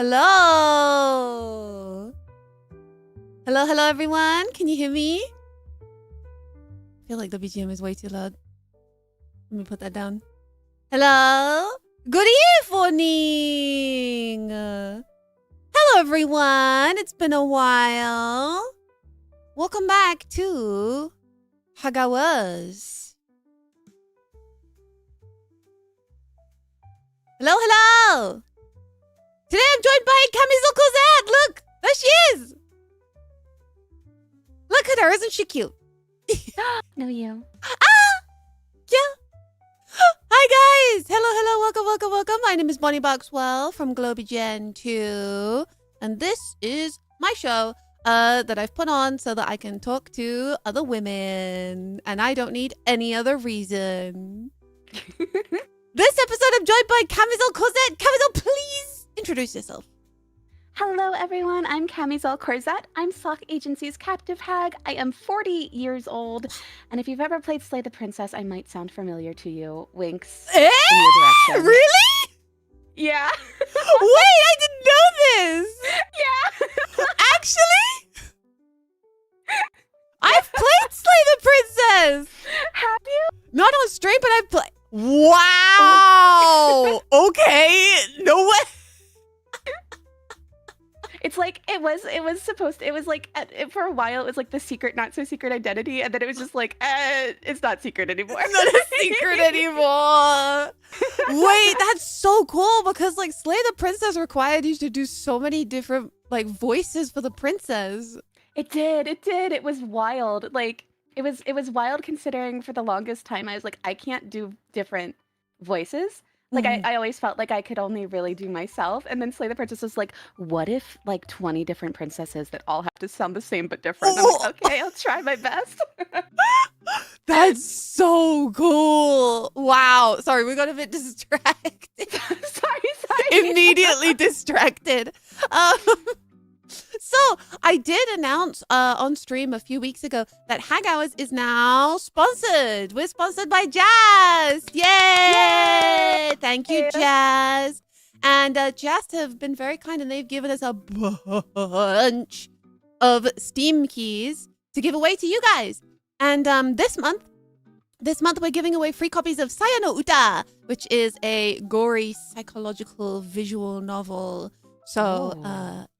Hello. Hello, everyone. Can you hear me? I feel like the BGM is way too loud. Let me put that down. Hello. Good evening. Hello, everyone. It's been a while. Welcome back to Hagawas. Hello. Today I'm joined by Camisole Cosette. Look, there she is. Look at her. Isn't she cute? No, you. Yeah. Hi, guys. Hello. Welcome. My name is Bonnie Barkswell from Globie Gen 2. And this is my show that I've put on so that I can talk to other women. And I don't need any other reason. This episode, I'm joined by Camisole Cosette. Camisole, please introduce yourself. Hello, everyone. I'm Camisole Corzette. I'm Sock Agency's captive hag. I am 40 years old. And if you've ever played Slay the Princess, I might sound familiar to you. Winks in your direction. Really? Yeah. Wait, I didn't know this. Yeah. Actually, I've played Slay the Princess. Have you? Not on stream, but I've played. Wow. Okay. No way. It's like, it was like, for a while, it was like the secret, not so secret identity. And then it was just like, it's not secret anymore. It's not a secret anymore. Wait, that's so cool because like Slay the Princess required you to do so many different like voices for the princess. It did. It was wild. Like, it was wild considering for the longest time I was like, I can't do different voices. Like, I always felt like I could only really do myself. And then Slay the Princess was like, what if like 20 different princesses that all have to sound the same but different? I'm like, okay, I'll try my best. That's so cool. Wow. Sorry, we got a bit distracted. Sorry. Immediately distracted. So I did announce on stream a few weeks ago that Hag Hours is now sponsored. We're sponsored by Jazz. Yay! Thank you, Jazz. And Jazz have been very kind and they've given us a bunch of Steam keys to give away to you guys. And this month we're giving away free copies of Saya no Uta, which is a gory psychological visual novel. So,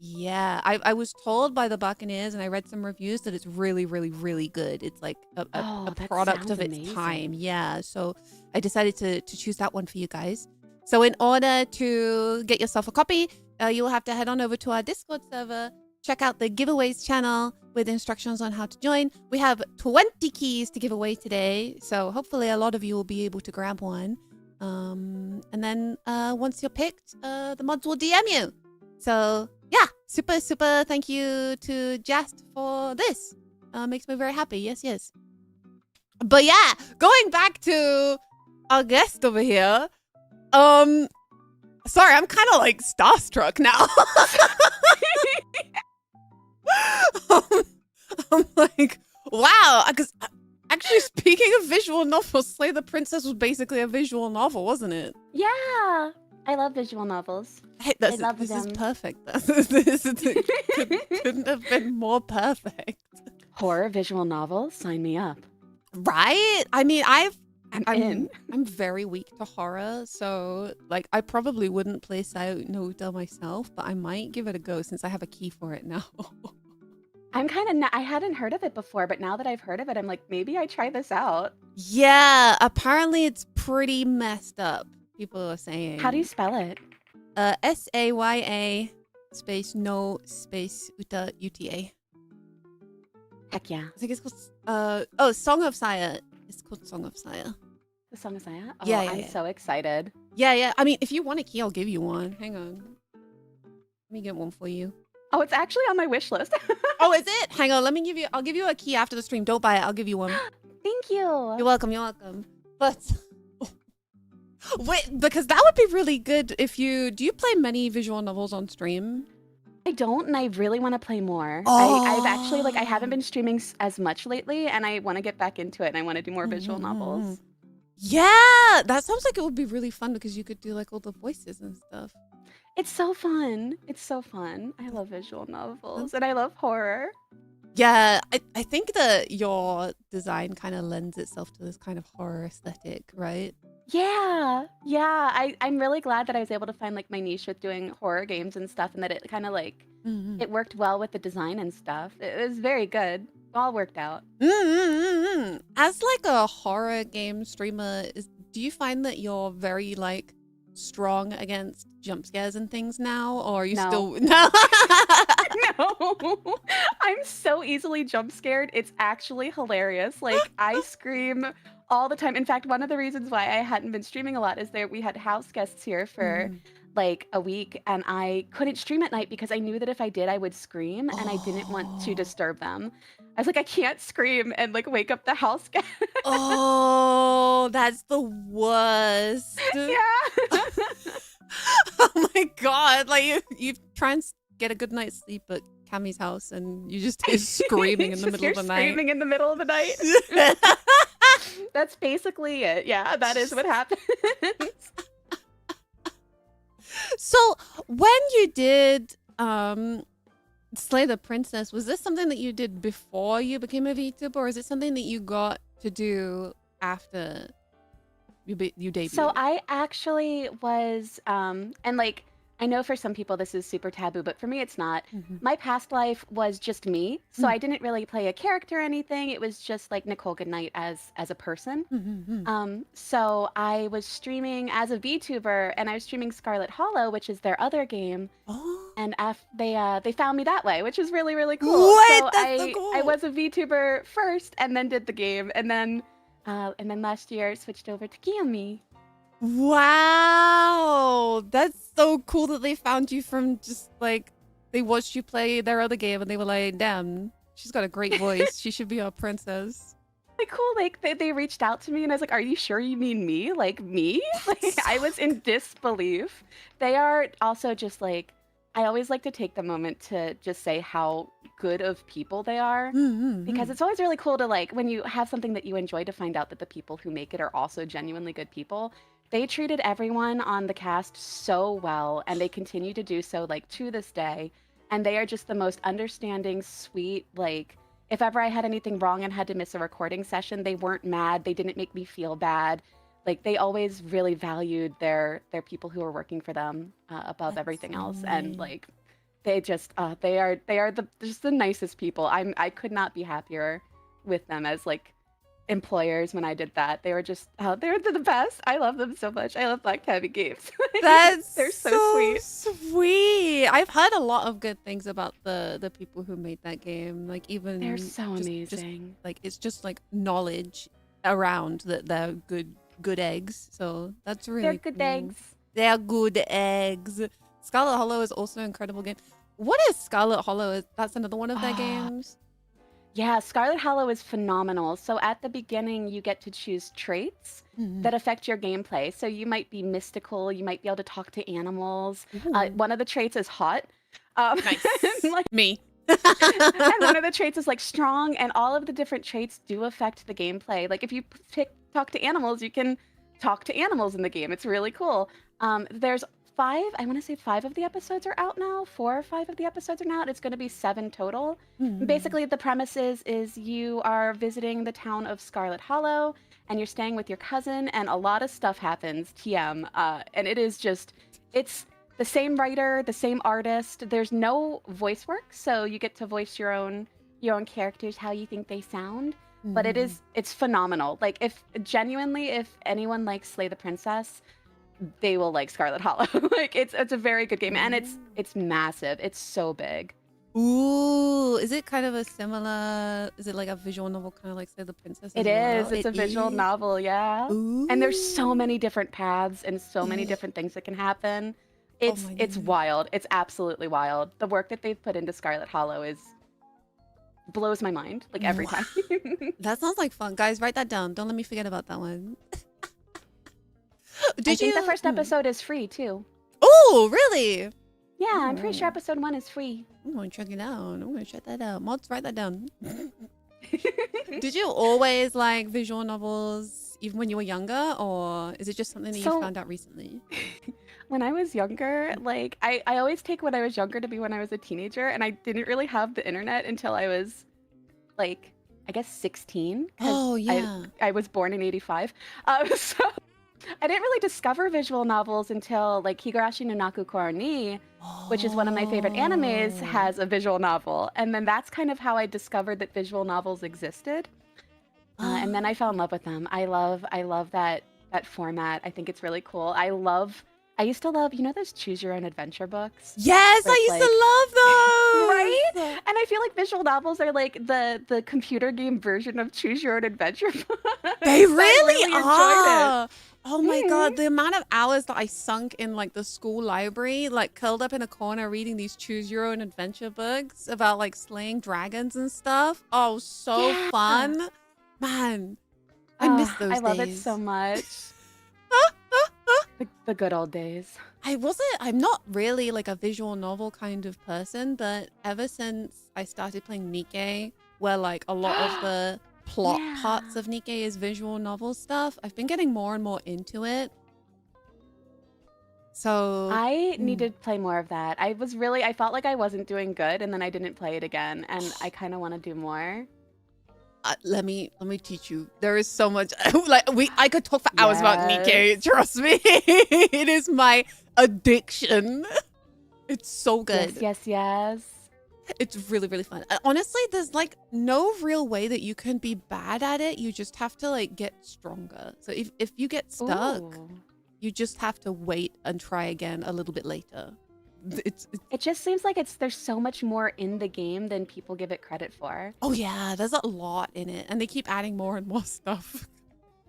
yeah, I was told by the Barkaneers and I read some reviews that it's really, really, really good. It's like a product of its time. Yeah, so I decided to choose that one for you guys. So in order to get yourself a copy, you'll have to head on over to our Discord server, check out the giveaways channel with instructions on how to join. We have 20 keys to give away today, so hopefully a lot of you will be able to grab one. And then once you're picked, the mods will DM you. So yeah, super thank you to Just for this. Makes me very happy. Yes. But yeah, going back to our guest over here. Sorry, I'm kind of like starstruck now. I'm like, wow, because actually speaking of visual novels, Slay the Princess was basically a visual novel, wasn't it? Yeah. I love visual novels. Hey, this is perfect. This couldn't have been more perfect. Horror visual novels? Sign me up. Right? I mean, I'm very weak to horror, so like I probably wouldn't play Saya no Uta myself, but I might give it a go since I have a key for it now. I'm kind of, I hadn't heard of it before, but now that I've heard of it, I'm like, maybe I try this out. Yeah, apparently it's pretty messed up. People are saying. How do you spell it? Saya space no space Uta UTA. Heck yeah. I think it's called Song of Saya. It's called Song of Saya. The Song of Saya? Oh, yeah, I'm so excited. Yeah. I mean, if you want a key, I'll give you one. Hang on. Let me get one for you. Oh, it's actually on my wish list. Oh, is it? Hang on, I'll give you a key after the stream. Don't buy it, I'll give you one. Thank you. You're welcome. But wait, because that would be really good if do you play many visual novels on stream? I don't, and I really want to play more. Oh. I've actually, I haven't been streaming as much lately, and I want to get back into it, and I want to do more visual novels. Yeah, that sounds like it would be really fun because you could do like all the voices and stuff. It's so fun. It's so fun. I love visual novels and I love horror. Yeah, I think that your design kind of lends itself to this kind of horror aesthetic, right? Yeah, yeah. I'm really glad that I was able to find like my niche with doing horror games and stuff, and that it kind of like Mm-hmm. it worked well with the design and stuff. It was very good. All worked out. As like a horror game streamer, do you find that you're very like strong against jump scares and things now, or are you No. still no? No, I'm so easily jump scared. It's actually hilarious. Like I scream all the time. In fact, one of the reasons why I hadn't been streaming a lot is that we had house guests here for like a week, and I couldn't stream at night because I knew that if I did, I would scream, and I didn't want to disturb them. I was like, I can't scream and like wake up the house guest. Oh, that's the worst. Yeah. Oh my god! Like you try and get a good night's sleep at Cammie's house, and you just hear screaming in the middle of the night. Screaming in the middle of the night. That's basically it. Yeah, that is what happens. So when you did Slay the Princess, was this something that you did before you became a VTuber, or is it something that you got to do after you debuted? So I actually was, and like, I know for some people this is super taboo, but for me it's not. My past life was just me, so I didn't really play a character or anything. It was just like Nicole Goodnight as a person. So I was streaming as a VTuber, and I was streaming Scarlet Hollow, which is their other game. And they found me that way, which is really, really cool. What? So That's so cool. I was a VTuber first, and then did the game, and then last year switched over to Kiyomi. Wow, that's so cool that they found you from just like they watched you play their other game and they were like, damn, she's got a great voice. She should be our princess. Like cool, like they reached out to me and I was like, are you sure you mean me? Like me? Like I was in disbelief. They are also just like, I always like to take the moment to just say how good of people they are, because it's always really cool to like when you have something that you enjoy to find out that the people who make it are also genuinely good people. They treated everyone on the cast so well, and they continue to do so like to this day. And they are just the most understanding, sweet, like if ever I had anything wrong and had to miss a recording session, they weren't mad. They didn't make me feel bad. Like they always really valued their people who were working for them above everything else. And like they just they are just the nicest people. I could not be happier with them as like employers when I did that. They were just they're the best. I love them so much. I love Black Tabby games. That's they're so sweet. I've heard a lot of good things about the people who made that game. Like even they're so amazing. Like it's just like knowledge around that they're good eggs. So that's really they're good cool. eggs. They're good eggs. Scarlet Hollow is also an incredible game. What is Scarlet Hollow? That's another one of their games. Yeah, Scarlet Hollow is phenomenal. So at the beginning, you get to choose traits that affect your gameplay. So you might be mystical. You might be able to talk to animals. One of the traits is hot. Nice. Like, me. And one of the traits is like strong. And all of the different traits do affect the gameplay. Like if you talk to animals, you can talk to animals in the game. It's really cool. There's I want to say 5 of the episodes are out now. 4 or 5 of the episodes are now. It's going to be 7 total. Basically, the premise is you are visiting the town of Scarlet Hollow, and you're staying with your cousin, and a lot of stuff happens, TM. And it is just, it's the same writer, the same artist. There's no voice work, so you get to voice your own characters, how you think they sound. But it's phenomenal. Like, if anyone likes Slay the Princess, they will like Scarlet Hollow. Like it's a very good game, and it's massive. It's so big. Ooh, is it kind of a similar? Is it like a visual novel, kind of like Slay the Princess? It is. It's a visual novel, yeah. Ooh. And there's so many different paths and so many different things that can happen. It's wild. It's absolutely wild. The work that they've put into Scarlet Hollow blows my mind. Like every time. That sounds like fun, guys. Write that down. Don't let me forget about that one. I think the first episode is free too. Oh, really? Yeah, I'm pretty sure episode 1 is free. I'm gonna check it out. I'm gonna check that out. Mods, write that down. Did you always like visual novels even when you were younger, or is it just something that you found out recently? when I was younger, like I always take when I was younger to be when I was a teenager, and I didn't really have the internet until I was like, I guess 16, because Oh, yeah. I was born in 85. So I didn't really discover visual novels until like Higurashi no Naku Koroni, which is one of my favorite animes, Oh. has a visual novel. And then that's kind of how I discovered that visual novels existed. And then I fell in love with them. I love that format. I think it's really cool. I used to love, you know, those choose your own adventure books? Yes, Where I it's used to love those. Right? And I feel like visual novels are like the computer game version of choose your own adventure books. They I really enjoyed it. are. Oh my Mhm. God, the amount of hours that I sunk in like the school library, like curled up in a corner reading these choose your own adventure books about like slaying dragons and stuff. Oh, so Yeah. fun. Man, I miss those I love it days. so much. The good old days. I'm not really like a visual novel kind of person, but ever since I started playing Nikkei, where like a lot of the plot parts of Nikkei is visual novel stuff, I've been getting more and more into it. So I need to play more of that. I felt like I wasn't doing good, and then I didn't play it again, and I kind of want to do more. let me teach you. There is so much like I could talk for hours about Nikkei, trust me. It is my addiction. It's so good. Yes. It's really, really fun. Honestly, there's like no real way that you can be bad at it. You just have to like get stronger. So if you get stuck, you just have to wait and try again a little bit later. It just seems like there's so much more in the game than people give it credit for. Oh yeah, there's a lot in it, and they keep adding more and more stuff.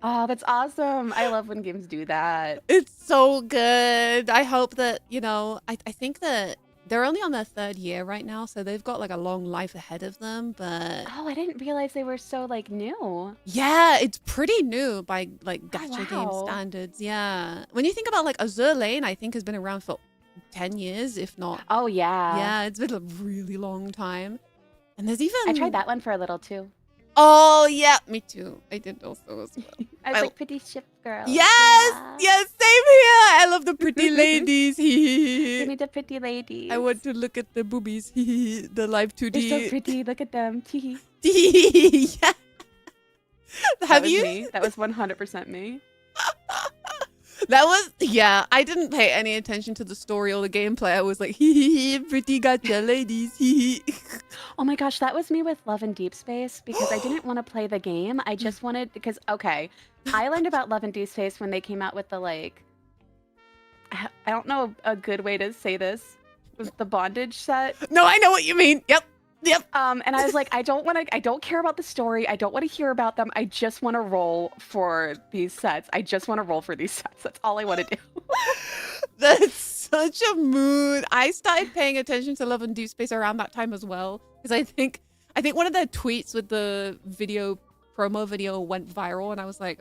Oh, that's awesome. I love when games do that. It's so good. I hope that, you know, I think that they're only on their 3rd year right now, so they've got like a long life ahead of them, but Oh, I didn't realize they were so like new. yeah, it's pretty new by like gacha game wow. standards. Yeah. When you think about like Azure Lane, I think has been around for 10 years, if not. Oh, yeah. Yeah, it's been a really long time. And there's even I tried that one for a little too. Oh, yeah, me too. I did also as well. I was like pretty ship girl. Yes, Yeah. yes, same here. I love the pretty ladies. Give me the pretty ladies. I want to look at the boobies. The live 2D. They're so pretty. Look at them. Tee. Yeah. Have you? Me. That was 100% me. That was, yeah, I didn't pay any attention to the story or the gameplay. I was like, pretty gacha ladies. Oh my gosh, that was me with Love and Deep Space because I didn't want to play the game. I just wanted, because, okay, I learned about Love and Deep Space when they came out with the, like, I don't know a good way to say this, was the bondage set. No, I know what you mean. Yep. And I was like, I don't care about the story. I don't want to hear about them. I just want to roll for these sets. That's all I want to do. That's such a mood. I started paying attention to Love and Deep Space around that time as well. Because I think one of their tweets with the promo video went viral. And I was like,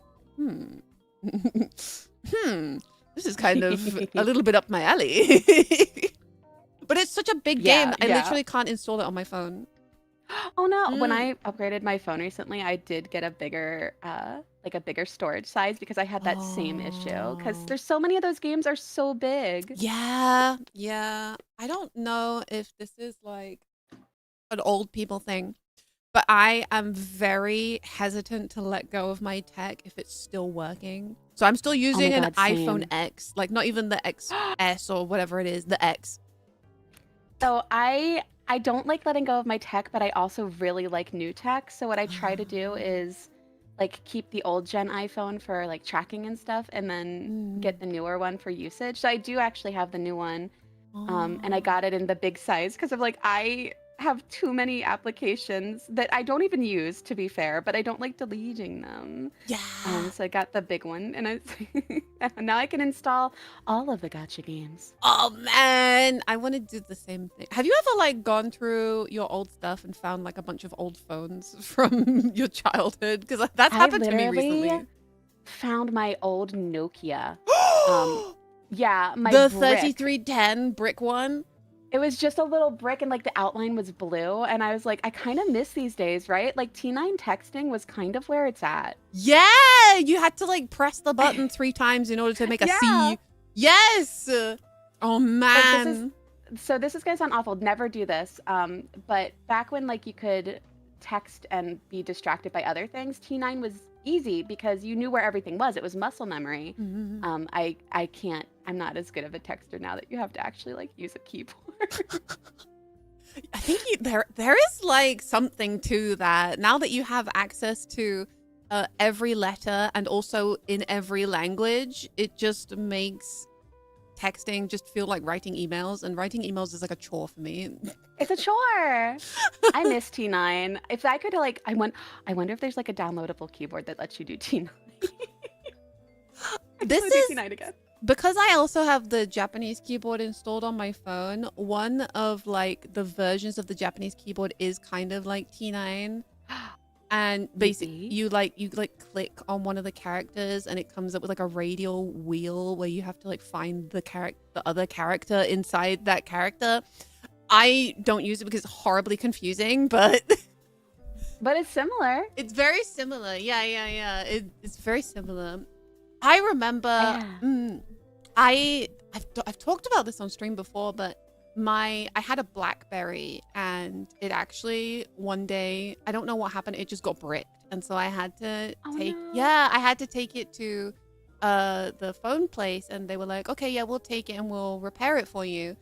this is kind of a little bit up my alley. But it's such a big game. I literally can't install it on my phone. Oh no! When I upgraded my phone recently, I did get a bigger, like a bigger storage size because I had that same issue. Because there's so many of those games are so big. Yeah. I don't know if this is like an old people thing, but I am very hesitant to let go of my tech if it's still working. So I'm still using an iPhone X, like not even the XS or whatever it is, the X. So I don't like letting go of my tech, but I also really like new tech. So what I try to do is like keep the old gen iPhone for like tracking and stuff, and then get the newer one for usage. So I do actually have the new one, and I got it in the big size because of like I have too many applications that I don't even use, to be fair, but I don't like deleting them. Yeah. So I got the big one, and now I can install all of the gacha games. Oh man, I want to do the same thing. Have you ever like gone through your old stuff and found like a bunch of old phones from your childhood? Because that's happened to me recently. Found my old Nokia. Yeah, my the brick. 3310 brick one. It was just a little brick and like the outline was blue. And I was like, I kind of miss these days, right? Like T9 texting was kind of where it's at. Yeah, you had to like press the button 3 times in order to make a C. Yes. Oh Like, man. this is gonna sound awful. Never do this. But back when like you could text and be distracted by other things, T9 was easy because you knew where everything was. It was muscle memory. Mhm. I can't. I'm not as good of a texter now that you have to actually like use a keyboard. I think there is like something to that. Now that you have access to every letter and also in every language, it just makes texting just feel like writing emails, and writing emails is like a chore for me. It's a chore. I miss T9. If I could like, I wonder if there's like a downloadable keyboard that lets you do T9. This do is T9 again. because I also have the Japanese keyboard installed on my phone. One of like the versions of the Japanese keyboard is kind of like T9. And basically you click on one of the characters and it comes up with like a radial wheel where you have to like find the other character inside that character. I don't use it because it's horribly confusing, but But it's similar. it's very similar. Yeah. It's very similar. I remember I've talked about this on stream before, but I had a BlackBerry and it actually one day, I don't know what happened, it just got bricked, and so I had to I had to take it to the phone place, and they were like, okay, yeah, we'll take it and we'll repair it for you.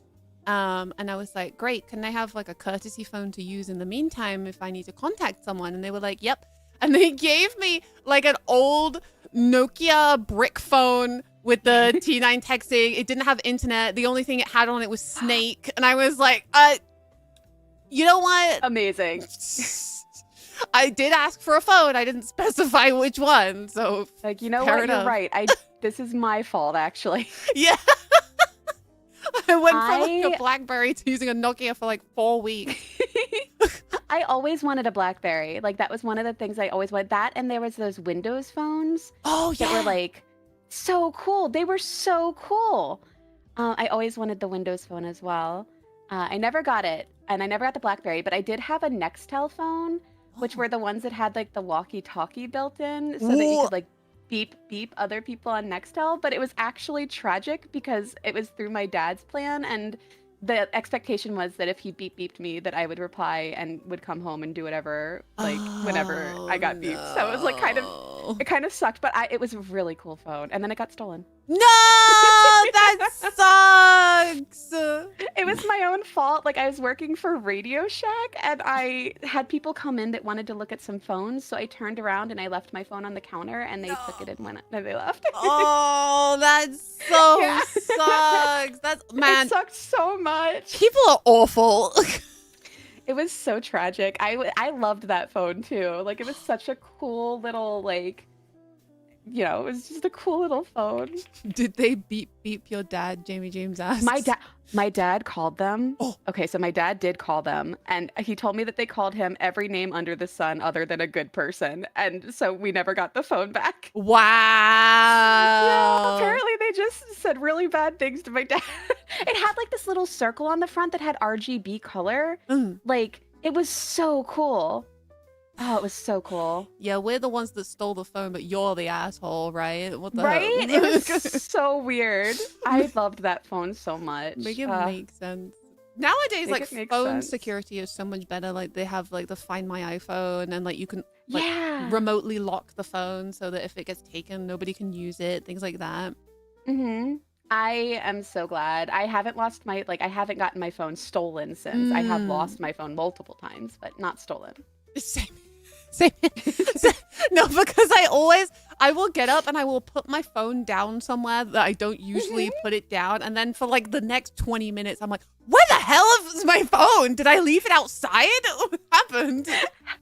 And I was like, great, can I have like a courtesy phone to use in the meantime if I need to contact someone? And they were like, yep. And they gave me like an old Nokia brick phone with the T9 texting. It didn't have internet. The only thing it had on it was Snake. And I was like, you know what? Amazing. I did ask for a phone. I didn't specify which one. So like, you know what? You're right. This is my fault, actually. Yeah. I went from like a BlackBerry to using a Nokia for like 4 weeks. I always wanted a BlackBerry. Like, that was one of the things I always wanted. That, and there was those Windows phones. Oh, yeah. That were like so cool. They were so cool. I always wanted the Windows phone as well. I never got it, and I never got the BlackBerry, but I did have a Nextel phone, which were the ones that had like the walkie-talkie built in, so that you could like beep other people on Nextel. But it was actually tragic because it was through my dad's plan, and the expectation was that if he beeped me, that I would reply and would come home and do whatever, like whenever I got beeped. So it was like it kind of sucked, but it was a really cool phone, and then it got stolen. No, that sucks. It was my own fault. Like, I was working for Radio Shack, and I had people come in that wanted to look at some phones, so I turned around and I left my phone on the counter, and they took it and they left. Oh, that so sucks. That's, man. It sucked so much. People are awful. It was so tragic. I loved that phone too. Like, it was such a cool little, like, you know, it was just a cool little phone. Did they beep your dad, Jamie James asked? My dad called them. Oh. Okay, so my dad did call them, and he told me that they called him every name under the sun other than a good person, and so we never got the phone back. Wow. Yeah, apparently they just said really bad things to my dad. It had like this little circle on the front that had RGB color. Like, it was so cool. Oh, it was so cool. Yeah, we're the ones that stole the phone, but you're the asshole, right? What the right? hell? It was so weird. I loved that phone so much. Make it make sense. Nowadays, like, phone security is so much better. Like, they have like the Find My iPhone, and like you can like remotely lock the phone so that if it gets taken, nobody can use it. Things like that. I am so glad. I haven't lost my I haven't gotten my phone stolen since. I have lost my phone multiple times, but not stolen. Same. No, because I will get up and I will put my phone down somewhere that I don't usually put it down, and then for like the next 20 minutes I'm like, where the hell is my phone? Did I leave it outside? What happened?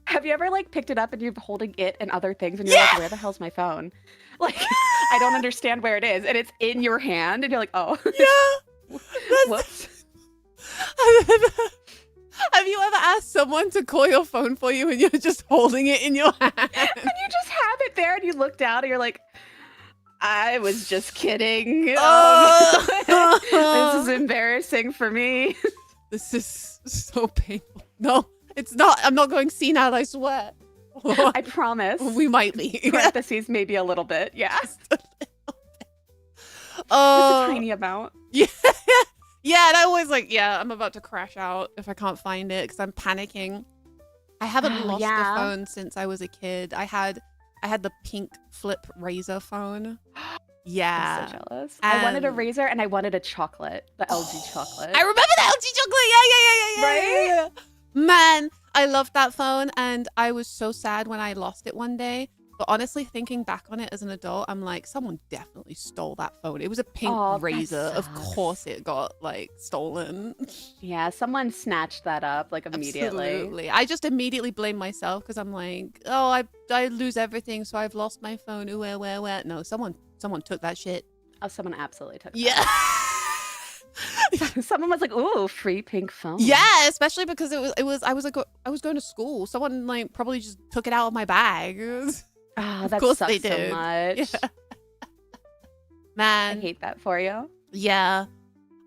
Have you ever like picked it up and you're holding it and other things and you're like, where the hell's my phone? Like, I don't understand where it is, and it's in your hand and you're like, oh yeah. Whoops. Have you ever asked someone to call your phone for you and you're just holding it in your hand? And you just have it there and you look down and you're like, I was just kidding. This is embarrassing for me. This is so painful. No, it's not. I'm not going senile, I swear. I promise. We might be. Parentheses, maybe a little bit. Yeah. Just a tiny amount. Yeah. Yeah, and I always like, yeah, I'm about to crash out if I can't find it because I'm panicking. I haven't lost a phone since I was a kid. I had the pink flip razor phone. Yeah. I'm so jealous. I wanted a razor and I wanted a chocolate, the LG chocolate. I remember the LG chocolate. Yeah. Right? Yeah. Man, I loved that phone and I was so sad when I lost it one day. But honestly, thinking back on it as an adult, I'm like, someone definitely stole that phone. It was a pink razor. Of course it got like stolen. Yeah, someone snatched that up like immediately. Absolutely. I just immediately blame myself because I'm like, oh, I lose everything, so I've lost my phone. Ooh, where? No, someone took that shit. Oh, someone absolutely took that. Yeah. Someone was like, "Ooh, free pink phone." Yeah, especially because I was going to school. Someone like probably just took it out of my bag. Oh, that sucks so much. Yeah. Man. I hate that for you. Yeah.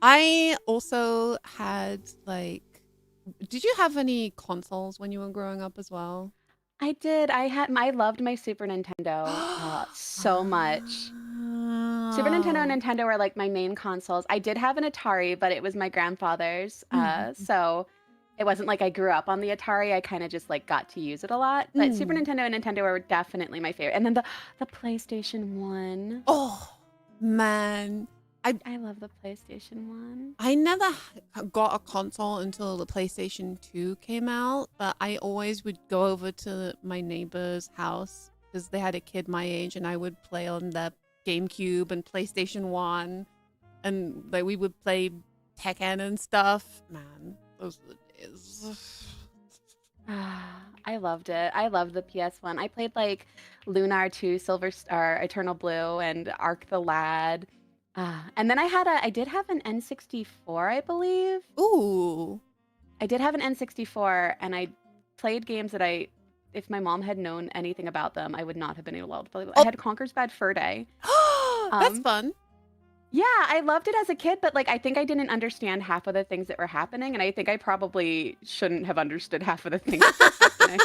I also had like, did you have any consoles when you were growing up as well? I did. I loved my Super Nintendo so much. Super Nintendo and Nintendo were like my main consoles. I did have an Atari, but it was my grandfather's. So it wasn't like I grew up on the Atari. I kind of just like got to use it a lot. But Super Nintendo and Nintendo were definitely my favorite. And then the PlayStation 1. Oh, man. I love the PlayStation 1. I never got a console until the PlayStation 2 came out, but I always would go over to my neighbor's house because they had a kid my age and I would play on the GameCube and PlayStation 1 and like we would play Tekken and stuff. Man, those were the days. I loved it. I loved the PS1. I played like Lunar 2, Silver Star, Eternal Blue, and Ark the Lad. And then I did have an N64, I believe. Ooh. I did have an N64, and I played games that if my mom had known anything about them, I would not have been able to play. I had Conker's Bad Fur Day. That's fun. Yeah, I loved it as a kid, but like I think I didn't understand half of the things that were happening, and I think I probably shouldn't have understood half of the things that were happening.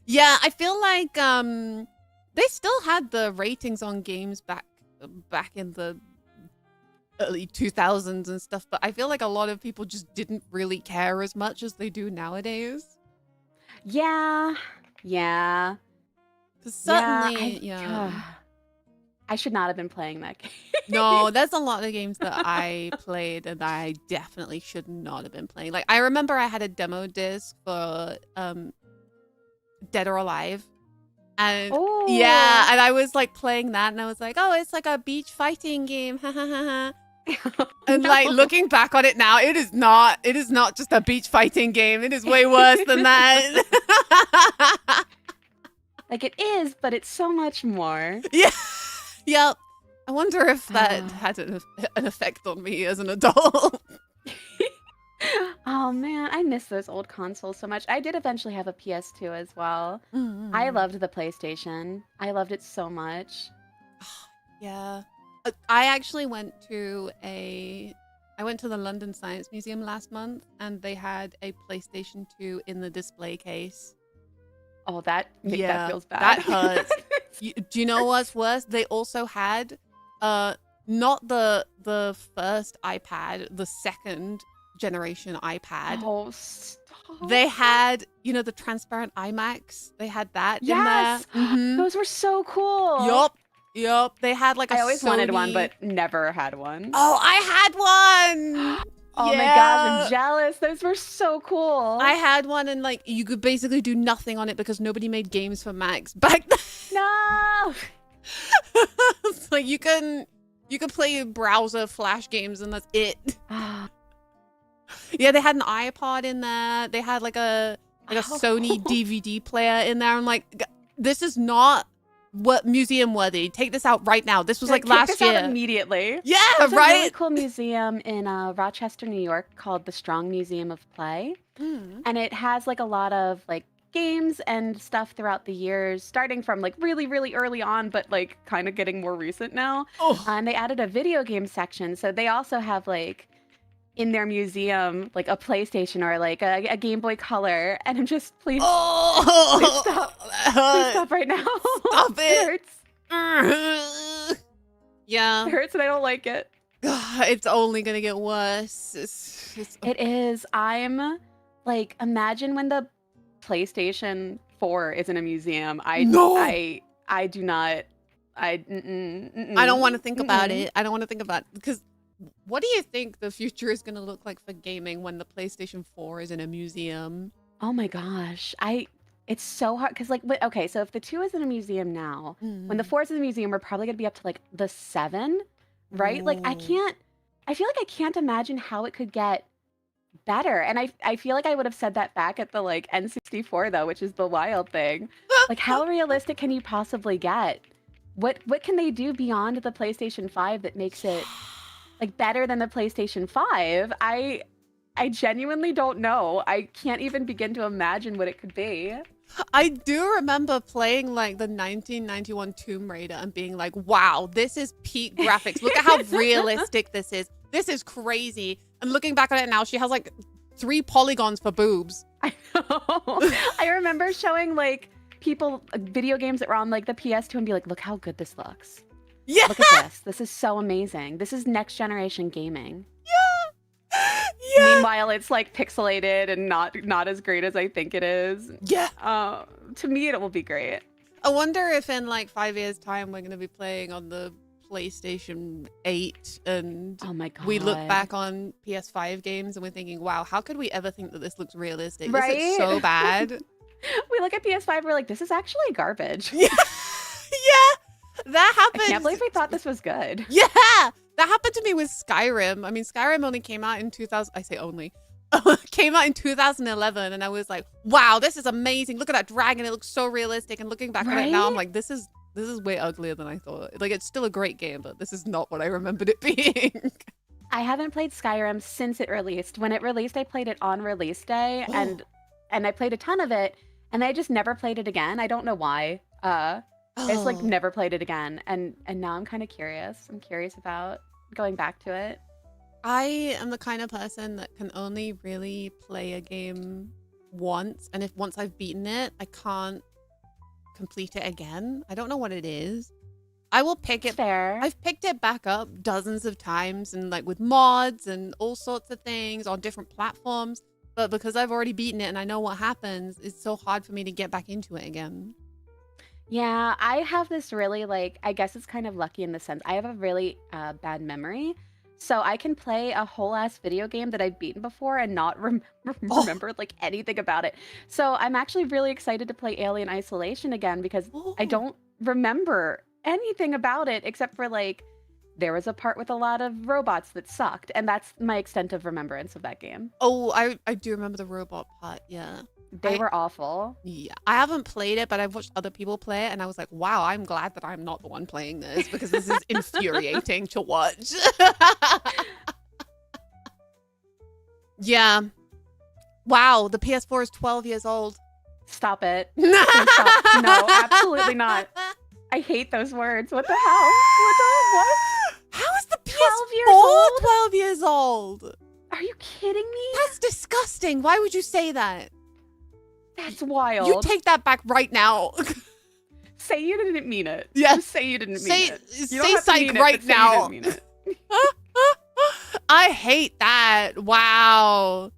Yeah, I feel like they still had the ratings on games back in the early 2000s and stuff, but I feel like a lot of people just didn't really care as much as they do nowadays. Yeah. Certainly, I should not have been playing that game. No, there's a lot of games that I played and I definitely should not have been playing. Like, I remember I had a demo disc for Dead or Alive. And yeah, and I was like playing that and I was like, oh, it's like a beach fighting game. And like looking back on it now, it is not just a beach fighting game. It is way worse than that. Like it is, but it's so much more. Yeah. Yep. I wonder if that had an effect on me as an adult. Oh man, I miss those old consoles so much. I did eventually have a PS2 as well. I loved the PlayStation. I loved it so much. Yeah. I actually went to the London Science Museum last month and they had a PlayStation 2 in the display case. Oh, that feels bad. That hurts. Do you know what's worse? They also had not the first iPad, the second generation iPad. Oh, stop. They had, the transparent iMacs. They had that in there. Those were so cool. Yup. They had like a I always Sony... wanted one, but never had one. Oh, I had one. Oh my gosh, I'm jealous. Those were so cool. I had one and like you could basically do nothing on it because nobody made games for Macs back then. No. It's like you can play browser Flash games and that's it. Yeah, they had an iPod in there. They had like a Sony DVD player in there. I'm like, this is not museum worthy. Take this out right now. This was like last year. Out immediately. Yeah, There's right. a really cool museum in Rochester, New York called the Strong Museum of Play, and it has like a lot of like games and stuff throughout the years, starting from like really, really early on, but like kind of getting more recent now. And they added a video game section, so they also have like in their museum like a PlayStation or like a Game Boy Color, and I'm just please stop. Please stop right now. Stop it. It hurts. Yeah. It hurts and I don't like it. It's only gonna get worse. It is. I'm like, imagine when the PlayStation 4 is in a museum. No! I do not. I don't want to think about it. I don't want to think about it because what do you think the future is gonna look like for gaming when the PlayStation 4 is in a museum? Oh my gosh. It's so hard because like, okay, so if the 2 is in a museum now, when the 4 is in the museum, we're probably gonna be up to like the 7, right? Like I feel like I can't imagine how it could get better. And I feel like I would have said that back at the like N64 though, which is the wild thing. Like how realistic can you possibly get? What can they do beyond the PlayStation 5 that makes it like better than the PlayStation 5? I genuinely don't know. I can't even begin to imagine what it could be. I do remember playing like the 1991 Tomb Raider and being like, wow, this is peak graphics. Look at how realistic this is. This is crazy. And looking back on it now, she has like 3 polygons for boobs. I know. I remember showing like people video games that were on like the PS2 and be like, look how good this looks. Yeah. Look at this. This is so amazing. This is next generation gaming. Yeah. Meanwhile, it's like pixelated and not as great as I think it is. Yeah. To me, it will be great. I wonder if in like 5 years' time we're gonna be playing on the PlayStation 8 and oh my God. we look back on PS5 games and we're thinking, wow, how could we ever think that this looks realistic? Right? This looks so bad. We look at PS5, we're like, this is actually garbage. Yeah. Yeah. That happened. I can't believe we thought this was good. Yeah. That happened to me with Skyrim. I mean, Skyrim only came out in 2000. I say only. Came out in 2011 and I was like, wow, this is amazing. Look at that dragon. It looks so realistic. And looking back on it now, I'm like, this is way uglier than I thought. Like, it's still a great game, but this is not what I remembered it being. I haven't played Skyrim since it released. When it released, I played it on release day and I played a ton of it and I just never played it again. I don't know why. I just like never played it again. And now I'm kind of curious. I'm curious about going back to it. I am the kind of person that can only really play a game once. And if once I've beaten it, I can't complete it again. I don't know what it is. I will pick it. Fair. I've picked it back up dozens of times and like with mods and all sorts of things on different platforms. But because I've already beaten it and I know what happens, it's so hard for me to get back into it again. Yeah, I have this really like, I guess it's kind of lucky in the sense I have a really bad memory. So I can play a whole ass video game that I've beaten before and not remember like anything about it. So I'm actually really excited to play Alien Isolation again because I don't remember anything about it except for like there was a part with a lot of robots that sucked, and that's my extent of remembrance of that game. Oh, I do remember the robot part. Yeah. They were awful. Yeah, I haven't played it, but I've watched other people play it, and I was like, wow, I'm glad that I'm not the one playing this because this is infuriating to watch. Yeah. Wow, the PS4 is 12 years old. Stop it. Stop. No, absolutely not. I hate those words. What the hell? What? How is the 12 years PS4 old? 12 years old? Are you kidding me? That's disgusting. Why would you say that? That's wild. You take that back right now. Say you didn't mean it. Yes. Just say you didn't mean it. Say psych right now. I hate that. Wow.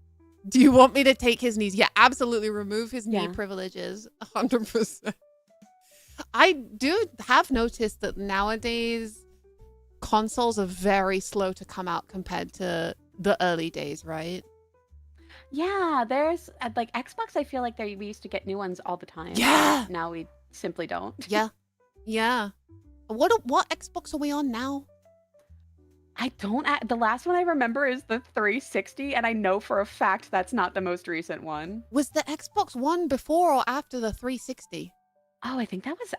Do you want me to take his knees? Yeah, absolutely. Remove his knee privileges. 100%. I do have noticed that nowadays consoles are very slow to come out compared to the early days, right? Yeah, there's like Xbox. I feel like we used to get new ones all the time. Yeah. Now we simply don't. Yeah. Yeah. What Xbox are we on now? I don't. The last one I remember is the 360, and I know for a fact that's not the most recent one. Was the Xbox One before or after the 360? Oh, I think that was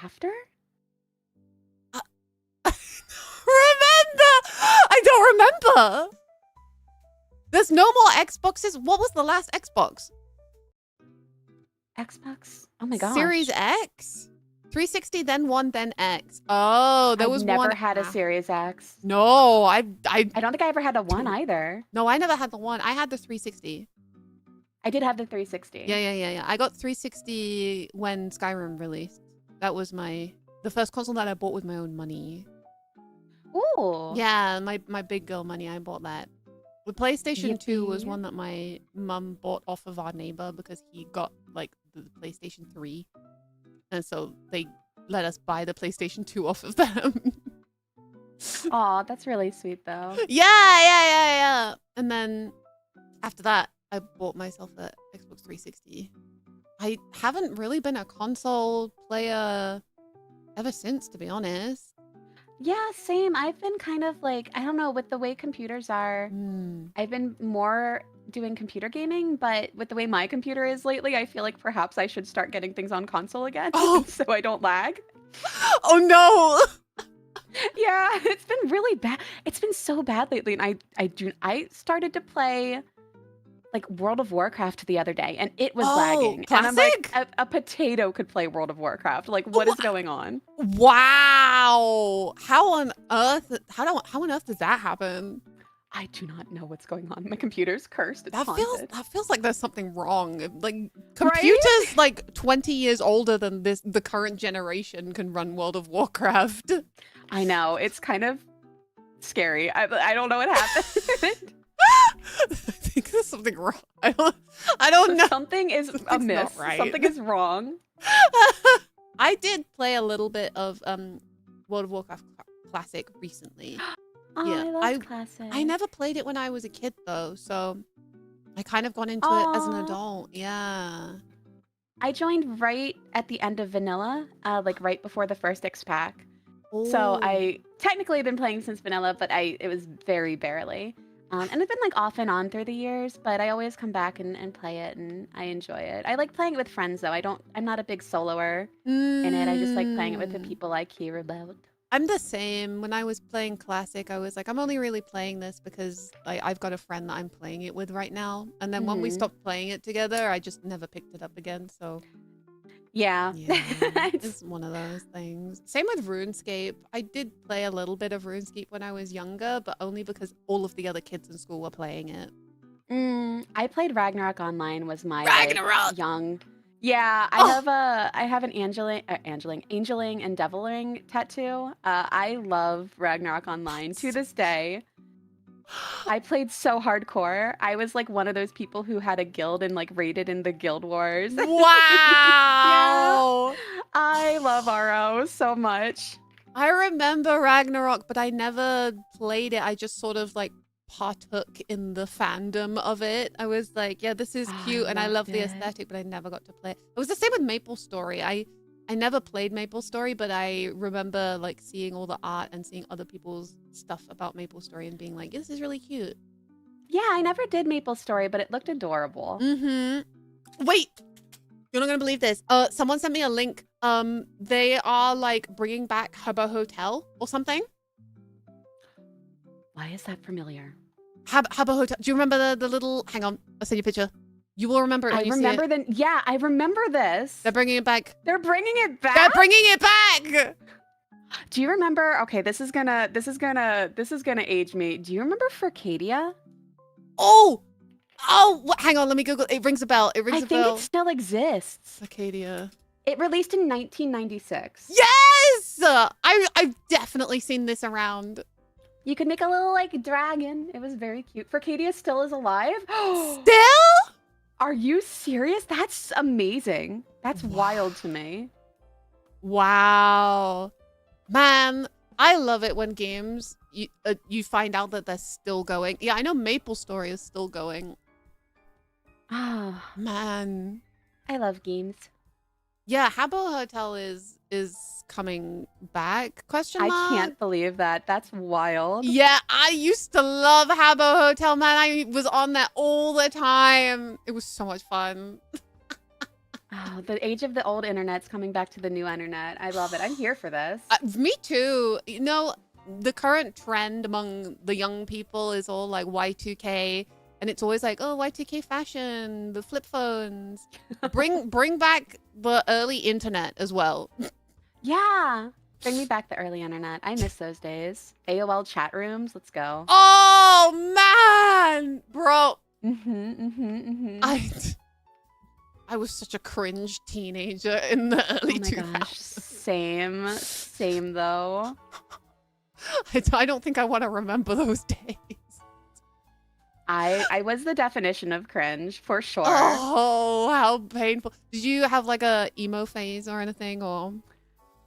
after. I don't remember. There's no more Xboxes. What was the last Xbox? Xbox? Oh my gosh. Series X? 360, then one, then X. Oh, there was one. I've never had a Series X. No, I don't think I ever had a one either. No, I never had the one. I had the 360. I did have the 360. Yeah. I got 360 when Skyrim released. That was the the first console that I bought with my own money. Ooh. Yeah, my big girl money. I bought that. The PlayStation 2 was Yippee. one that my mum bought off of our neighbor because he got like the PlayStation 3, and so they let us buy the PlayStation 2 off of them. Aw, that's really sweet though. Yeah. And then after that, I bought myself a Xbox 360. I haven't really been a console player ever since, to be honest. Yeah, same. I've been kind of like, I don't know, with the way computers are, I've been more doing computer gaming, but with the way my computer is lately, I feel like perhaps I should start getting things on console again so I don't lag. Oh no! Yeah, it's been really bad. It's been so bad lately, and I started to play like World of Warcraft the other day, and it was lagging. Classic? And I'm like, a potato could play World of Warcraft. Like, what is going on? Wow! How on earth? How on earth does that happen? I do not know what's going on. My computer's cursed. It's That feels like there's something wrong. Like computers, right? like 20 years older than the current generation can run World of Warcraft. I know, it's kind of scary. I don't know what happened. I think there's something wrong. I don't know. Something is amiss. Right. Something is wrong. I did play a little bit of World of Warcraft Classic recently. Oh, Yeah, I love Classic. I never played it when I was a kid though, so I kind of got into it as an adult. Yeah. I joined right at the end of Vanilla, like right before the first X pack. So I technically have been playing since Vanilla, but it was very barely. And I've been like off and on through the years, but I always come back and play it, and I enjoy it. I like playing it with friends though. I'm not a big soloer in it. I just like playing it with the people I care about. I'm the same. When I was playing Classic, I was like, I'm only really playing this because I've got a friend that I'm playing it with right now. And then when we stopped playing it together, I just never picked it up again. So yeah, it's one of those things. Same with RuneScape. I did play a little bit of RuneScape when I was younger, but only because all of the other kids in school were playing it. I played Ragnarok Online. Was my Ragnarok! Young. Yeah, I have an angeling and deviling tattoo. I love Ragnarok Online to this day. I played so hardcore. I was like one of those people who had a guild and like raided in the guild wars. Wow! Yeah. I love RO so much. I remember Ragnarok, but I never played it. I just sort of like partook in the fandom of it. I was like, yeah, this is cute and I love the aesthetic, but I never got to play it. It was the same with MapleStory. I never played MapleStory, but I remember like seeing all the art and seeing other people's stuff about MapleStory and being like, this is really cute. Yeah, I never did MapleStory, but it looked adorable. Wait, you're not gonna believe this. Someone sent me a link. They are like bringing back Habbo Hotel or something. Why is that familiar? Habbo Hotel. Do you remember the little? Hang on, I'll send you a picture. You will remember it when you see it. Yeah, I remember this. They're bringing it back. They're bringing it back. They're bringing it back. Do you remember? Okay, this is gonna age me. Do you remember Furcadia? Oh, hang on. Let me Google. It rings a bell. It rings a bell. I think it still exists. Furcadia. It released in 1996. Yes, I've definitely seen this around. You could make a little like dragon. It was very cute. Furcadia still is alive. Still? Are you serious? That's amazing. That's wild to me. Wow. Man, I love it when games, you find out that they're still going. Yeah, I know MapleStory is still going. Oh, man. I love games. Yeah, Habbo Hotel is coming back? Question mark? I can't believe that. That's wild. Yeah, I used to love Habbo Hotel, man. I was on that all the time. It was so much fun. Oh, the age of the old internet's coming back to the new internet. I love it. I'm here for this. Me too. You know, the current trend among the young people is all like Y2K. And it's always like, oh, Y2K fashion, the flip phones. Bring back the early internet as well. Yeah. Bring me back the early internet. I miss those days. AOL chat rooms. Let's go. Oh, man. Bro. I was such a cringe teenager in the early 2000s. Same though. I don't think I want to remember those days. I was the definition of cringe for sure. Oh, how painful. Did you have like a emo phase or anything, or?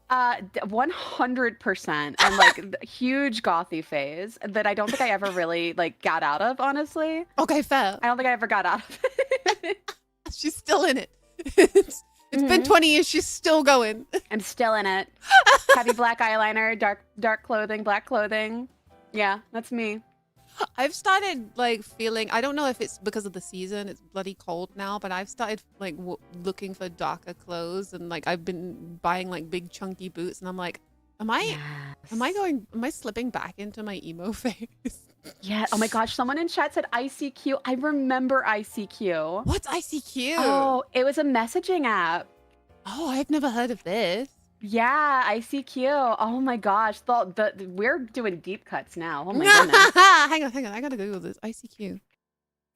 100%, and like huge gothy phase that I don't think I ever really like got out of, honestly. Okay, fair. I don't think I ever got out of it. She's still in it. It's been 20 years. She's still going. I'm still in it. Heavy black eyeliner, dark clothing, black clothing. Yeah, that's me. I've started like feeling, I don't know if it's because of the season, it's bloody cold now, but I've started like looking for darker clothes, and like I've been buying like big chunky boots, and I'm like, am I slipping back into my emo phase? Yeah. Oh my gosh, someone in chat said ICQ. I remember ICQ. What's ICQ? Oh, it was a messaging app. Oh, I've never heard of this. Yeah, ICQ. Oh my gosh, we're doing deep cuts now. Oh my goodness. hang on. I gotta Google this. ICQ.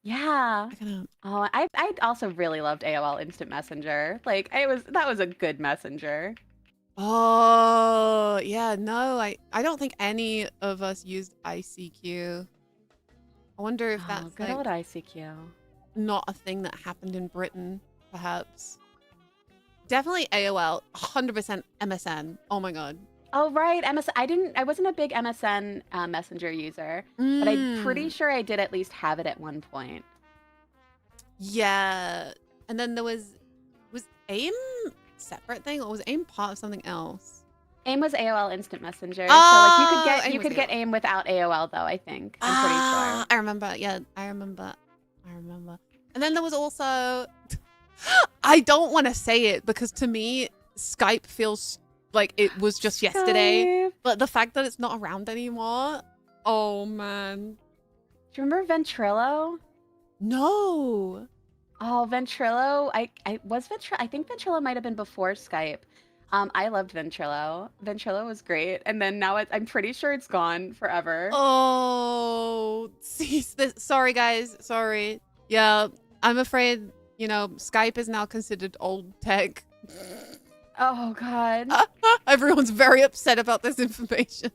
Yeah. Oh, I also really loved AOL Instant Messenger. Like that was a good messenger. Oh yeah, no, I don't think any of us used ICQ. I wonder if that's good like old ICQ. Not a thing that happened in Britain, perhaps. Definitely AOL, 100% MSN. Oh my god. Oh right, MSN. I wasn't a big MSN messenger user, but I'm pretty sure I did at least have it at one point. Yeah, and then there was AIM separate thing, or was AIM part of something else? AIM was AOL Instant Messenger, Oh, so like you could get AIM without AOL though. I think I'm pretty sure. I remember. Yeah, I remember. And then there was also. I don't want to say it because to me, Skype feels like it was just yesterday. But the fact that it's not around anymore, oh man. Do you remember Ventrilo? No. Oh, Ventrilo. I think Ventrilo might have been before Skype. I loved Ventrilo. Ventrilo was great, and then now I'm pretty sure it's gone forever. Oh, sorry guys. Sorry. Yeah, I'm afraid. You know, Skype is now considered old tech. Oh, God. Everyone's very upset about this information.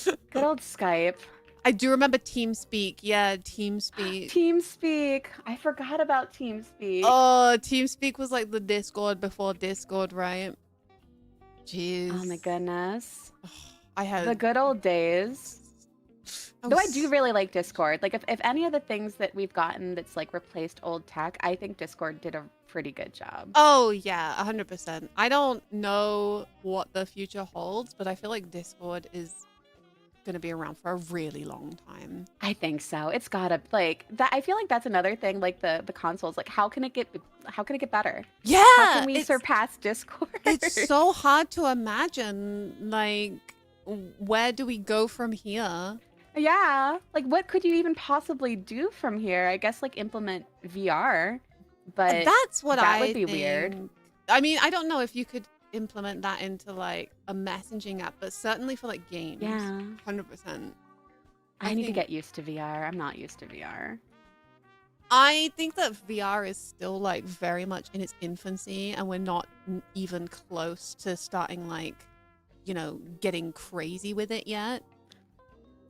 Good old Skype. I do remember TeamSpeak. Yeah, TeamSpeak. TeamSpeak. I forgot about TeamSpeak. Oh, TeamSpeak was like the Discord before Discord, right? Jeez. Oh, my goodness. I had... The good old days. Though I do really like Discord. Like, if any of the things that we've gotten that's, like, replaced old tech, I think Discord did a pretty good job. Oh, yeah, 100%. I don't know what the future holds, but I feel like Discord is going to be around for a really long time. I think so. It's gotta, like, that. I feel like that's another thing, like, the consoles. Like, how can it get better? Yeah! How can we surpass Discord? It's so hard to imagine, like, where do we go from here? Yeah, like what could you even possibly do from here? I guess like implement VR, but that's what that would be weird. I mean, I don't know if you could implement that into like a messaging app, but certainly for like games. Yeah, 100%. I need to get used to VR. I'm not used to VR. I think that VR is still like very much in its infancy, and we're not even close to starting like, you know, getting crazy with it yet.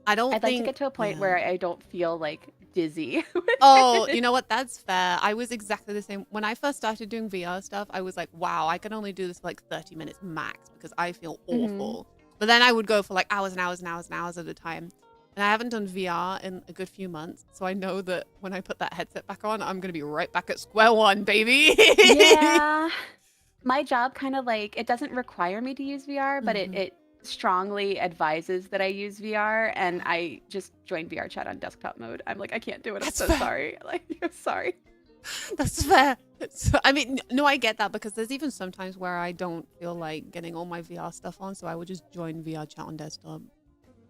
I'd like to get to a point where I don't feel like dizzy. Oh, you know what? That's fair. I was exactly the same. When I first started doing VR stuff, I was like, wow, I can only do this for like 30 minutes max because I feel awful. But then I would go for like hours and hours and hours and hours at a time. And I haven't done VR in a good few months. So I know that when I put that headset back on, I'm going to be right back at square one, baby. Yeah. My job kind of like, it doesn't require me to use VR, but it strongly advises that I use VR, and I just joined VR chat on desktop mode. I'm like, I can't do it. I'm so sorry. Like, I'm sorry. That's fair. I mean, no, I get that because there's even sometimes where I don't feel like getting all my VR stuff on, so I would just join VR chat on desktop.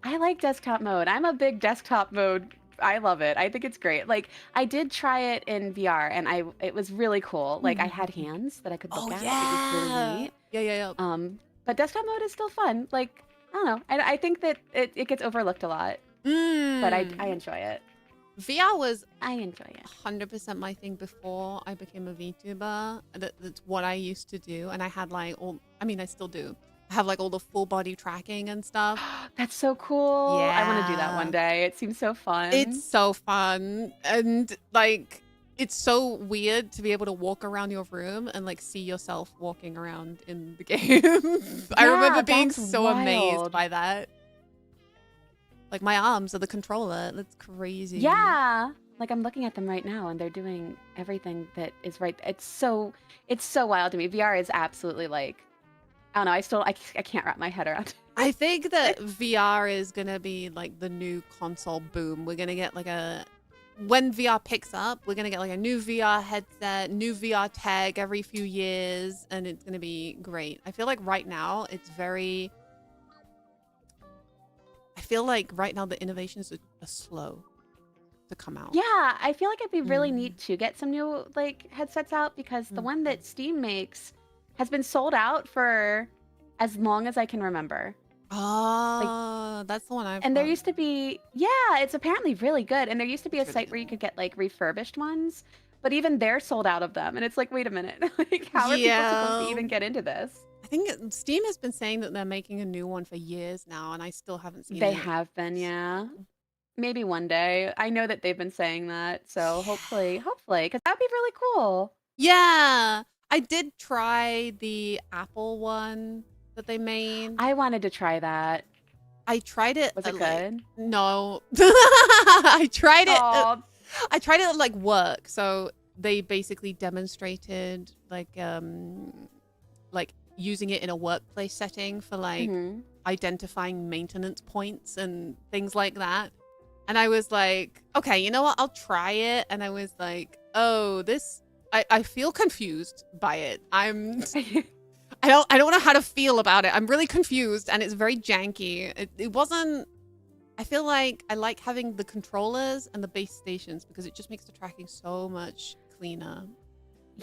I like desktop mode. I'm a big desktop mode. I love it. I think it's great. Like, I did try it in VR, and it was really cool. Like, I had hands that I could look at. Yeah. It was really neat. Yeah. But desktop mode is still fun. Like, I don't know. I think that it gets overlooked a lot. But I enjoy it. VR was I enjoy it. 100% my thing before I became a VTuber. That's what I used to do. And I had like I mean, I still do. I have like all the full body tracking and stuff. That's so cool. Yeah. I want to do that one day. It seems so fun. It's so fun. And like, it's so weird to be able to walk around your room and like see yourself walking around in the game. I remember being so amazed by that. Like my arms are the controller. That's crazy. Yeah. Like I'm looking at them right now and they're doing everything that is right. It's so wild to me. VR is absolutely like, I don't know. I can't wrap my head around it. I think that VR is going to be like the new console boom. We're going to get like when VR picks up, we're going to get like a new VR headset, new VR tag every few years. And it's going to be great. I feel like right now I feel like right now the innovations are slow to come out. Yeah, I feel like it'd be really neat to get some new like headsets out because the one that Steam makes has been sold out for as long as I can remember. Oh, that's the one I've And there used to be, yeah, it's apparently really good. And there used to be a site where you could get like refurbished ones, but even they're sold out of them. And it's like, wait a minute, like how are people supposed to even get into this? I think Steam has been saying that they're making a new one for years now, and I still haven't seen it. They have been, yeah. Maybe one day. I know that they've been saying that, so hopefully, because that'd be really cool. Yeah, I did try the Apple one that they made. I wanted to try that. I tried it. Was it good? No, I tried it. Aww. I tried it at like work. So they basically demonstrated like using it in a workplace setting for like identifying maintenance points and things like that. And I was like, okay, you know what? I'll try it. And I was like, oh, I feel confused by it. I don't know how to feel about it. I'm really confused and it's very janky. It wasn't, I feel like I like having the controllers and the base stations because it just makes the tracking so much cleaner.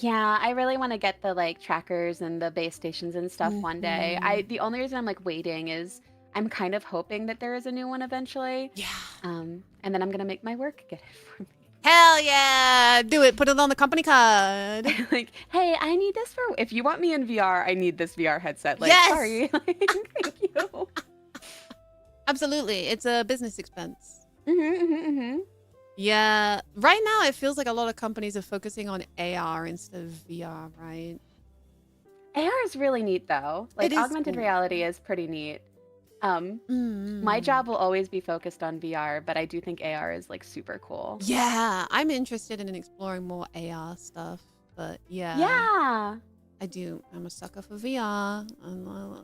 Yeah, I really want to get the like trackers and the base stations and stuff one day. The only reason I'm like waiting is I'm kind of hoping that there is a new one eventually. Yeah. And then I'm gonna make my work get it for me. Hell yeah! Do it. Put it on the company card. Like, hey, I need this for. If you want me in VR, I need this VR headset. Like, yes! Sorry. Like, thank you. Absolutely, it's a business expense. Mm-hmm. Yeah, right now it feels like a lot of companies are focusing on AR instead of VR, right? AR is really neat though. Like augmented reality is pretty neat. My job will always be focused on VR, but I do think AR is like super cool. Yeah, I'm interested in exploring more AR stuff, but yeah. Yeah. I do. I'm a sucker for VR.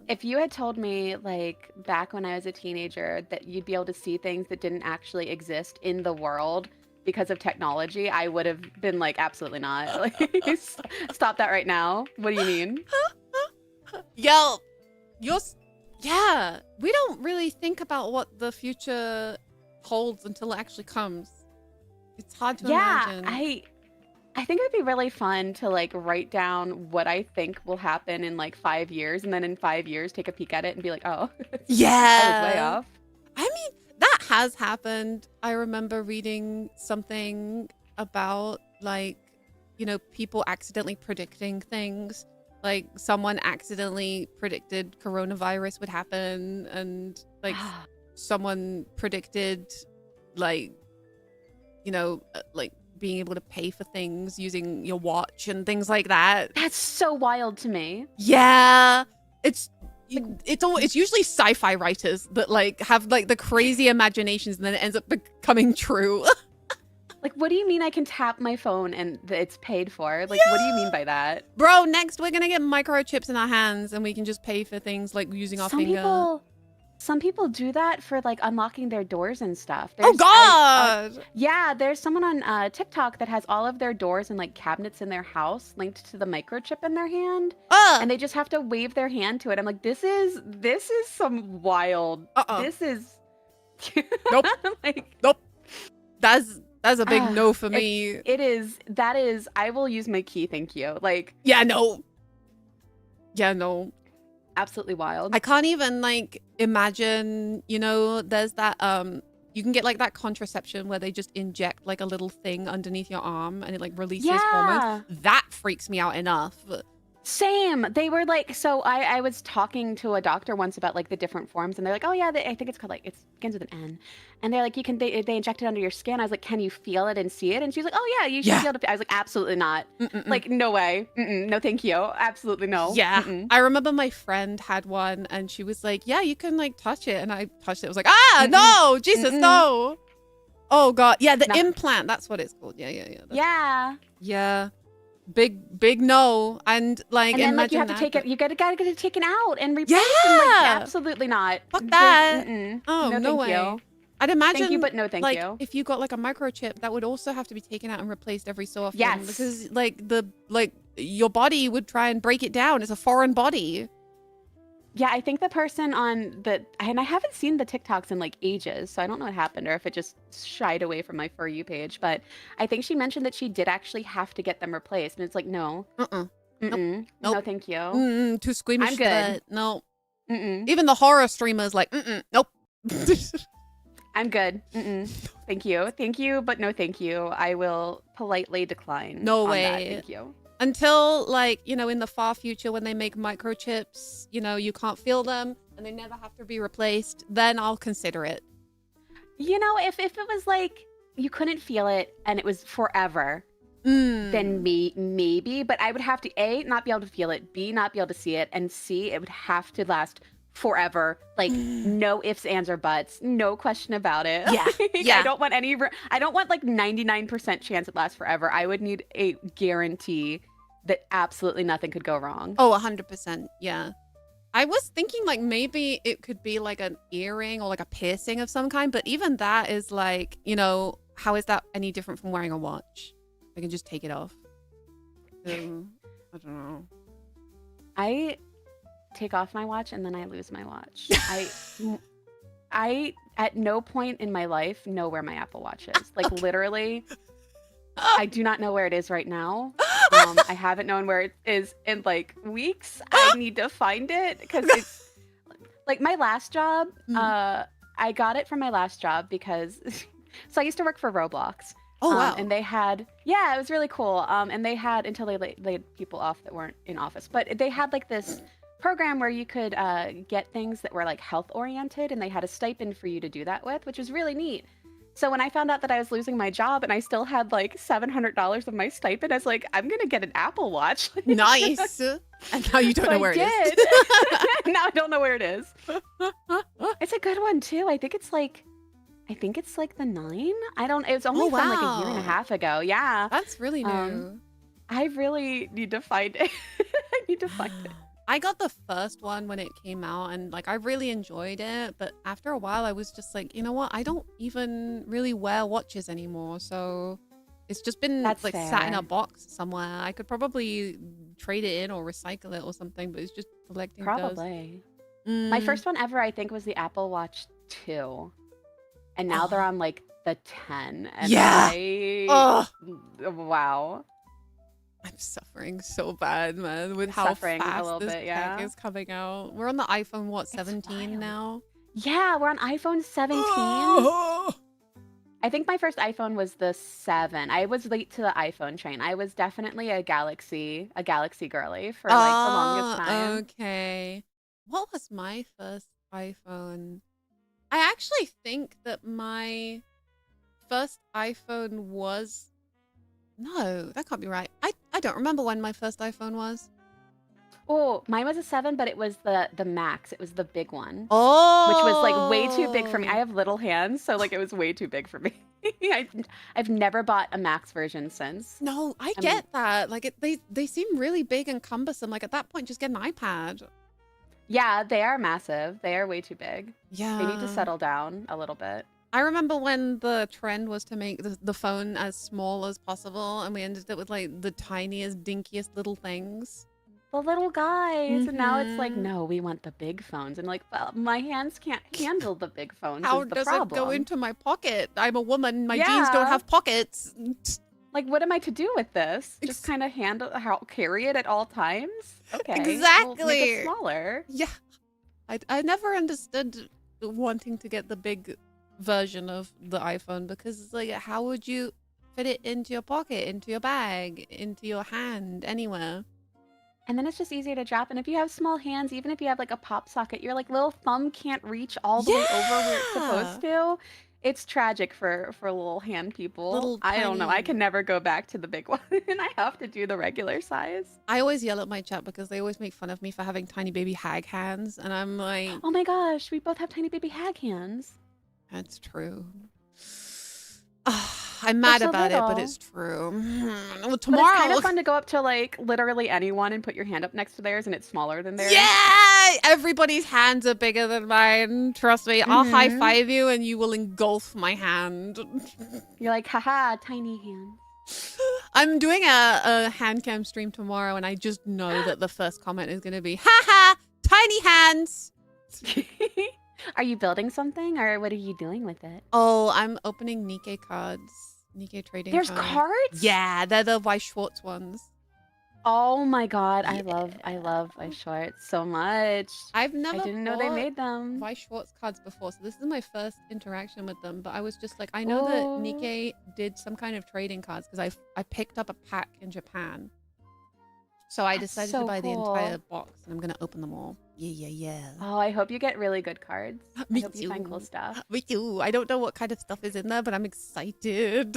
If you had told me like back when I was a teenager that you'd be able to see things that didn't actually exist in the world because of technology, I would have been like, absolutely not. Like, stop that right now. What do you mean? Yo, yeah, we don't really think about what the future holds until it actually comes. It's hard to imagine. I think it would be really fun to like write down what I think will happen in like 5 years, and then in 5 years take a peek at it and be like, oh, yeah, I was way off. I mean, that has happened. I remember reading something about like, you know, people accidentally predicting things. Like someone accidentally predicted coronavirus would happen, and like someone predicted like, you know, like being able to pay for things using your watch and things like that. That's so wild to me. Yeah, it's usually sci-fi writers that like have like the crazy imaginations and then it ends up becoming true. Like, what do you mean I can tap my phone and it's paid for? Like, what do you mean by that? Bro, next we're gonna get microchips in our hands and we can just pay for things like using our finger. Some people do that for like unlocking their doors and stuff. Oh God! Yeah, there's someone on TikTok that has all of their doors and like cabinets in their house linked to the microchip in their hand, and they just have to wave their hand to it. I'm like, this is some wild. This is. Nope. Like, nope. That's a big no for me. It is. That is. I will use my key. Thank you. Like. Yeah. No. Yeah. No. Absolutely wild. I can't even like imagine, you know, there's that You can get like that contraception where they just inject like a little thing underneath your arm and it like releases Yeah. hormones. That freaks me out enough. Same. They were like, so I was talking to a doctor once about like the different forms, and they're like, oh yeah, I think it's called like, it begins with an N, and they're like, they inject it under your skin. I was like, can you feel it and see it? And she's like, oh yeah, you should be able to. I was like, absolutely not. Like, no way. No, thank you. Absolutely no. Yeah. I remember my friend had one and she was like, yeah, you can like touch it. And I touched it. I was like, ah, no, Jesus, no. Oh God. Yeah. The implant. That's what it's called. Yeah. Yeah. Big no. And like, and then like you have to take it, you gotta get it taken out and replaced. Yeah. And, like, absolutely not. Fuck that. Oh, no way. You. I'd imagine, thank you, but no thank like, you. if you got like a microchip, that would also have to be taken out and replaced every so often. Yes. Because like your body would try and break it down. It's a foreign body. Yeah, I think the person on the, and I haven't seen the TikToks in like ages, so I don't know what happened or if it just shied away from my For You page, but I think she mentioned that she did actually have to get them replaced, and it's like, no. Nope. No, thank you. Too squeamish I'm for good. that. No. Even the horror streamers like, nope. I'm good. Thank you, but no thank you. I will politely decline. No way. That. Thank you. Until, like, you know, in the far future when they make microchips, you know, you can't feel them and they never have to be replaced, then I'll consider it. You know, if it was like you couldn't feel it and it was forever, then maybe. But I would have to, A, not be able to feel it, B, not be able to see it, and C, it would have to last forever. Like, no ifs, ands, or buts. No question about it. Yeah. I don't want like 99% chance it lasts forever. I would need a guarantee that absolutely nothing could go wrong. Oh, 100%. Yeah. I was thinking like maybe it could be like an earring or like a piercing of some kind, but even that is like, you know, how is that any different from wearing a watch? I can just take it off. I don't know. I take off my watch and then I lose my watch. I at no point in my life know where my Apple Watch is. Like literally, I do not know where it is right now. I haven't known where it is in like weeks. I need to find it because it's like my last job. I got it from my last job because so I used to work for Roblox. Oh, wow. And they had, it was really cool. And they had, until they laid people off that weren't in office, but they had like this program where you could get things that were like health oriented, and they had a stipend for you to do that with, which was really neat. So when I found out that I was losing my job and I still had like $700 of my stipend, I was like, I'm going to get an Apple Watch. Nice. And now you don't know where it is. Now I don't know where it is. It's a good one too. I think it's like the 9. It was only from like a year and a half ago. Yeah. That's really new. I really need to find it. I need to find it. I got the first one when it came out and like I really enjoyed it, but after a while I was just like, you know what? I don't even really wear watches anymore, so it's just been sat in a box somewhere. I could probably trade it in or recycle it or something, but it's just collecting dust. Probably. My first one ever, I think, was the Apple Watch 2. And now they're on like the 10. And wow. I'm suffering so bad, man, with how fast this tech is coming out. We're on the iPhone, what, 17 now? Yeah, we're on iPhone 17. I think my first iPhone was the 7. I was late to the iPhone train. I was definitely a Galaxy girly for like the longest time. Okay. What was my first iPhone? I actually think that my first iPhone was... No, that can't be right. I don't remember when my first iPhone was. Oh, mine was a 7, but it was the Max. It was the big one. Oh. Which was like way too big for me. I have little hands, so like it was way too big for me. I've never bought a Max version since. No, I get that. Like they seem really big and cumbersome. Like at that point, just get an iPad. Yeah, they are massive. They are way too big. Yeah. They need to settle down a little bit. I remember when the trend was to make the phone as small as possible, and we ended up with like the tiniest, dinkiest little things. The little guys. And now it's like, no, we want the big phones. And like, well, my hands can't handle the big phones. How does it go into my pocket? I'm a woman. My jeans don't have pockets. Like, what am I to do with this? Just kind of carry it at all times? Okay. Exactly. We'll make it smaller. Yeah. I never understood wanting to get the big version of the iPhone because it's like, how would you fit it into your pocket, into your bag, into your hand, anywhere? And then it's just easier to drop. And if you have small hands, even if you have like a pop socket, your like little thumb can't reach all the way over where it's supposed to. It's tragic for little hand people. Little I don't know. I tiny- can never go back to the big one. I have to do the regular size. I always yell at my chat because they always make fun of me for having tiny baby hag hands, and I'm like, Oh my gosh, we both have tiny baby hag hands. that's true. I'm mad so about it, but little. it's true. Well, But tomorrow. it's kind of fun to go up to like literally anyone and put your hand up next to theirs and it's smaller than theirs. Yeah, everybody's hands are bigger than mine. Trust me, I'll high Mhm. five you and you will engulf my hand. You're like, haha, tiny hands. I'm doing a hand cam stream tomorrow, and I just know that the first comment is going to be, haha, tiny hands. Are you building something or what are you doing with it? Oh, I'm opening Nikkei cards. Nikkei trading There's cards. cards? Yeah, they're the Weiss Schwartz ones. Oh my god, Yeah. I love my shorts so much. I've never I didn't know they bought made them. Weiss Schwartz cards before, so this is my first interaction with them. But I was just like, I know that Oh. Nikkei did some kind of trading cards because I picked up a pack in Japan. So I That's decided so to buy the cool. entire box, and I'm gonna open them all. Yeah. Oh, I hope you get really good cards. Me I hope you find cool too. stuff. Me too. I don't know what kind of stuff is in there, but I'm excited.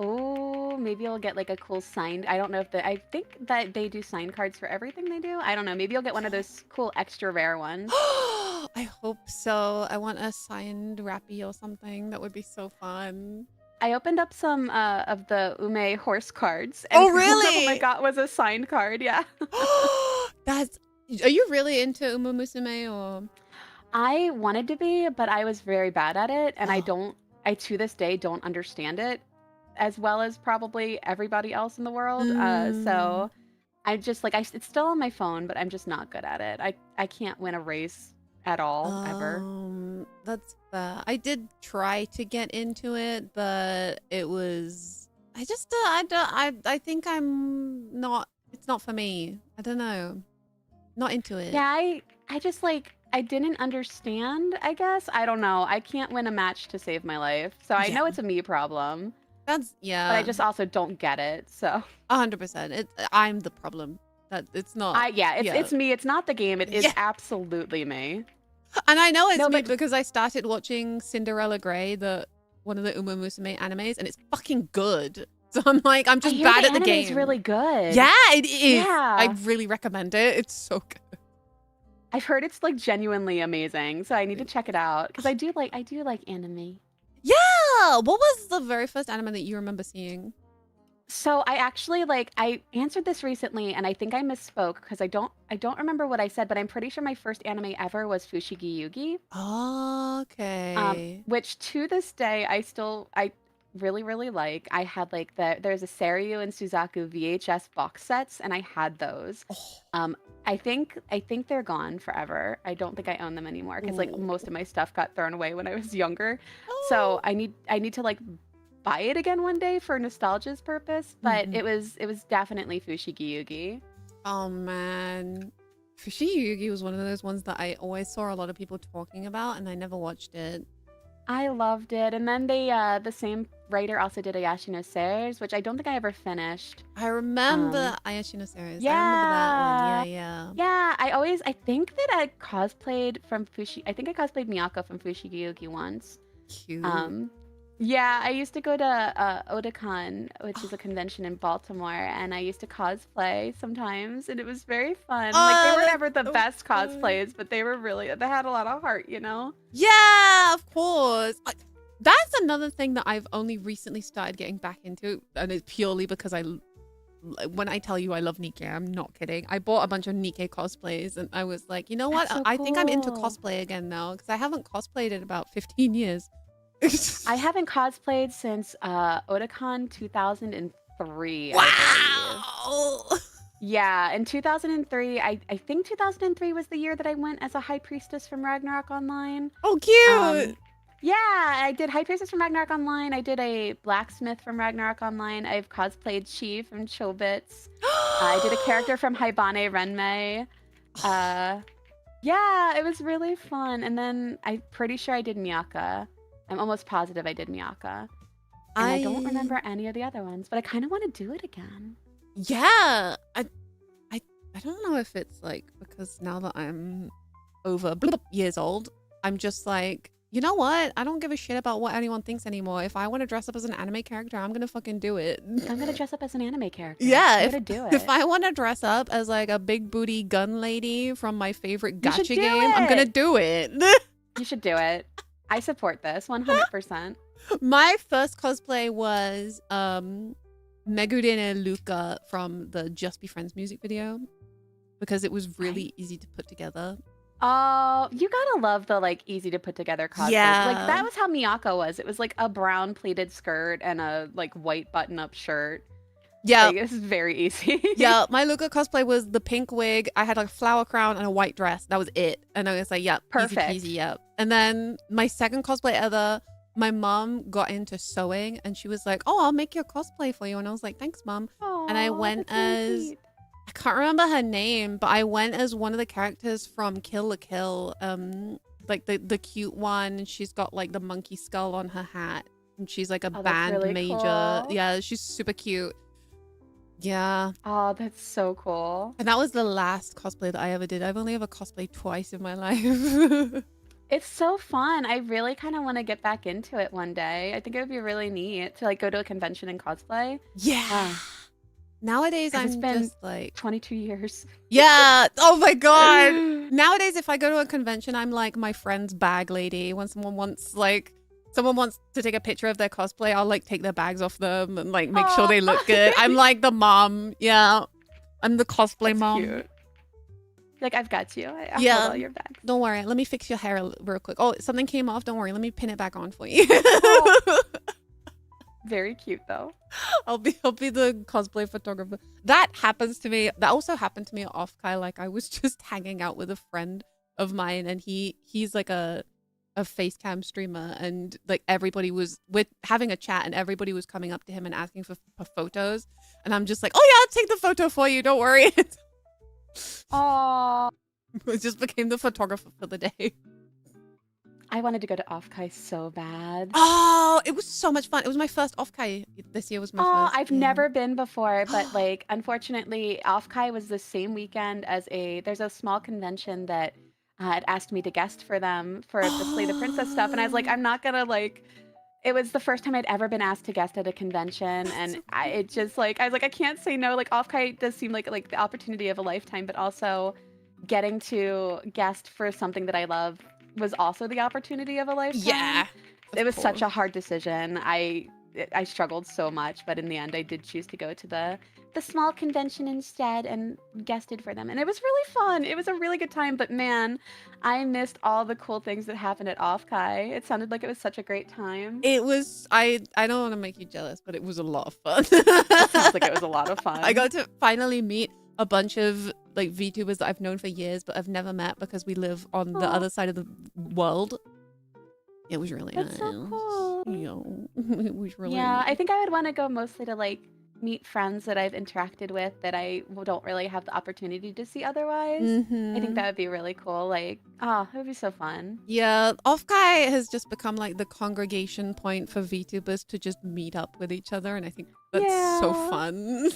Oh, maybe you'll get like a cool signed. I don't know if I think that they do signed cards for everything they do. I don't know. Maybe you'll get one of those cool extra rare ones. I hope so. I want a signed Rappy or something. That would be so fun. I opened up some of the Ume horse cards. Oh, One of really? them I got was a signed card. Yeah. That's. Are you really into Uma Musume or? I wanted to be, but I was very bad at it, and I Oh. to this day don't understand it as well as probably everybody else in the world. So I just like it's still on my phone, but I'm just not good at it. I can't win a race at all ever. That's fair. I did try to get into it, but it was. I just. I don't. I think I'm not. It's not for me. I don't know. Not into it. Yeah, I just like I didn't understand, I guess. I don't know. I can't win a match to save my life. So I know Yeah. it's a me problem, That's yeah. but I just also don't get it. So 100%. I'm the problem. That it's not. it's me. It's not the game. It is Yeah. absolutely me. And I know it's No, me but- because I started watching Cinderella Grey, one of the Uma Musume animes, and it's fucking good. So I'm like, I'm just I hear bad the at the anime game. is really good. Yeah, it is. Yeah. I really recommend it. It's so good. I've heard it's like genuinely amazing, so I need to check it out because I do like anime. Yeah. What was the very first anime that you remember seeing? So I actually I answered this recently and I think I misspoke because I don't remember what I said, but I'm pretty sure my first anime ever was Fushigi Yugi. Okay. Which to this day I really really like. I had like there's a Seiryu and Suzaku VHS box sets and I had those. Oh. I think they're gone forever. I don't think I own them anymore because like Ooh. most of my stuff got thrown away when I was younger. So I need to like buy it again one day for nostalgia's purpose. But Mhm. it was definitely Fushigi Yugi. Oh man. Fushigi Yugi was one of those ones that I always saw a lot of people talking about, and I never watched it. I loved it. And then they the same writer also did Ayashi no Series, which I don't think I ever finished. I remember Ayashi no Series. I remember that one. Yeah. Yeah, I think that I cosplayed Miyako from Fushigi Yugi once. Cute. Yeah, I used to go to Otakon, which is a convention in Baltimore, and I used to cosplay sometimes, and it was very fun. Like they were that's never the so best fun. cosplays, but they had a lot of heart, you know? Yeah, of course. That's another thing that I've only recently started getting back into, and it's purely because when I tell you I love Nikkei, I'm not kidding. I bought a bunch of Nikkei cosplays, and I was like, you know what? That's so I think I'm into cool. cosplay again now because I haven't cosplayed in about 15 years. I haven't cosplayed since Otakon 2003. I believe. Wow. Yeah, in 2003, I think 2003 was the year that I went as a High Priestess from Ragnarok Online. Oh, cute. Yeah, I did High Priestess from Ragnarok Online. I did a Blacksmith from Ragnarok Online. I've cosplayed Chi from Chobits. I did a character from Haibane Renmei. Yeah, it was really fun. And then I'm pretty sure I did Miyaka. I'm almost positive I did Miyaka. And I don't remember any of the other ones, but I kind of want to do it again. Yeah. I don't know if it's like because now that I'm over years old, I'm just like, you know what? I don't give a shit about what anyone thinks anymore. If I want to dress up as an anime character, I'm gonna fucking do it. I'm gonna dress up as an anime character. Yeah, I'm gonna do it. If I want to dress up as like a big booty gun lady from my favorite You should gacha do game, I'm gonna it. do it. You should do it. I support this 100%. My first cosplay was Megurine Luca from the Just Be Friends music video because it was really easy to put together. Oh, you gotta love the like easy to put together cosplay. Yeah. Like that was how Miyako was. It was like a brown pleated skirt and a like white button up shirt. Yeah. Like, this is very easy. Yeah, my Luca cosplay was the pink wig. I had like a flower crown and a white dress. That was it. And I was like, yep, Perfect. easy peasy, yep. And then my second cosplay ever, my mom got into sewing and she was like, oh, I'll make your cosplay for you. And I was like, thanks, mom. Aww, And I went that's really as, sweet. I can't remember her name, but I went as one of the characters from Kill la Kill. Like the cute one. She's got like the monkey skull on her hat. And she's like a band really major. cool. Yeah, she's super cute. Yeah. Oh, that's so cool. And that was the last cosplay that I ever did. I've only ever cosplayed twice in my life. It's so fun. I really kind of want to get back into it one day. I think it would be really neat to like go to a convention and cosplay. Yeah. Nowadays, 'Cause it's I'm been just like, 22 years. yeah. Oh my God. Nowadays, if I go to a convention, I'm like my friend's bag lady. When someone wants to take a picture of their cosplay, I'll like take their bags off them and like make sure they look good. I'm like the mom. Yeah. I'm the cosplay That's mom. cute. Like, I've got you. I'll Yeah. hold all your bags. Don't worry. Let me fix your hair real quick. Oh, something came off. Don't worry. Let me pin it back on for you. Very cute, though. I'll be the cosplay photographer. That happens to me. That also happened to me at Offkai. Like I was just hanging out with a friend of mine, and he's like a face cam streamer, and like everybody was having a chat, and everybody was coming up to him and asking for photos, and I'm just like, oh yeah, I'll take the photo for you. Don't worry. Oh, It just became the photographer for the day. I wanted to go to Offkai so bad. Oh, it was so much fun. It was my first Offkai. This year was my first. I've never been before, but like, unfortunately, Offkai was the same weekend as there's a small convention that had asked me to guest for them for the Slay the Princess stuff. And I was like, I'm not gonna like, it was the first time I'd ever been asked to guest at a convention. And I was like, I can't say no. Like Offkai does seem like the opportunity of a lifetime, but also getting to guest for something that I love was also the opportunity of a lifetime. Yeah. It was such a hard decision. I struggled so much, but in the end I did choose to go to the small convention instead and guested for them. And it was really fun. It was a really good time, but man, I missed all the cool things that happened at Offkai. It sounded like it was such a great time. It was, I don't want to make you jealous, but it was a lot of fun. It sounds like it was a lot of fun. I got to finally meet a bunch of like VTubers that I've known for years, but I've never met because we live on the other side of the world. It was really nice. That's so cool. Yeah, it was really Yeah, nice. I think I would want to go mostly to like meet friends that I've interacted with that I don't really have the opportunity to see otherwise. I think that would be really cool. Like, it would be so fun. Yeah, Offkai has just become like the congregation point for VTubers to just meet up with each other, and I think that's so fun.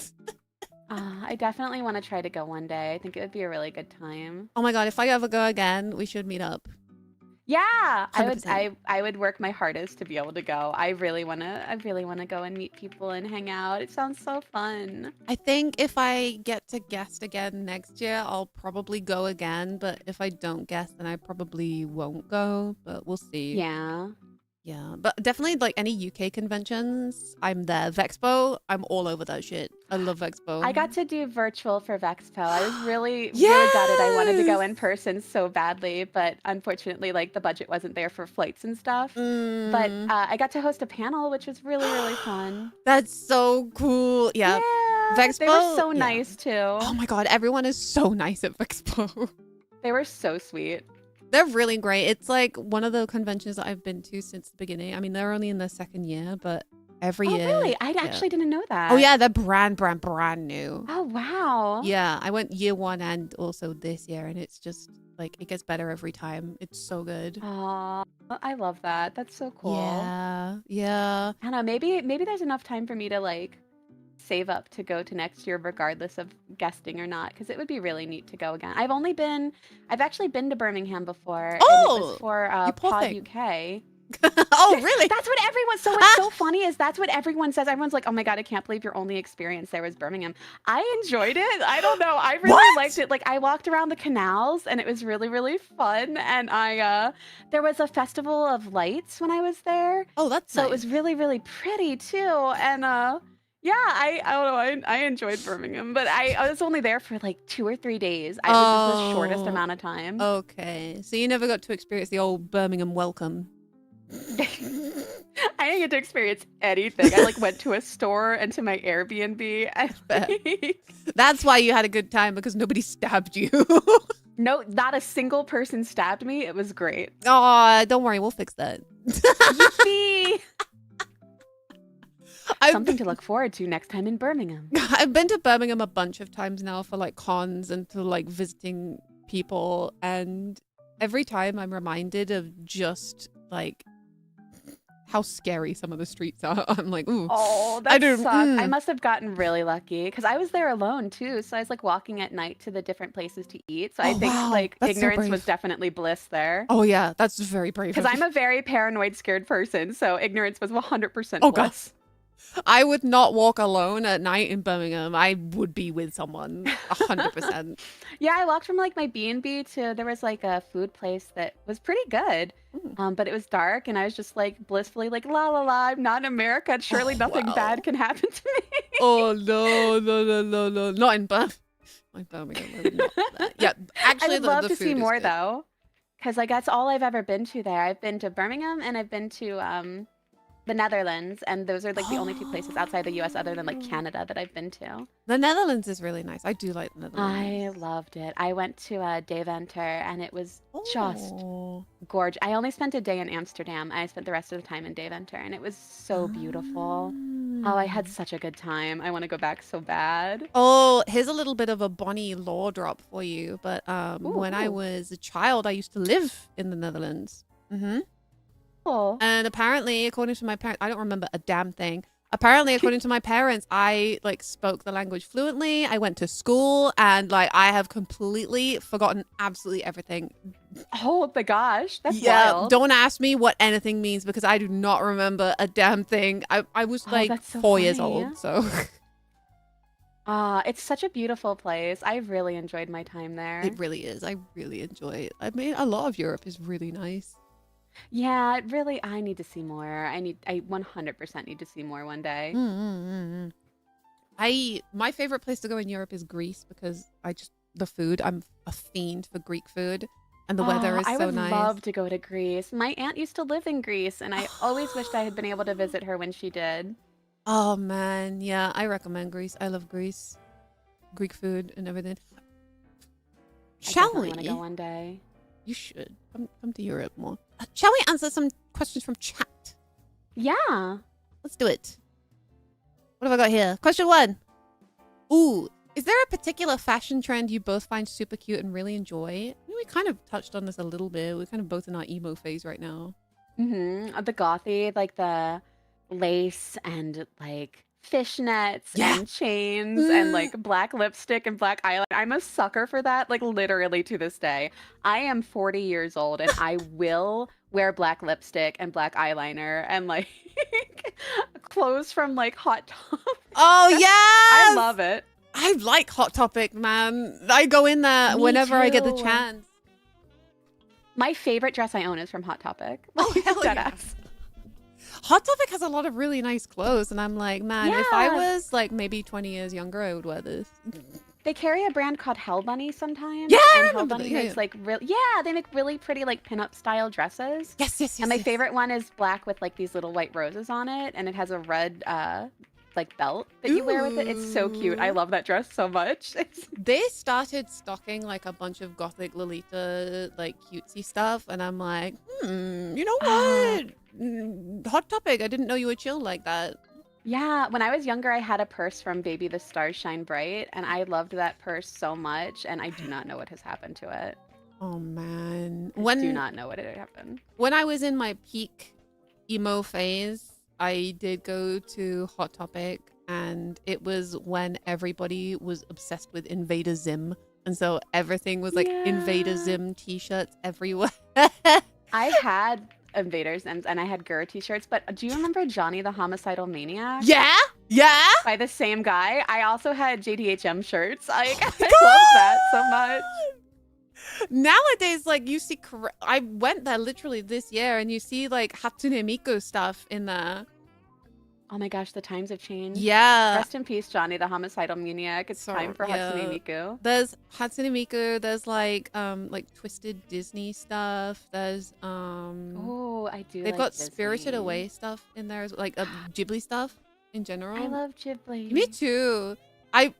I definitely want to try to go one day. I think it would be a really good time. Oh my God, if I ever go again, we should meet up. Yeah, 100%. I would work my hardest to be able to go. I really want to go and meet people and hang out. It sounds so fun. I think if I get to guest again next year, I'll probably go again. But if I don't guest, then I probably won't go. But we'll see. Yeah. Yeah. But definitely like any UK conventions, I'm there. Vexpo, I'm all over that shit. I love Vexpo. I got to do virtual for Vexpo. I was really gutted. I wanted to go in person so badly, but unfortunately, like the budget wasn't there for flights and stuff. But I got to host a panel, which was really, really fun. That's so cool. Yeah. Vexpo, they were so nice too. Oh my God, everyone is so nice at Vexpo. They were so sweet. They're really great. It's like one of the conventions that I've been to since the beginning. I mean, they're only in their second year, but every year. Oh, really? I actually didn't know that. Oh, yeah. They're brand new. Oh, wow. Yeah. I went year one and also this year. And it's just like like it gets better every time. It's so good. Aw, I love that. That's so cool. Yeah, yeah. I don't know, maybe there's enough time for me to like save up to go to next year regardless of guesting or not, because it would be really neat to go again. I've actually been to Birmingham before, and it was for you poor Pod thing. UK. Oh, really? That's what everyone. So what's so funny is that's what everyone says. Everyone's like, "Oh my god, I can't believe your only experience there was Birmingham." I enjoyed it. I don't know. I really liked it. Like I walked around the canals, and it was really really fun. And there was a festival of lights when I was there. Oh, that's so nice. it was really really pretty too. And yeah, I don't know. I enjoyed Birmingham, but I was only there for like 2 or 3 days. It was the shortest amount of time. Okay, so you never got to experience the old Birmingham welcome. I didn't get to experience anything. I like went to a store and to my Airbnb. That's why you had a good time, because nobody stabbed you. No, not a single person stabbed me. It was great. Oh, don't worry, we'll fix that. Yippee! Something to look forward to next time in Birmingham. I've been to Birmingham a bunch of times now for like cons and to like visiting people, and every time I'm reminded of just like how scary some of the streets are. I'm like, ooh. Oh, that sucks. I must have gotten really lucky because I was there alone too. So I was like walking at night to the different places to eat. So I think like that's ignorance was definitely bliss there. Oh yeah, that's very brave. Because I'm a very paranoid, scared person. So ignorance was 100% bliss. God. I would not walk alone at night in Birmingham. I would be with someone 100%. Yeah, I walked from like my B&B to there was like a food place that was pretty good. But it was dark and I was just like blissfully like la la la, I'm not in America. Surely nothing bad can happen to me. Oh no, not in Birmingham. Yeah, actually, I would love the to food see is more good. though, because like that's all I've ever been to there. I've been to Birmingham and I've been to the Netherlands, and those are like the only 2 places outside the US other than like Canada that I've been to. The Netherlands is really nice. I do like the Netherlands. I loved it. I went to Deventer and it was just gorgeous. I only spent a day in Amsterdam. I spent the rest of the time in Deventer and it was so beautiful. Oh, I had such a good time. I want to go back so bad. Oh, here's a little bit of a Bonnie law drop for you. But when I was a child, I used to live in the Netherlands. And apparently, according to my parents, I don't remember a damn thing. Apparently, according to my parents, I like spoke the language fluently. I went to school and like I have completely forgotten absolutely everything. Oh my gosh, that's wild. Don't ask me what anything means because I do not remember a damn thing. I was like so 4 years old, so. It's such a beautiful place. I really enjoyed my time there. It really is. I really enjoy it. I mean, a lot of Europe is really nice. Yeah, really, I need to see more. I 100% need to see more one day. My favorite place to go in Europe is Greece because the food, I'm a fiend for Greek food and the weather is so nice. I would love to go to Greece. My aunt used to live in Greece and I always wished I had been able to visit her when she did. Oh man, yeah, I recommend Greece. I love Greece. Greek food and everything. Shall we? I want to go one day. You should. Come to Europe more. Shall we answer some questions from chat? Yeah. Let's do it. What have I got here? Question 1. Ooh, is there a particular fashion trend you both find super cute and really enjoy? I mean, we kind of touched on this a little bit. We're kind of both in our emo phase right now. The gothy, like the lace and like fishnets and chains and like black lipstick and black eyeliner. I'm a sucker for that, like literally to this day. I am 40 years old and I will wear black lipstick and black eyeliner and like clothes from like Hot Topic. Oh yeah, I love it. I like Hot Topic, man. I go in there whenever I get the chance. My favorite dress I own is from Hot Topic. Oh, hell yeah. Deadass. Hot Topic has a lot of really nice clothes, and I'm like, man, if I was like maybe 20 years younger, I would wear this. They carry a brand called Hell Bunny sometimes. Yeah, I and remember Hell Bunny makes like they make really pretty like pinup style dresses. Yes. And my favorite one is black with like these little white roses on it, and it has a red like belt that you wear with it. It's so cute. I love that dress so much. They started stocking like a bunch of gothic Lolita like cutesy stuff, and I'm like, you know what? Hot Topic. I didn't know you were chill like that. Yeah, when I was younger, I had a purse from Baby the Stars Shine Bright, and I loved that purse so much, and I do not know what has happened to it. Oh man. I do not know what had happened. When I was in my peak emo phase, I did go to Hot Topic, and it was when everybody was obsessed with Invader Zim. And so everything was like Invader Zim t-shirts everywhere. I had Invader Zims and I had Gurr t-shirts, but do you remember Johnny the Homicidal Maniac? Yeah? Yeah? By the same guy. I also had JDHM shirts. I love that so much. Nowadays, like, you see, I went there literally this year, and you see like Hatsune Miku stuff in there. Oh my gosh, the times have changed. Yeah. Rest in peace, Johnny the Homicidal Maniac. It's time for Hatsune Miku. There's Hatsune Miku. There's like Twisted Disney stuff. There's Oh, I do. They've got Spirited Away stuff in there, like Ghibli stuff in general. I love Ghibli. Me too.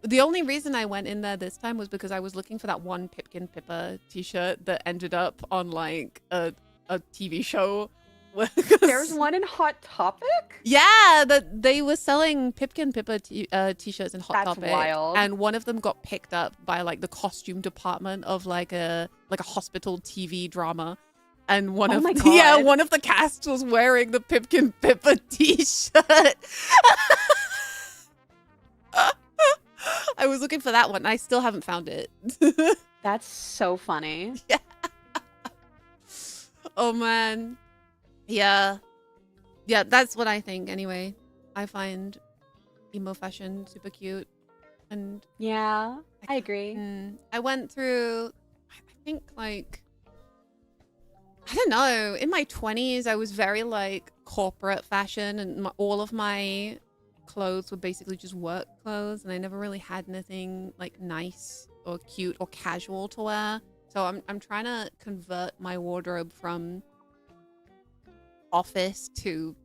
The only reason I went in there this time was because I was looking for that one Pipkin Pippa t-shirt that ended up on like a TV show. There's one in Hot Topic? Yeah, that they were selling Pipkin Pippa t-shirts in Hot Topic. That's wild. And one of them got picked up by like the costume department of like a hospital TV drama. And one of the cast was wearing the Pipkin Pippa t-shirt. I was looking for that one. I still haven't found it. That's so funny. Yeah. Oh man. Yeah. Yeah, that's what I think anyway. I find emo fashion super cute. And yeah, I agree. I went through, I think like, I don't know, in my 20s, I was very like corporate fashion, and all of my clothes were basically just work clothes, and I never really had anything like nice or cute or casual to wear. So I'm trying to convert my wardrobe from office to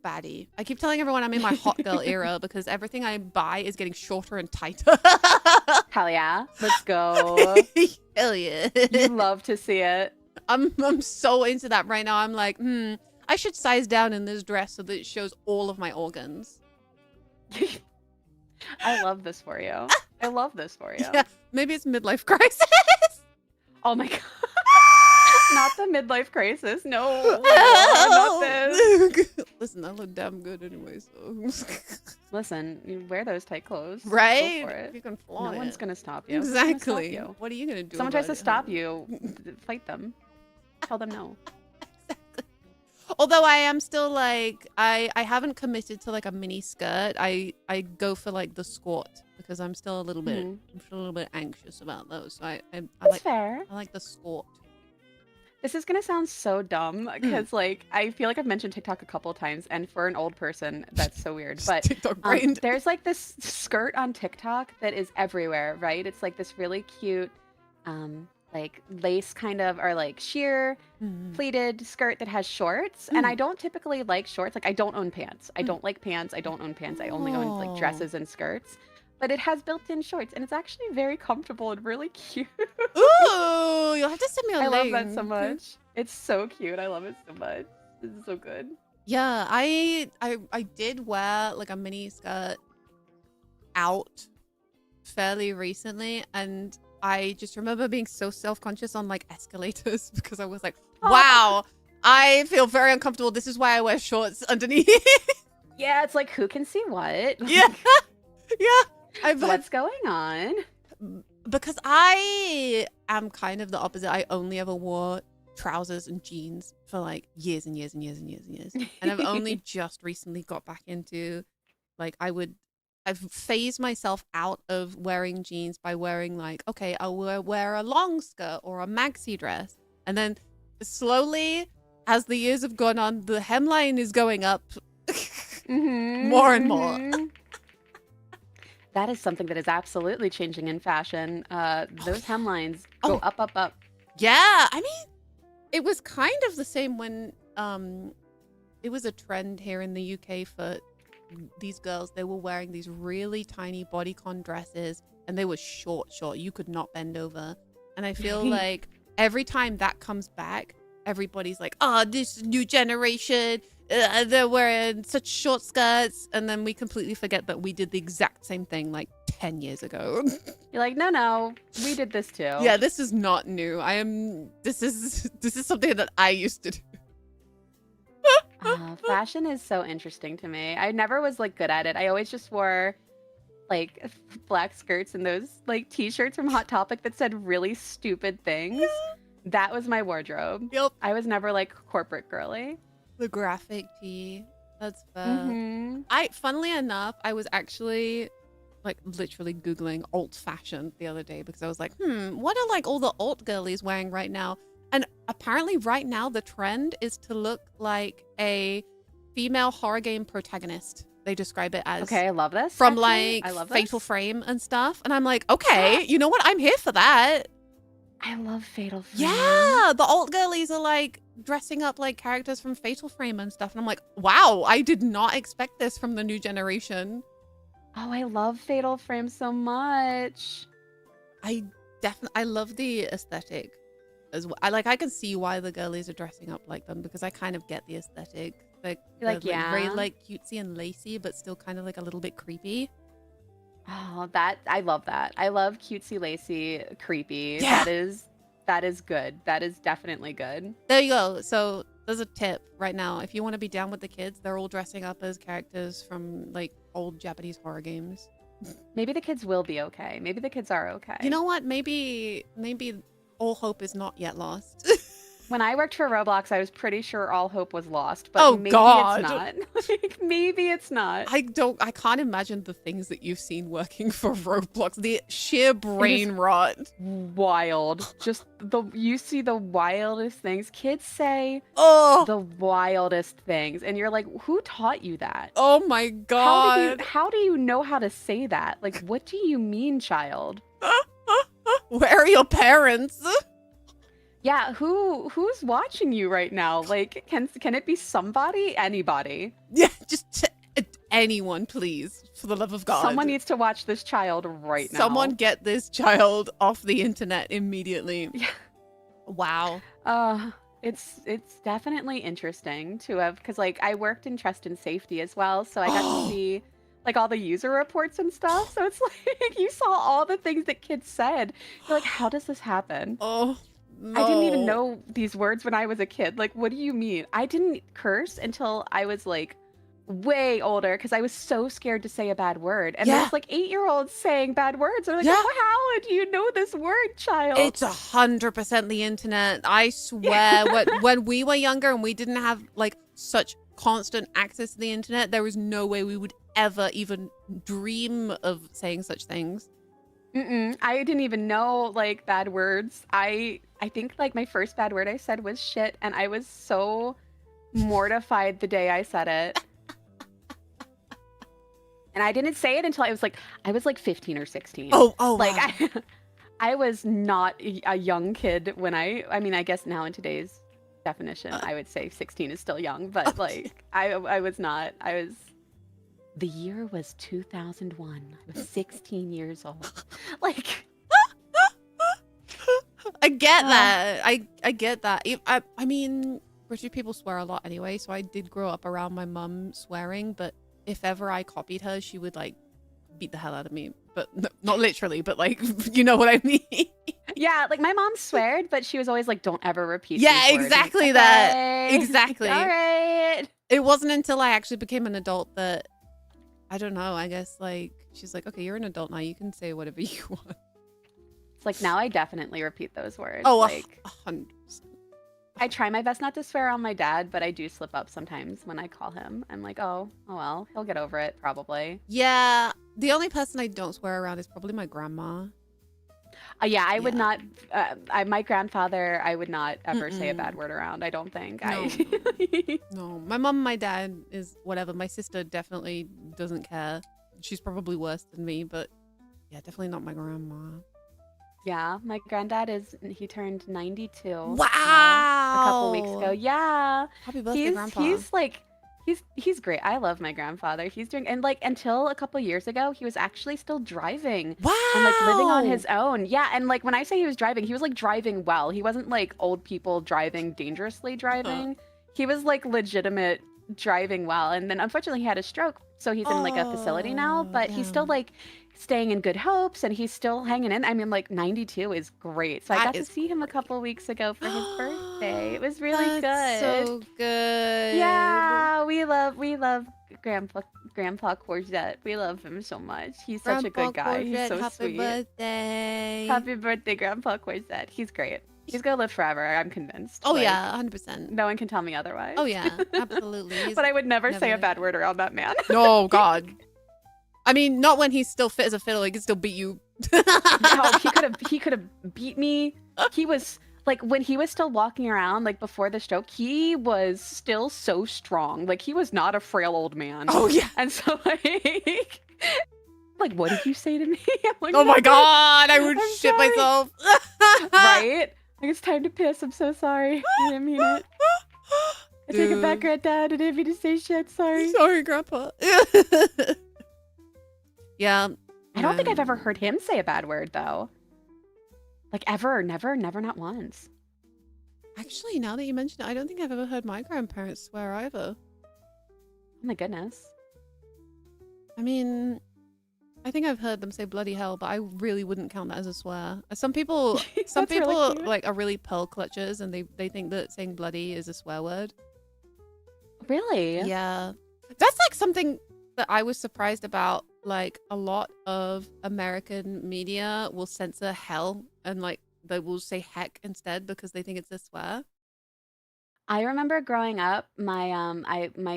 baddie. I keep telling everyone I'm in my hot girl era because everything I buy is getting shorter and tighter. Hell yeah. Let's go. Hell yeah. You love to see it. I'm so into that right now. I'm like, I should size down in this dress so that it shows all of my organs. I love this for you. I love this for you. Yeah, maybe it's midlife crisis. Oh my god. Not the midlife crisis. No. Not this. Listen, I look damn good anyway, so. Listen, you wear those tight clothes. Right? Go for it. You can flaunt No one's going to stop you. Exactly. Stop you? What are you going to do? Someone tries to stop you, fight them. Tell them no. Exactly. Although I am still like, I haven't committed to like a mini skirt. I go for like the skirt because I'm still a little bit, anxious about those. So That's like, fair. I like the skirt. This is gonna sound so dumb because like I feel like I've mentioned TikTok a couple times, and for an old person, that's so weird. But there's like this skirt on TikTok that is everywhere, right? It's like this really cute, like lace kind of, or like sheer pleated skirt that has shorts. And I don't typically like shorts. Like I don't own pants. I don't like pants. I don't own pants. I only own like dresses and skirts. But it has built-in shorts, and it's actually very comfortable and really cute. Ooh, you'll have to send me a link. I love that so much. It's so cute. I love it so much. This is so good. Yeah, I did wear like a mini skirt out fairly recently, and I just remember being so self-conscious on like escalators because I was like, wow, I feel very uncomfortable. This is why I wear shorts underneath. Yeah, it's like, who can see what? Yeah. Yeah. What's going on? Because I am kind of the opposite. I only ever wore trousers and jeans for like years and years and years and years and years. And I've only just recently got back into like, I've phased myself out of wearing jeans by wearing like, okay, I'll wear a long skirt or a maxi dress. And then slowly, as the years have gone on, the hemline is going up more and more. That is something that is absolutely changing in fashion. Those hemlines go up, up, up. Yeah, I mean, it was kind of the same when it was a trend here in the UK for these girls. They were wearing these really tiny bodycon dresses, and they were short. You could not bend over. And I feel like every time that comes back, everybody's like, oh, this new generation, they're wearing such short skirts, and then we completely forget that we did the exact same thing like 10 years ago. You're like, no, we did this too. Yeah, this is not new. This is something that I used to do. Fashion is so interesting to me. I never was like good at it. I always just wore like black skirts and those like t-shirts from Hot Topic that said really stupid things. That was my wardrobe. Yep. I was never like corporate girly. The graphic tee. That's fair. Mm-hmm. Funnily enough, I was actually like literally Googling alt fashion the other day because I was like, what are like all the alt girlies wearing right now? And apparently right now the trend is to look like a female horror game protagonist. They describe it as. Okay, I love this. From actually. like I love Fatal this. Frame and stuff. And I'm like, okay, you know what? I'm here for that. I love Fatal Frame. Yeah, the alt girlies are like dressing up like characters from Fatal Frame and stuff. And I'm like, wow, I did not expect this from the new generation. Oh, I love Fatal Frame so much. I love the aesthetic as well. I can see why the girlies are dressing up like them because I kind of get the aesthetic. Like, very like cutesy and lacy, but still kind of like a little bit creepy. Oh, I love that. I love cutesy, lacy, creepy. Yeah. That is good. That is definitely good. There you go. So there's a tip right now. If you want to be down with the kids, they're all dressing up as characters from like old Japanese horror games. Maybe the kids will be okay. Maybe the kids are okay. You know what? Maybe all hope is not yet lost. When I worked for Roblox, I was pretty sure all hope was lost, but maybe God. it's not. Like, maybe it's not. I can't imagine the things that you've seen working for Roblox. The sheer brain rot. Wild. Just you see the wildest things. Kids say the wildest things, and you're like, who taught you that? Oh my God. How do you know how to say that? Like, what do you mean, child? Where are your parents? Yeah, who's watching you right now? Like, can it be somebody? Anybody? Yeah, just anyone, please, for the love of God. Someone needs to watch this child right now. Someone get this child off the internet immediately. Yeah. Wow. It's definitely interesting to have, because like I worked in trust and safety as well, so I got to see like all the user reports and stuff. So it's like you saw all the things that kids said. You're like, how does this happen? Oh. No. I didn't even know these words when I was a kid. Like, what do you mean? I didn't curse until I was like way older because I was so scared to say a bad word. And there's like 8-year-olds saying bad words. I'm like, how do you know this word, child? It's 100% the internet. I swear. When we were younger and we didn't have like such constant access to the internet, there was no way we would ever even dream of saying such things. I didn't even know like bad words. I think like my first bad word I said was shit, and I was so mortified the day I said it. And I didn't say it until I was like 15 or 16. Oh, like wow. I was not a young kid when I mean I guess now in today's definition I would say 16 is still young, but like I was not. The year was 2001. I was 16 years old. Like, I get that. I get that. I mean, British people swear a lot anyway, so I did grow up around my mum swearing, but if ever I copied her, she would like beat the hell out of me. But not literally, but like, you know what I mean? Yeah, like my mom sweared, but she was always like, don't ever repeat Yeah, these words. exactly Like, that. okay. Exactly. All right. It wasn't until I actually became an adult that, I don't know, I guess like, she's like, okay, you're an adult now. You can say whatever you want. It's like now I definitely repeat those words. Oh, like 100%. I try my best not to swear on my dad, but I do slip up sometimes when I call him. I'm like, oh well, he'll get over it probably. Yeah, the only person I don't swear around is probably my grandma. Yeah, I would not. My grandfather, I would not ever say a bad word around. I don't think. No. No, my mom and my dad is whatever. My sister definitely doesn't care. She's probably worse than me, but yeah, definitely not my grandma. Yeah, my granddad he turned 92. Wow! A couple weeks ago. Yeah. Happy birthday, Grandpa. He's like, he's great. I love my grandfather. He's doing, and like until a couple years ago, he was actually still driving. Wow! And like living on his own. Yeah, and like when I say he was like driving well. He wasn't like old people driving dangerously driving. He was like legitimate driving well. And then unfortunately he had a stroke, so he's in like a facility now, but he's still like staying in good hopes and he's still hanging in. I mean, like 92 is great. So I got to see him a couple weeks ago for his birthday. It was really good. So good. Yeah, we love Grandpa Courgette. We love him so much. He's such a good guy. He's so sweet. Happy birthday. Happy birthday, Grandpa Courgette. He's great. He's gonna live forever, I'm convinced. Oh like, yeah, 100%. No one can tell me otherwise. Oh yeah, absolutely. But I would never say a bad word around that man. No, God. I mean, not when he's still fit as a fiddle. He can still beat you. No, he could have beat me. He was like, when he was still walking around, like before the stroke, he was still so strong. Like he was not a frail old man. Oh yeah. And so like, what did you say to me? I'm like, oh my God, I would shit myself. Right? Like, it's time to piss. I'm so sorry. I didn't mean it. I take it back, Granddad. I didn't mean to say shit. Sorry. Sorry, Grandpa. Yeah. I don't think I've ever heard him say a bad word, though. Like, ever. Never, not once. Actually, now that you mention it, I don't think I've ever heard my grandparents swear either. Oh my goodness. I mean, I think I've heard them say bloody hell, but I really wouldn't count that as a swear. Some people really like are really pearl clutchers and they think that saying bloody is a swear word. Really? Yeah. That's like something that I was surprised about. Like a lot of American media will censor hell and like they will say heck instead because they think it's a swear. I remember growing up, my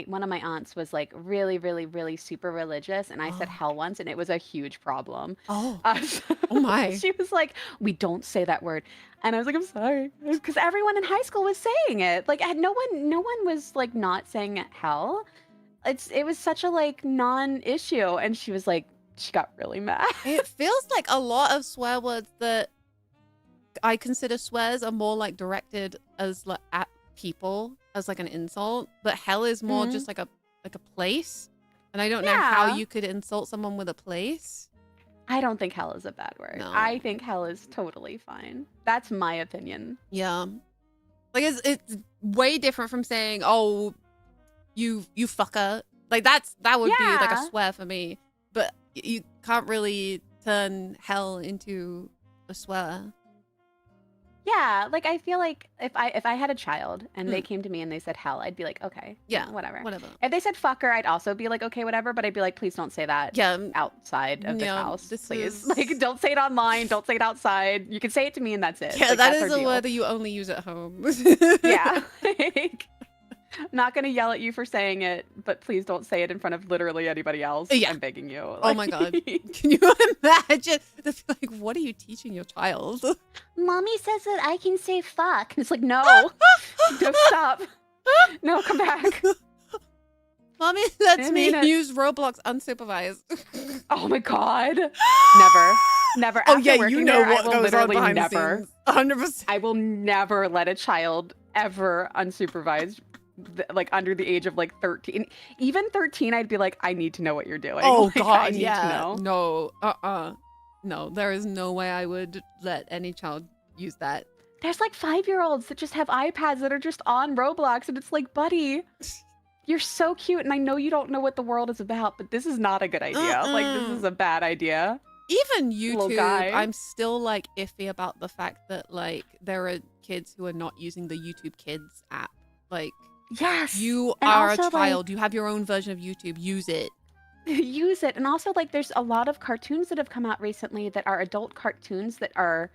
one of my aunts was like really super religious, and I said hell once, and it was a huge problem. Oh, So oh my! She was like, "We don't say that word," and I was like, "I'm sorry," because everyone in high school was saying it. Like, no one was like not saying hell. It was such a like non-issue, and she was like, she got really mad. It feels like a lot of swear words that I consider swears are more like directed as like at people as like an insult, but hell is more just like a place, and I don't know how you could insult someone with a place. I don't think hell is a bad word. No. I think hell is totally fine. That's my opinion. Yeah, like it's way different from saying, oh, you fucker. Like that would be like a swear for me, but you can't really turn hell into a swear. Yeah, like I feel like if I had a child and they came to me and they said hell, I'd be like, okay, yeah, whatever. If they said fucker, I'd also be like, okay, whatever. But I'd be like, please don't say that. Outside of this house, please. Like, don't say it online. Don't say it outside. You can say it to me and that's it. Yeah, like, that that's is a word that you only use at home. Yeah. I'm not gonna yell at you for saying it, but please don't say it in front of literally anybody else. Yeah. I'm begging you. Like, oh my God. Can you imagine? Like, what are you teaching your child? Mommy says that I can say fuck. And it's like, no. No, stop. No, come back. Mommy lets me use Roblox unsupervised. Oh my God. Never. Oh After yeah, you know there, what goes on behind the scenes. 100%. I will never let a child ever unsupervised, like under the age of like 13. Even 13, I'd be like, I need to know what you're doing. Oh like, God, I need to know. No, no, there is no way I would let any child use that. There's like 5-year-olds that just have iPads that are just on Roblox, and it's like, buddy, you're so cute, and I know you don't know what the world is about, but this is not a good idea. Like, this is a bad idea. Even YouTube, I'm still like iffy about the fact that like there are kids who are not using the YouTube Kids app. Like, yes, you are a child. Like, you have your own version of YouTube. Use it. Use it. And also, like, there's a lot of cartoons that have come out recently that are adult cartoons that are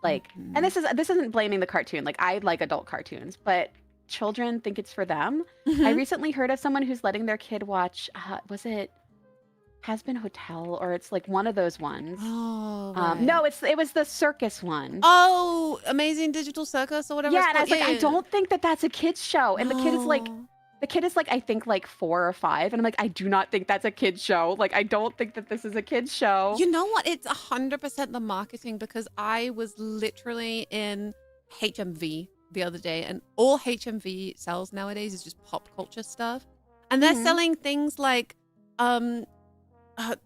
like, and this isn't blaming the cartoon. Like, I like adult cartoons, but children think it's for them. I recently heard of someone who's letting their kid watch, was it Has Been Hotel, or it's like one of those ones. Oh, right. No, it was the circus one. Oh, Amazing Digital Circus or whatever. Yeah, and I was like, I don't think that that's a kid's show. And the kid is like, I think like 4 or 5, and I'm like, I do not think that's a kid's show. Like, I don't think that this is a kid's show. You know what? It's 100% the marketing, because I was literally in HMV the other day, and all HMV sells nowadays is just pop culture stuff, and they're selling things like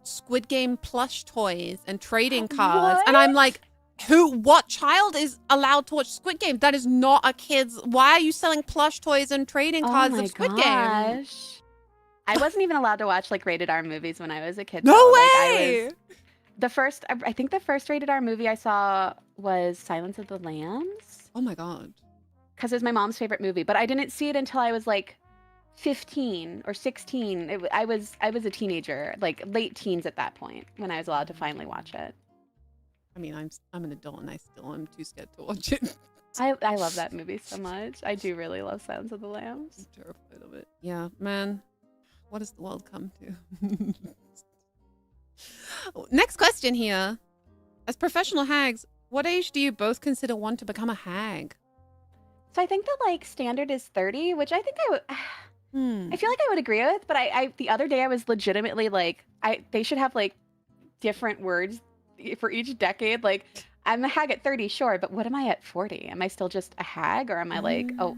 Squid Game plush toys and trading cards. What? And I'm like, what child is allowed to watch Squid Game? That is not a kid's. Why are you selling plush toys and trading cards of Squid Game? I wasn't even allowed to watch like rated R movies when I was a kid. No though. way. Like, I think the first rated R movie I saw was Silence of the Lambs. Oh my God. Because it was my mom's favorite movie, but I didn't see it until I was like 15 or 16. I was a teenager, like late teens at that point when I was allowed to finally watch it. I mean, I'm an adult and I still am too scared to watch it. I love that movie so much. I do really love Silence of the Lambs. I'm terrified of it. Yeah, man. What does the world come to? Next question here. As professional hags, what age do you both consider one to become a hag? So I think the like standard is 30, which I think I would. I feel like I would agree with, but I the other day I was legitimately like, they should have like different words for each decade. Like, I'm a hag at 30, sure, but what am I at 40? Am I still just a hag, or am I like, oh,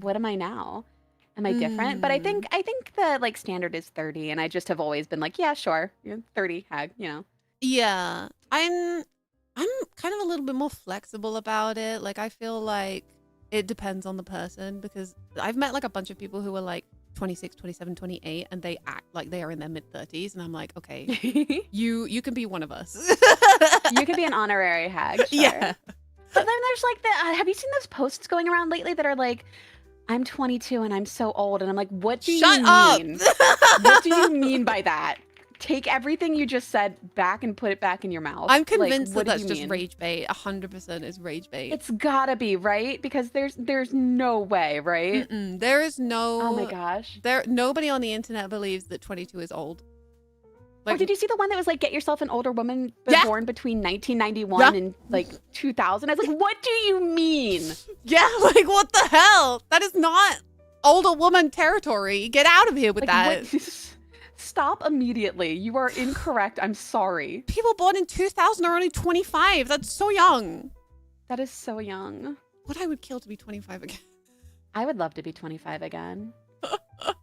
what am I now? Am I different? But I think the like standard is 30, and I just have always been like, yeah, sure, you're 30 hag, you know. Yeah, I'm kind of a little bit more flexible about it. Like, I feel like it depends on the person, because I've met like a bunch of people who are like 26, 27, 28, and they act like they are in their mid-30s, and I'm like, okay, you can be one of us. You could be an honorary hag, sure. Yeah. But then there's like have you seen those posts going around lately that are like, I'm 22 and I'm so old, and I'm like, what do you mean? What do you mean by that? Take everything you just said back and put it back in your mouth. I'm convinced like, that's just rage bait. 100% is rage bait. It's gotta be, right? Because there's no way, right? There is no. Oh my gosh. Nobody on the internet believes that 22 is old. Like, did you see the one that was like, get yourself an older woman born between 1991 and like 2000? I was like, what do you mean? Yeah, like what the hell? That is not older woman territory. Get out of here with that. Stop immediately. You are incorrect. I'm sorry. People born in 2000 are only 25. That's so young. That is so young. What I would kill to be 25 again. I would love to be 25 again.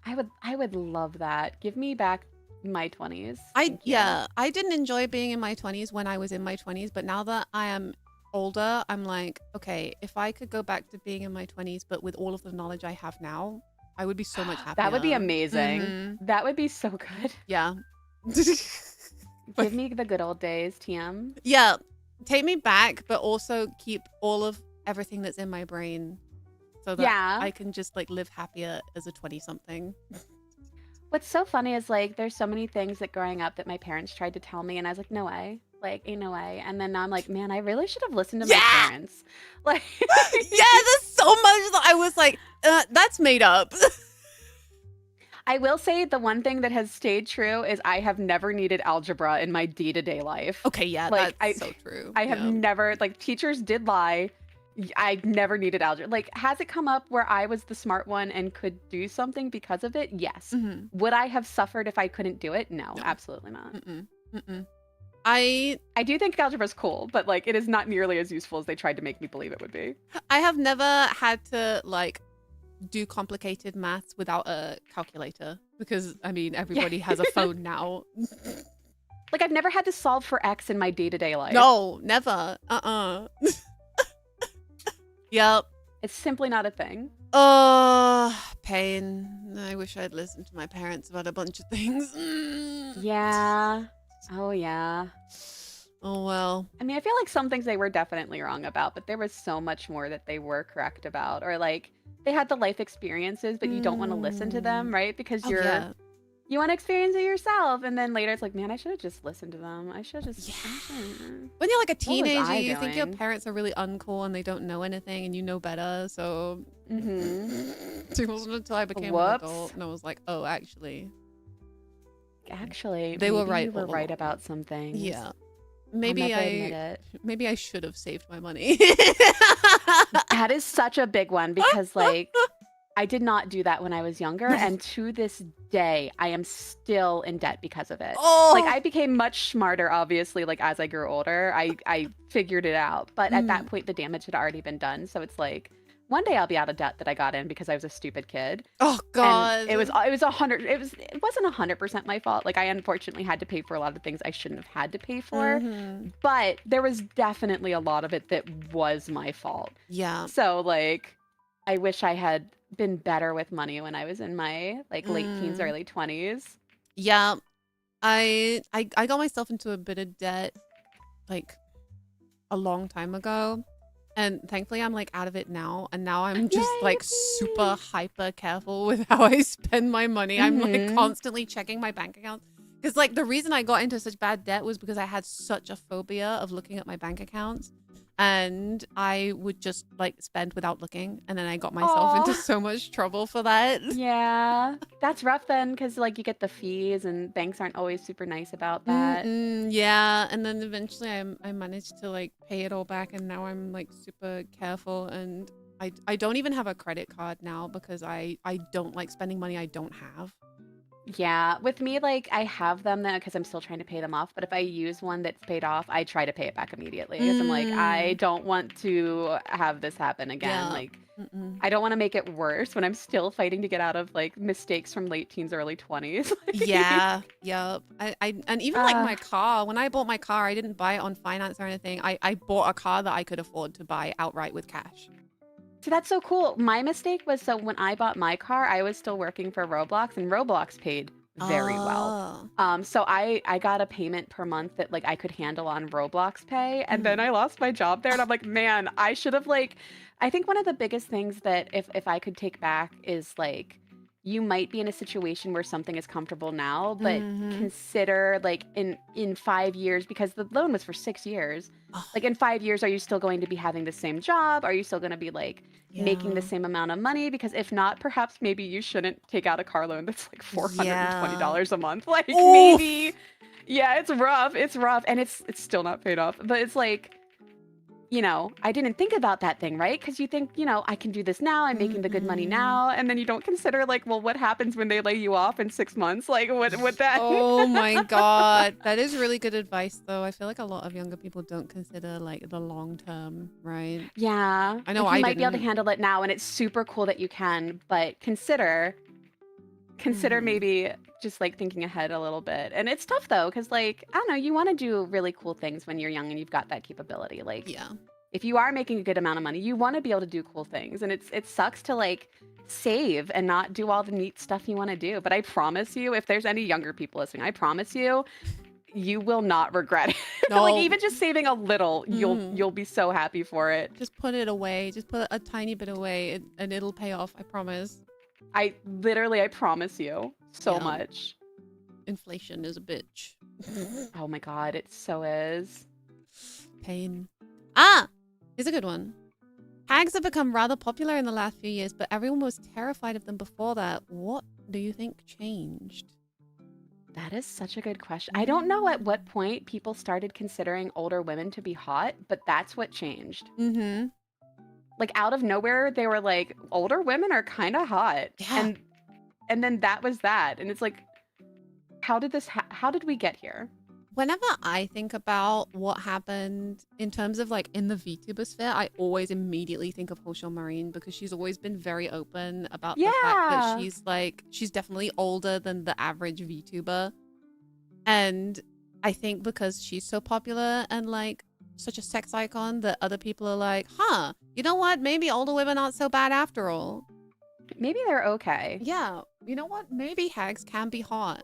I would love that. Give me back my 20s. I didn't enjoy being in my 20s when I was in my 20s, but now that I am older, I'm like, okay, if I could go back to being in my 20s, but with all of the knowledge I have now, I would be so much happier. That would be amazing. That would be so good. Yeah. Give me the good old days, TM. Yeah. Take me back, but also keep all of everything that's in my brain so that I can just like live happier as a 20-something. What's so funny is like there's so many things that growing up that my parents tried to tell me, and I was like, no way. Like, ain't no way. And then now I'm like, man, I really should have listened to my parents. Like, yeah, there's so much that I was like, that's made up. I will say the one thing that has stayed true is I have never needed algebra in my day-to-day life. Okay, yeah, like, that's so true. I have never, like, teachers did lie. I never needed algebra. Like, has it come up where I was the smart one and could do something because of it? Yes. Would I have suffered if I couldn't do it? No. Absolutely not. I do think algebra is cool, but like it is not nearly as useful as they tried to make me believe it would be. I have never had to like do complicated maths without a calculator, because I mean everybody has a phone now. Like I've never had to solve for X in my day-to-day life. No, never. Yep. It's simply not a thing. Oh, pain. I wish I'd listened to my parents about a bunch of things. Yeah. Oh, yeah. Oh, well. I mean, I feel like some things they were definitely wrong about, but there was so much more that they were correct about. Or like they had the life experiences, but you don't want to listen to them, right? Because you want to experience it yourself. And then later it's like, man, I should have just listened to them. I should just. When you're like a teenager, you think your parents are really uncool and they don't know anything and you know better. So it wasn't until I became an adult and I was like, oh, actually, they were right. You were right about some things. Yeah. Maybe I should have saved my money. That is such a big one, because like I did not do that when I was younger, and to this day I am still in debt because of it. Like I became much smarter, obviously, like as I grew older. I figured it out, but at that point the damage had already been done, so it's like one day I'll be out of debt that I got in because I was a stupid kid. Oh God. And it wasn't 100% my fault. Like I unfortunately had to pay for a lot of things I shouldn't have had to pay for. But there was definitely a lot of it that was my fault. Yeah. So like I wish I had been better with money when I was in my like late teens, early 20s. Yeah. I got myself into a bit of debt like a long time ago. And thankfully I'm like out of it now. And now I'm just like super hyper careful with how I spend my money. I'm like constantly checking my bank account. Because like the reason I got into such bad debt was because I had such a phobia of looking at my bank accounts. And I would just like spend without looking. And then I got myself into so much trouble for that. Yeah, that's rough then, because like you get the fees and banks aren't always super nice about that. Yeah, and then eventually I managed to like pay it all back, and now I'm like super careful, and I don't even have a credit card now because I don't like spending money I don't have. Yeah, with me, like I have them then because I'm still trying to pay them off. But if I use one that's paid off, I try to pay it back immediately because I'm like, I don't want to have this happen again. Yeah. Like, I don't want to make it worse when I'm still fighting to get out of like mistakes from late teens, early 20s. Yeah, yep. And even like my car, when I bought my car, I didn't buy it on finance or anything. I bought a car that I could afford to buy outright with cash. So that's so cool. My mistake was, so when I bought my car, I was still working for Roblox, and Roblox paid very well. So I got a payment per month that like I could handle on Roblox Pay, and then I lost my job there, and I'm like, man, I should have like, I think one of the biggest things that if I could take back is like, you might be in a situation where something is comfortable now, but consider like in 5 years, because the loan was for 6 years. Like in 5 years, are you still going to be having the same job? Are you still going to be like making the same amount of money? Because if not, perhaps maybe you shouldn't take out a car loan that's like $420 a month. Like maybe, yeah, it's rough. It's rough, and it's still not paid off. But it's like, you know, I didn't think about that thing, right? Because you think, you know, I can do this now. I'm making the good money now. And then you don't consider like, well, what happens when they lay you off in 6 months? Like what that? Oh my God. That is really good advice though. I feel like a lot of younger people don't consider like the long term, right? Yeah. I know like, I might be able to didn't. handle it now, and it's super cool that you can, but consider maybe just like thinking ahead a little bit. And it's tough though, because like, I don't know, you want to do really cool things when you're young and you've got that capability. Like, Yeah. if you are making a good amount of money, you want to be able to do cool things. And it sucks to like save and not do all the neat stuff you want to do. But I promise you, if there's any younger people listening, I promise you, you will not regret it. No. Like even just saving a little, you'll be so happy for it. Just put it away. Just put a tiny bit away and it'll pay off. I promise. I promise you so much. Inflation is a bitch. Oh my God, it so is. Pain. Here's a good one. Hags have become rather popular in the last few years, but everyone was terrified of them before that. What do you think changed? That is such a good question. I don't know at what point people started considering older women to be hot, but that's what changed. Like out of nowhere, they were like, older women are kind of hot. Yeah. And then that was that. And it's like, how did we get here? Whenever I think about what happened in terms of like in the VTuber sphere, I always immediately think of Hoshou Marine because she's always been very open about the fact that she's definitely older than the average VTuber. And I think because she's so popular and like such a sex icon that other people are like, huh, you know what? Maybe older women aren't so bad after all. Maybe they're okay. Yeah. You know what? Maybe hags can be hot.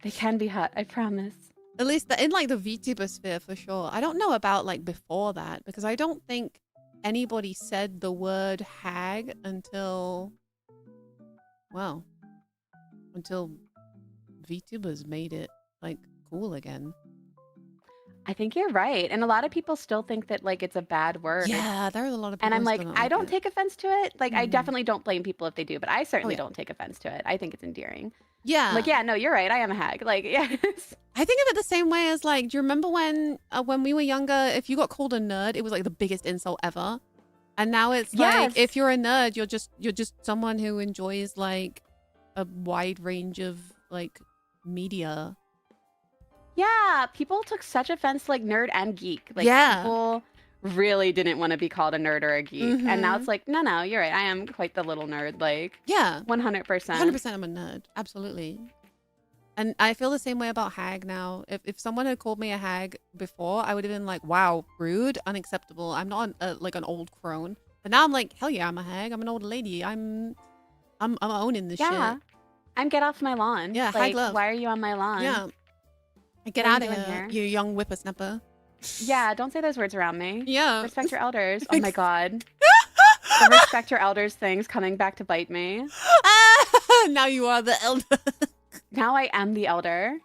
They can be hot, I promise. At least in like the VTuber sphere for sure. I don't know about like before that because I don't think anybody said the word hag until VTubers made it like cool again. I think you're right. And a lot of people still think that like it's a bad word. Yeah, there's a lot of people. And I'm like, I don't take offense to it. Like I Mhm. definitely don't blame people if they do, but I certainly don't take offense to it. I think it's endearing. Yeah. Like, yeah, no, you're right. I am a hag. Like, yes. I think of it the same way as like, do you remember when we were younger, if you got called a nerd, it was like the biggest insult ever. And now it's like, if you're a nerd, you're just someone who enjoys like a wide range of like media. Yeah, people took such offense to like nerd and geek. Like Yeah. people really didn't want to be called a nerd or a geek. And now Mhm. it's like, no, you're right. I am quite the little nerd. Like, Yeah, 100%. 100% I'm a nerd. Absolutely. And I feel the same way about hag now. If someone had called me a hag before, I would have been like, wow, rude, unacceptable. I'm not like an old crone. But now I'm like, hell yeah, I'm a hag. I'm an old lady. I'm owning this Yeah. shit. I'm get off my lawn. Yeah, hag Like, love. why are you on my lawn? Yeah. Get What are out you of doing here, here? you young whippersnapper. Yeah, don't say those words around me. Yeah. Respect your elders. Oh my god. The respect your elders thing's coming back to bite me. Now you are the elder. Now I am the elder.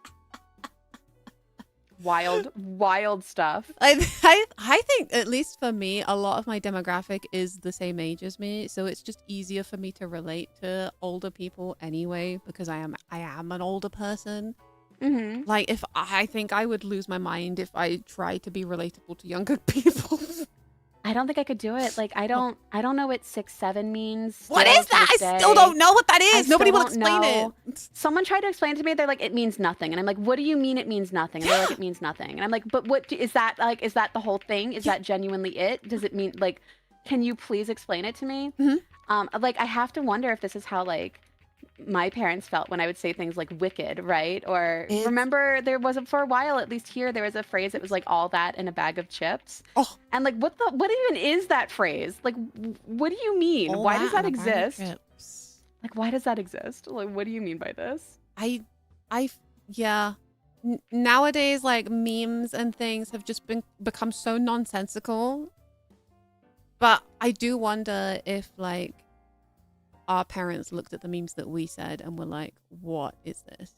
Wild stuff. I think, at least for me, a lot of my demographic is the same age as me, so it's just easier for me to relate to older people anyway, because I am an older person. Mm-hmm. Like, if I think I would lose my mind if I tried to be relatable to younger people. I don't think I could do it. Like, I don't know what 6'7" means. What still is to that? this I still day. don't know what that I is. Nobody still will don't explain know. it. Someone tried to explain it to me. They're like, it means nothing. And I'm like, what do you mean it means nothing? And they're like, it means nothing. And I'm like, but what is that? Like, is that the whole thing? Is that genuinely it? Does it mean, like, can you please explain it to me? Mhm. Like, I have to wonder if this is how, like, my parents felt when I would say things like wicked, right? Or It's- remember there was for a while, at least here, there was a phrase that was like all that in a bag of chips. Oh. And like, what even is that phrase? Like, what do you mean? All Why does that in a bag of exist? chips. Like, why does that exist? Like, what do you mean by this? Yeah. Nowadays, like, memes and things have just become so nonsensical. But I do wonder if, like, our parents looked at the memes that we said and were like, what is this?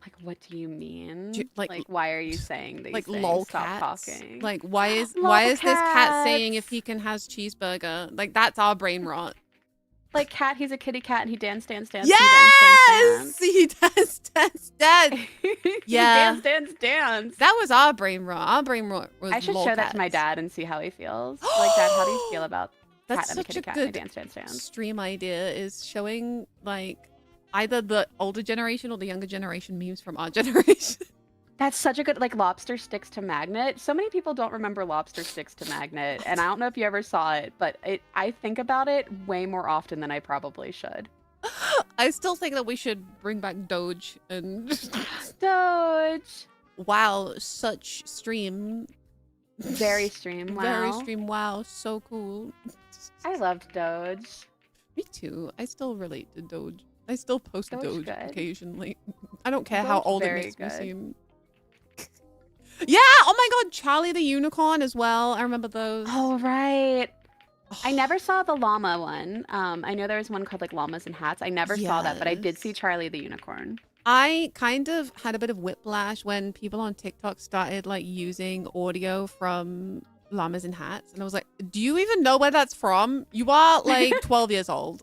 Like, what do you mean? Like, why are you saying these like things? lol Stop cats. talking. Like, why is Lol this cat saying if cats. he can has cheeseburger? Like, that's our brain rot. Like, cat, he's a kitty cat and he dance. Yes! He dance. Yeah. He dance. That was our brain rot. Our brain rot was I should lol show that to my cats. dad and see how he feels. Like, Dad, how do you feel about That's cat and a such kitty a cat good and a dance? stream idea, is showing, like, either the older generation or the younger generation memes from our generation. That's such a good, like, lobster sticks to magnet. So many people don't remember lobster sticks to magnet, and I don't know if you ever saw it, but I think about it way more often than I probably should. I still think that we should bring back Doge and Doge. wow, such stream. Very stream. Wow. Very stream. Wow, so cool. I loved Doge. Me too. I still relate to Doge. I still post Doge Doge good. occasionally. I don't care how Doge old it very makes me good. seem. Yeah, oh my god, Charlie the Unicorn as well. I remember those. Oh, right. I never saw the llama one. I know there was one called like Llamas and Hats. I never saw that, but I did see Yes. Charlie the Unicorn. I kind of had a bit of whiplash when people on TikTok started like using audio from Llamas and Hats, and I was like, do you even know where that's from? You are like 12 years old.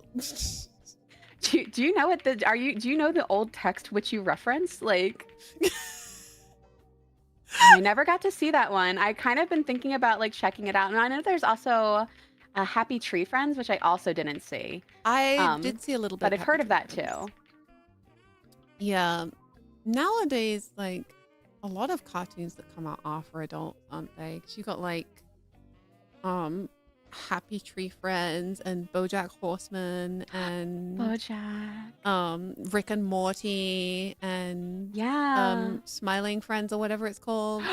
Do you know what do you know the old text which you reference? Like, I never got to see that one. I kind of been thinking about like checking it out, and I know there's also Happy Tree Friends, which I also didn't see. I did see a little bit, But I've heard of that Happy Tree too. Friends. Yeah, nowadays, like, a lot of cartoons that come out are for adults, aren't they? 'Cause you got like, Happy Tree Friends and BoJack Horseman and BoJack. Rick and Morty and Yeah. Smiling Friends or whatever it's called.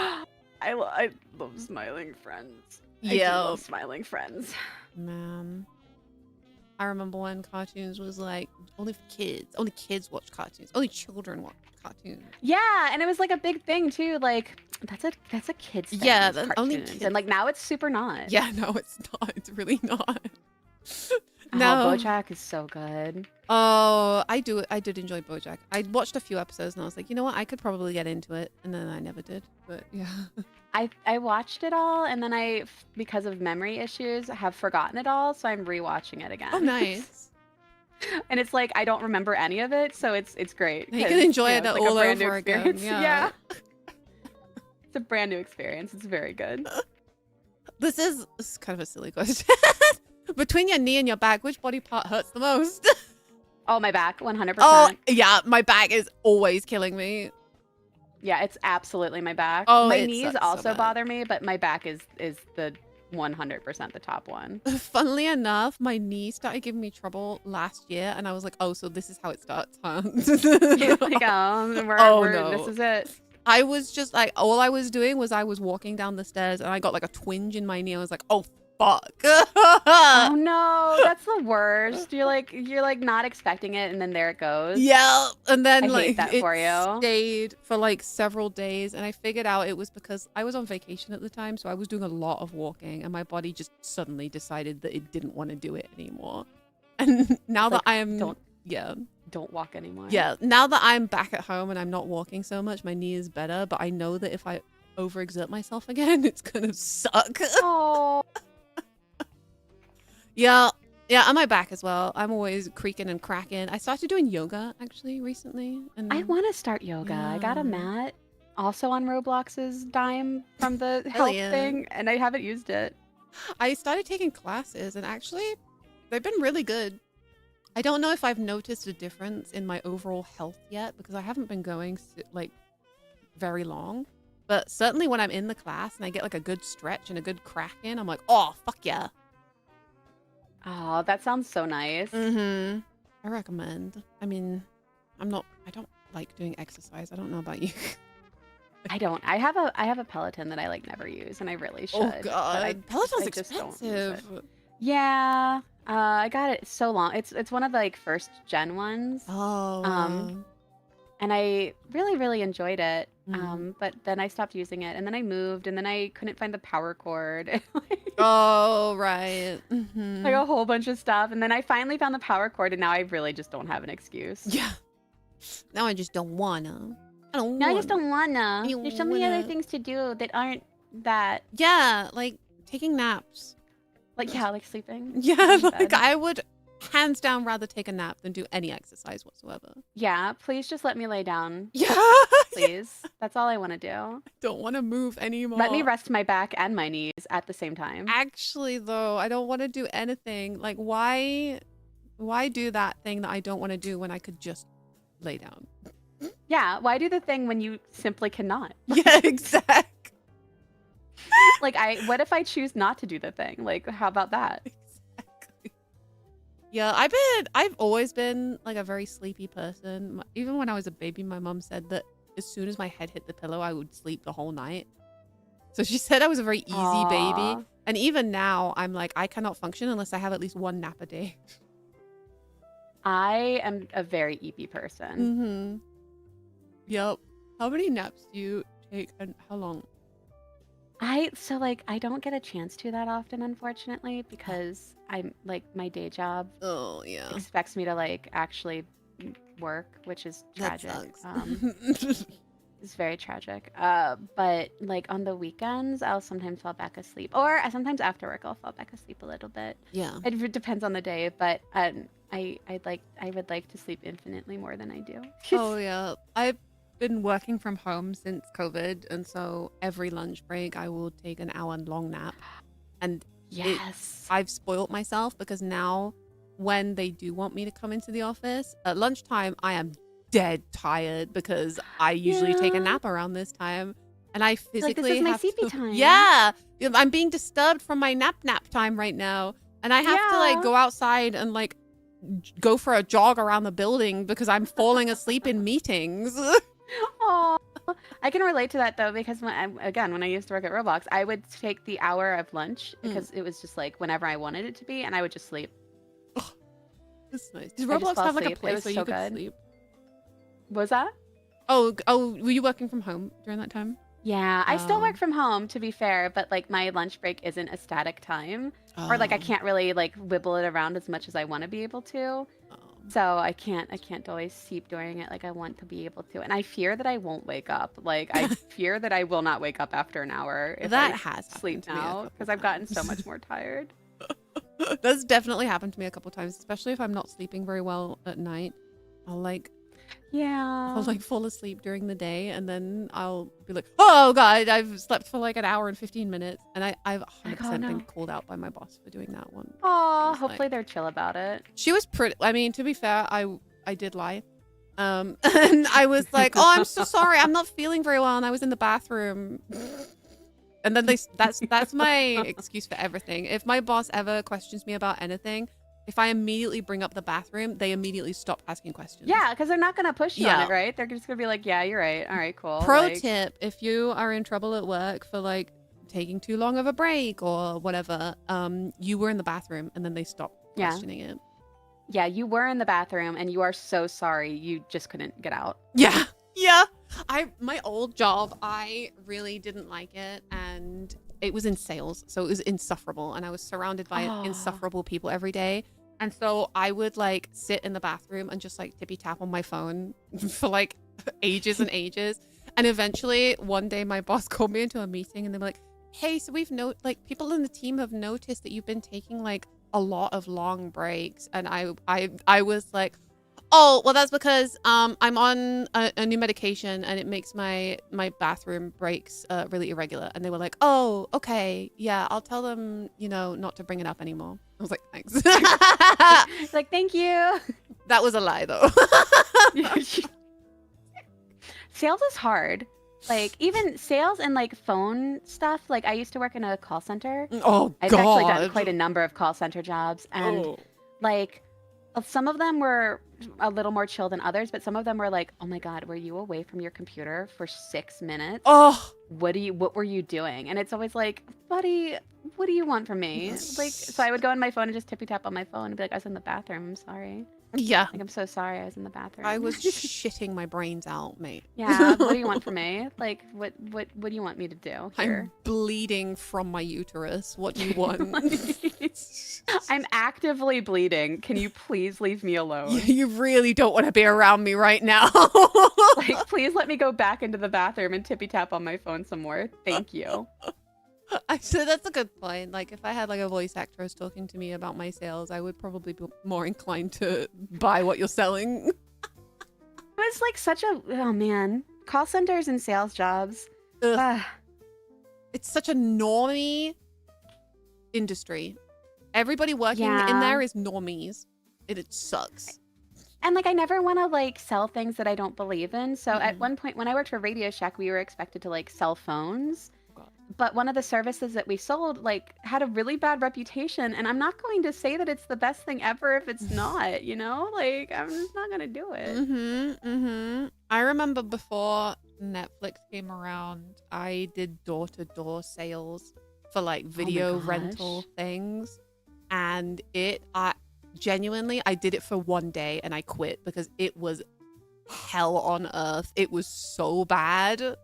I love Smiling Friends. I do Yeah, love Smiling Friends. man. I remember when cartoons was like only for kids. Only kids watch cartoons. Only children watch cartoons. Yeah, and it was like a big thing too. Like that's a kids thing. Yeah, is only cartoons. kids. And like now it's super not. Yeah, no, it's not. It's really not. Oh, No. BoJack is so good. Oh, I did enjoy BoJack. I watched a few episodes and I was like, you know what? I could probably get into it, and then I never did. But yeah. I watched it all, and then because of memory issues, have forgotten it all. So I'm rewatching it again. Oh, nice. And it's like I don't remember any of it, so it's great. You 'cause, can enjoy it it's like a all brand new over again. experience. Yeah. It's a brand new experience. It's very good. This is kind of a silly question. Between your knee and your back, which body part hurts the most? Oh, my back, 100%. Oh, yeah, my back is always killing me. Yeah, it's absolutely my back. Oh, my it knees sucks so also bad. bother me, but my back is the 100% the top one. Funnily enough, my knee started giving me trouble last year, and I was like, "Oh, so this is how it starts, huh?" Like, no! This is it. I was just like, all I was doing was I was walking down the stairs, and I got like a twinge in my knee. I was like, "Oh fuck!" Oh no, that's the worst. You're like not expecting it, and then there it goes. Yeah, and then I like hate that for you. Stayed for like several days, and I figured out it was because I was on vacation at the time, so I was doing a lot of walking, and my body just suddenly decided that it didn't want to do it anymore. And now that I am don't walk anymore. Yeah, now that I'm back at home and I'm not walking so much, my knee is better, but I know that if I overexert myself again, it's gonna suck. Oh. Yeah, on my back as well. I'm always creaking and cracking. I started doing yoga actually recently. And I want to start yoga. I got a mat also on Roblox's dime from the health thing, and I haven't used it. I started taking classes, and actually, they've been really good. I don't know if I've noticed a difference in my overall health yet, because I haven't been going like very long. But certainly when I'm in the class and I get like a good stretch and a good crack in, I'm like, oh, fuck yeah. Oh, that sounds so nice. Mm-hmm. I recommend. I mean, I don't like doing exercise. I don't know about you. I don't. I have a Peloton that I like never use, and I really should. Oh god, Peloton's expensive. Yeah. I got it so long. It's one of the like first gen ones. Oh. And I really enjoyed it. But then I stopped using it, and then I moved, and then I couldn't find the power cord. Oh, right. Like a whole bunch of stuff, and then I finally found the power cord, and now I really just don't have an excuse. Yeah. Now I just don't wanna. I just don't wanna. There's so many other things to do that aren't that. Yeah, like taking naps. Like sleeping. Yeah, like I would hands down rather take a nap than do any exercise whatsoever. Yeah, please just let me lay down. Yeah. Please. That's all I want to do. I don't want to move anymore. Let me rest my back and my knees at the same time. Actually, though, I don't want to do anything. Like, why do that thing that I don't want to do when I could just lay down? Yeah, why do the thing when you simply cannot? Yeah, exactly. Like, what if I choose not to do the thing? Like, how about that? Exactly. Yeah, I've always been like a very sleepy person. Even when I was a baby, my mom said that as soon as my head hit the pillow, I would sleep the whole night. So she said I was a very easy baby. And even now, I'm like, I cannot function unless I have at least one nap a day. I am a very eepy person. Mm-hmm. Yep. How many naps do you take and how long? I don't get a chance to that often, unfortunately, because I'm like my day job expects me to like actually work, which is tragic. It's very tragic. But like on the weekends, I'll sometimes fall back asleep, or sometimes after work, I'll fall back asleep a little bit. Yeah. It depends on the day, but I would like to sleep infinitely more than I do. Oh yeah. I've been working from home since COVID, and so every lunch break I will take an hour-long nap. And yes, I've spoiled myself because now when they do want me to come into the office at lunchtime, I am dead tired because I usually take a nap around this time, and I physically this is my have sleepy to, time. Yeah, I'm being disturbed from my nap time right now, and I have to like go outside and like go for a jog around the building because I'm falling asleep in meetings. Oh, I can relate to that though, because when I used to work at Roblox, I would take the hour of lunch because it was just like whenever I wanted it to be, and I would just sleep. Oh, that's nice. Did Roblox have like a place where you could sleep? Was that? Oh, were you working from home during that time? Yeah, I still work from home, to be fair, but like my lunch break isn't a static time, or like I can't really like wibble it around as much as I want to be able to. So I can't always keep doing it like I want to be able to, and I fear that I won't wake up. Like I fear that I will not wake up after an hour if I sleep now, because I've gotten so much more tired. That's definitely happened to me a couple times, especially if I'm not sleeping very well at night. I'll fall asleep during the day, and then I'll be like, oh god, I've slept for like an hour and 15 minutes, and I've 100% been called out by my boss for doing that one. Oh, hopefully they're chill about it. She was pretty, I mean, to be fair, I did lie. And I was like, oh, I'm so sorry, I'm not feeling very well, and I was in the bathroom. And then that's my excuse for everything. If my boss ever questions me about anything, if I immediately bring up the bathroom, they immediately stop asking questions. Yeah, because they're not gonna push you on it, right? They're just gonna be like, yeah, you're right. All right, cool. Pro tip: if you are in trouble at work for like taking too long of a break or whatever, you were in the bathroom, and then they stop questioning it. Yeah, you were in the bathroom, and you are so sorry. You just couldn't get out. Yeah. Yeah. My old job, I really didn't like it, and it was in sales, so it was insufferable, and I was surrounded by insufferable people every day. And so I would like sit in the bathroom and just like tippy tap on my phone for like ages and ages. And eventually one day my boss called me into a meeting and they were like, hey, so like people in the team have noticed that you've been taking like a lot of long breaks. And I was like, oh, well, that's because I'm on a new medication and it makes my bathroom breaks really irregular. And they were like, oh, okay, yeah, I'll tell them, not to bring it up anymore. I was like, thanks. Like, thank you. That was a lie, though. Sales is hard. Like, even sales and like phone stuff. Like, I used to work in a call center. Oh, I've God. actually done quite a number of call center jobs. And like, some of them were a little more chill than others, but some of them were like, oh my God, were you away from your computer for 6 minutes? Oh, what were you doing? And it's always like, buddy, what do you want from me? Like, so I would go on my phone and just tippy tap on my phone and be like, I was in the bathroom, I'm sorry. Yeah. Like, I'm so sorry, I was in the bathroom. I was shitting my brains out, mate. Yeah, what do you want from me? Like, what do you want me to do here? I'm bleeding from my uterus. What do you want? I'm actively bleeding. Can you please leave me alone? You really don't want to be around me right now. Like, please let me go back into the bathroom and tippy tap on my phone some more. Thank you. So that's a good point. Like, if I had like a voice actress talking to me about my sales, I would probably be more inclined to buy what you're selling. It was like oh man, call centers and sales jobs. It's such a normie industry. Everybody working in there is normies. It sucks. And like, I never want to like sell things that I don't believe in. So at one point when I worked for Radio Shack, we were expected to like sell phones. But one of the services that we sold like had a really bad reputation, and I'm not going to say that it's the best thing ever if it's not, like, I'm just not gonna do it. I remember before Netflix came around, I did door-to-door sales for like video rental things, and genuinely I did it for one day and I quit because it was hell on earth. It was so bad.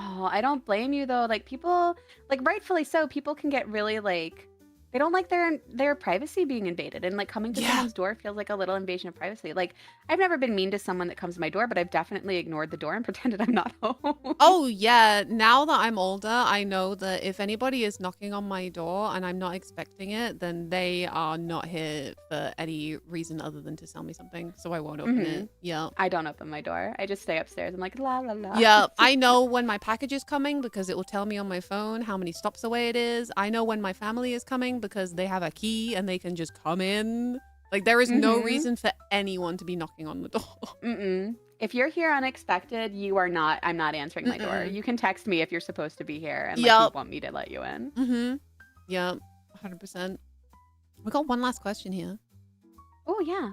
Oh, I don't blame you though. Like, people, like, rightfully so, people can get really like, they don't like their privacy being invaded, and like coming to someone's door feels like a little invasion of privacy. Like, I've never been mean to someone that comes to my door, but I've definitely ignored the door and pretended I'm not home. Oh yeah, now that I'm older, I know that if anybody is knocking on my door and I'm not expecting it, then they are not here for any reason other than to sell me something, so I won't open it. Yeah. I don't open my door. I just stay upstairs. I'm like, la la la. Yeah, I know when my package is coming because it will tell me on my phone how many stops away it is. I know when my family is coming because they have a key and they can just come in. Like, there is no reason for anyone to be knocking on the door. If you're here unexpected, I'm not answering my door. You can text me if you're supposed to be here and like, you want me to let you in. Yeah, 100%. We got one last question here. Oh yeah.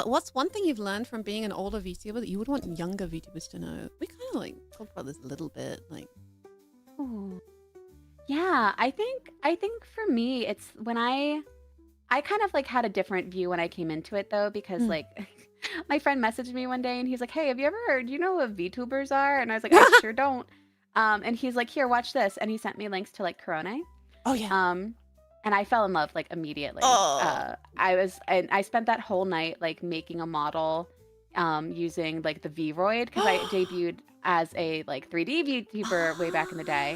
What's one thing you've learned from being an older VTuber that you would want younger VTubers to know? We kind of like talked about this a little bit, like. Ooh. Yeah, I think for me, it's when I kind of like had a different view when I came into it though, because like my friend messaged me one day and he's like, hey, do you know what VTubers are? And I was like, I sure don't. And he's like, here, watch this. And he sent me links to like Corona. Oh yeah. And I fell in love like immediately. I spent that whole night like making a model using like the Vroid, because I debuted as a like 3D VTuber way back in the day.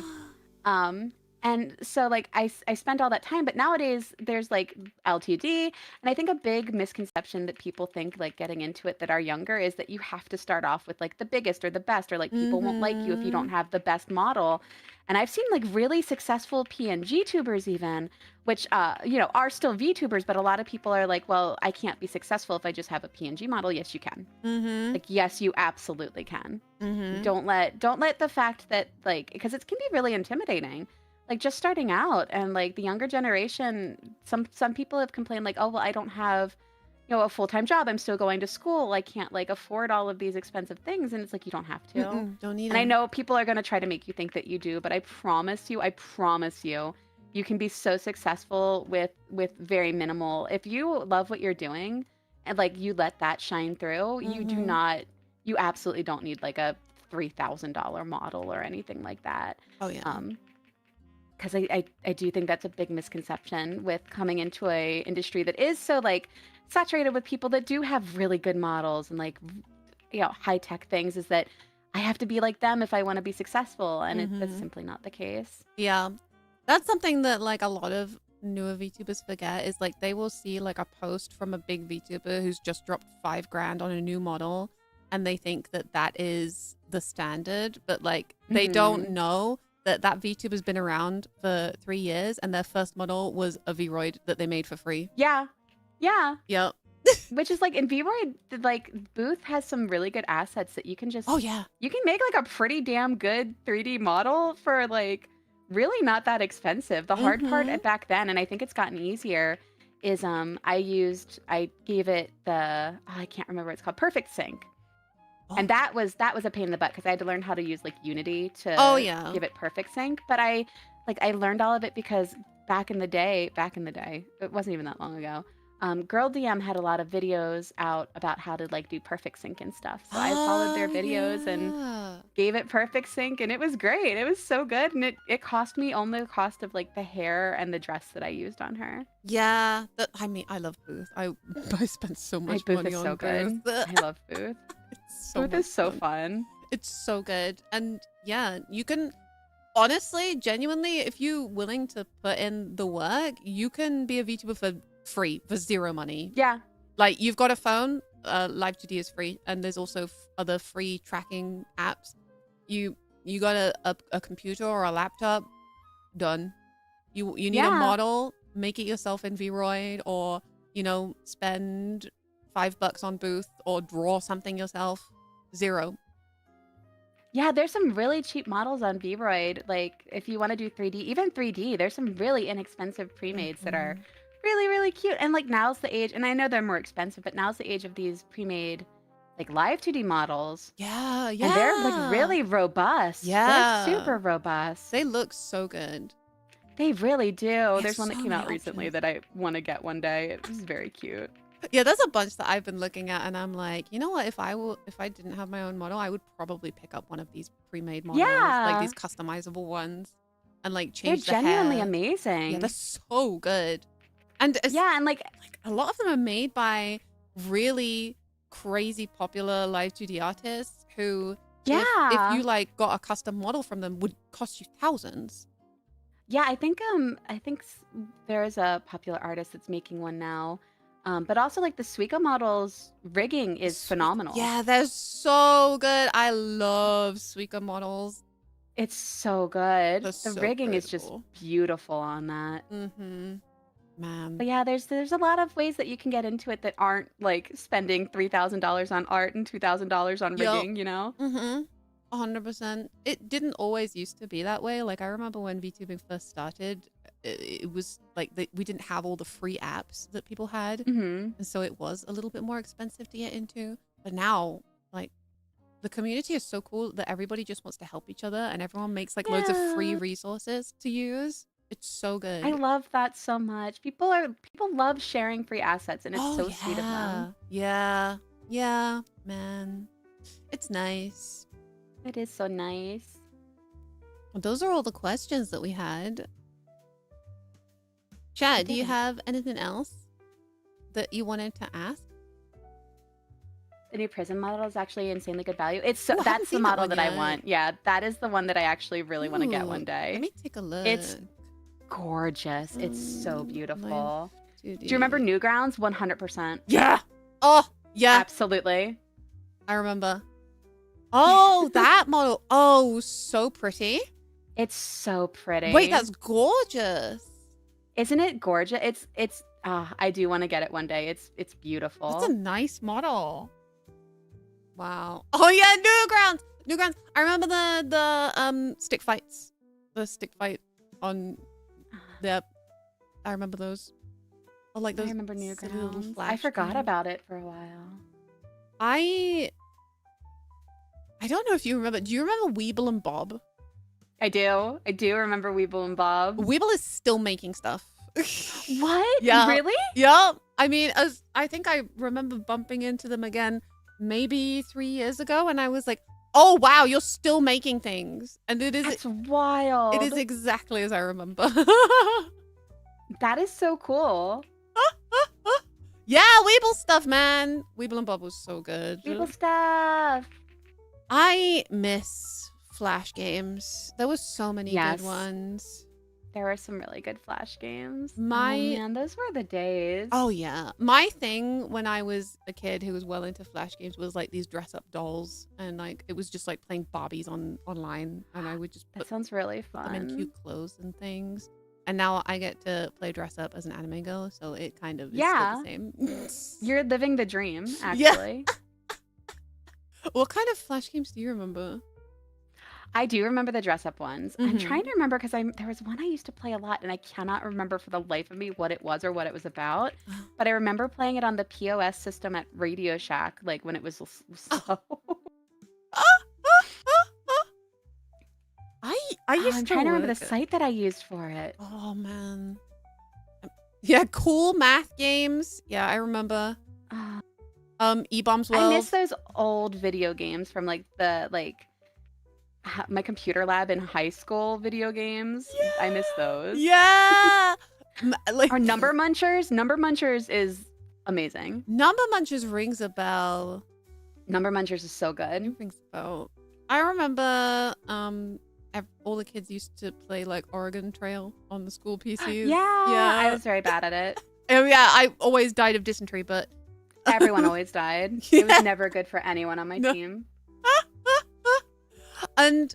And so like I spent all that time, but nowadays there's like LTD, and I think a big misconception that people think like getting into it that are younger is that you have to start off with like the biggest or the best, or like people won't like you if you Mm-hmm. don't have the best model. And I've seen like really successful PNG tubers even, which you know, are still VTubers, but a lot of people are like, well, I can't be successful if I just have a PNG model. Yes, you can. Mm-hmm. Like, yes, you absolutely can. Mm-hmm. Don't let the fact that like, because it can be really intimidating, like just starting out. And like the younger generation, some people have complained like, oh well, I don't have, you know, a full-time job, I'm still going to school, I can't like afford all of these expensive things. And it's like, you don't have to. Mm-mm, don't need And I them. know people are going to try to make you think that you do, but I promise you, you can be so successful with very minimal. If you love what you're doing and like you let that shine through, Mm-hmm. you absolutely don't need like a $3,000 model or anything like that. Oh yeah. Because I do think that's a big misconception with coming into a industry that is so like saturated with people that do have really good models and like, you know, high tech things, is that I have to be like them if I want to be successful, and that's Mm-hmm. simply not the case. Yeah. That's something that like a lot of newer VTubers forget is like they will see like a post from a big VTuber who's just dropped 5 grand on a new model and they think that that is the standard, but like they don't Mhm. know that that VTuber's been around for 3 years and their first model was a Vroid that they made for free. Yeah, yeah. Yep. Which is like in VRoid, like Booth has some really good assets that you can just Oh yeah. you can make like a pretty damn good 3D model for like really not that expensive. The hard part Mm-hmm. back then, and I think it's gotten easier, is I gave it the, oh, I can't remember what it's called, Perfect Sync. Oh. And that was a pain in the butt because I had to learn how to use like Unity Oh to yeah. give it perfect sync. But I learned all of it because back in the day, it wasn't even that long ago. Girl DM had a lot of videos out about how to like do perfect sync and stuff. So I followed their Oh videos and yeah. gave it perfect sync, and it was great. It was so good, and it cost me only the cost of like the hair and the dress that I used on her. Yeah. That, I mean, I love Booth. I spent so My much Booth money is so on Booth. good. I love Booth. It's so Booth much is so fun. fun. It's so good. And yeah, you can honestly, genuinely, if you're willing to put in the work, you can be a VTuber for free, for zero money. Yeah. Like you've got a phone, Live2D is free, and there's also other free tracking apps. You got a computer or a laptop, done. You need a Yeah. model, make it yourself in Vroid, or spend $5 on Booth or draw something yourself. Zero. Yeah, there's some really cheap models on Vroid. Like, if you want to do 3D, even 3D, there's some really inexpensive pre-mades that are Mhm. really, really cute. And like now's the age, and I know they're more expensive, but now's the age of these pre-made like live 2D models. Yeah, And they're like yeah. really robust. They're Yeah. super robust. They look so good. They really do. They have There's one that so came many out recently options. that I want to get one day. It was very cute. Yeah, there's a bunch that I've been looking at, and I'm like, you know what? If I didn't have my own model, I would probably pick up one of these pre-made models, like Yeah. these customizable ones, and like They're change the genuinely hair. Yeah, they're amazing. so good. And it's Yeah, and like like a lot of them are made by really crazy popular live 2D artists who, if yeah. you like got a custom model from them, would cost you thousands. Yeah, I think there's a popular artist that's making one now. But also like the Suica models rigging is Sweet. phenomenal. Yeah, they're so good. I love Suica models. It's so good. They're The so rigging is just beautiful. beautiful on that. Mm-hmm. Man. But yeah, there's a lot of ways that you can get into it that aren't like spending $3,000 on art and $2,000 on Yup. rigging, you know? Mm-hmm. 100%. It didn't always used to be that way. Like I remember when VTubing first started, it was like we didn't have all the free apps that people had, Mm-hmm. and so it was a little bit more expensive to get into. But now, like the community is so cool that everybody just wants to help each other, and everyone makes like loads of free Yeah. resources to use. It's so I good. love that so much. People love sharing free assets, and it's Oh so sweet of them. yeah, yeah, man. It's nice. It is so nice. Well, those are all the questions that we had. We Chad, do did you it. have anything else that you wanted to ask? the new prison model is actually insanely good value. It's so, Ooh, I haven't that's the seen that model one that I yet. want. Yeah, that is the one that I actually really want to get one Ooh, day. Let me take a look. It's gorgeous. It's so Line beautiful. 2D. Do you remember Newgrounds? 100%. Yeah. Oh, yeah. Absolutely. I remember. Oh, that model. Oh, so pretty. It's so pretty. Wait, that's gorgeous. Isn't it gorgeous? I do want to get it one day. It's beautiful. That's a nice model. Wow. Oh yeah, Newgrounds. Newgrounds. I remember the stick fights. The stick fight on the. I remember those. Oh, like those. I remember silly little Newgrounds. flash I forgot games. about it for a while. I don't know if you remember. Do you remember Weeble and Bob? I do. I do remember Weeble and Bob. Weeble is still making stuff. What? Yeah. Really? Yeah. I mean, I think I remember bumping into them again maybe 3 years ago, and I was like, "Oh wow, you're still making things!" And That's wild. it is exactly as I remember. That is so cool. Yeah, Weeble stuff, man. Weeble and Bob was so good. Weeble stuff. I miss Flash games. There was so many Yes. good ones. There were some really good Flash games. My- Oh man, those were the days. Oh yeah. My thing when I was a kid who was well into Flash games was like these dress up dolls, and like it was just like playing Barbies online, and I would just That put sounds really them in fun. cute clothes and things. And now I get to play dress up as an anime girl, so it kind of is Yeah. still the same. You're living the dream, Yeah. actually. What kind of Flash games do you remember? I do remember the dress up ones. I'm Mhm. trying to remember because there was one I used to play a lot and I cannot remember for the life of me what it was or what it was about. But I remember playing it on the POS system at Radio Shack, like when it was slow. I used I'm to trying to remember the work- site that I used for it. Oh man. Yeah, cool math games. Yeah, I remember. Uh, E-Bombs I World. miss those old video games from like my computer lab in high school video games. I miss those. Yeah. Like Or Number Munchers. Number Munchers is amazing. Number Munchers rings a bell. Number Munchers is so It good. rings a bell. I remember all the kids used to play like Oregon Trail on the school PCs. Yeah, I Yeah. was very bad at it. Oh yeah, I always died of dysentery, but Everyone always died. It Yeah. was never good for anyone on my No. team. And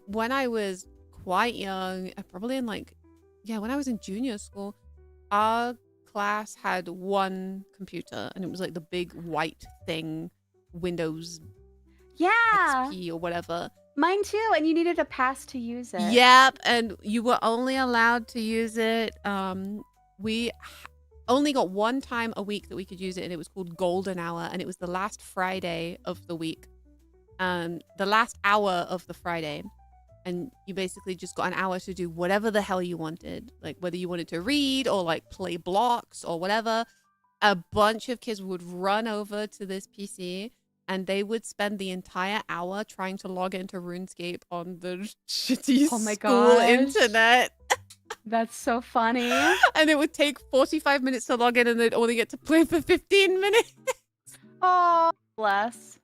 when I was quite young, probably in when I was in junior school, our class had one computer, and it was like the big white thing, Windows Yeah, XP or whatever. mine too. And you needed a pass to use it. Yep, and you were only allowed to use it. We only got one time a week that we could use it, and it was called Golden Hour, and it was the last Friday of the week. The last hour of the Friday. And you basically just got an hour to do whatever the hell you wanted. Like whether you wanted to read or like play blocks or whatever. A bunch of kids would run over to this PC and they would spend the entire hour trying to log into RuneScape on the shitty Oh my school gosh. internet. That's so funny. And it would take 45 minutes to log in and they'd only get to play for 15 minutes. Oh, bless.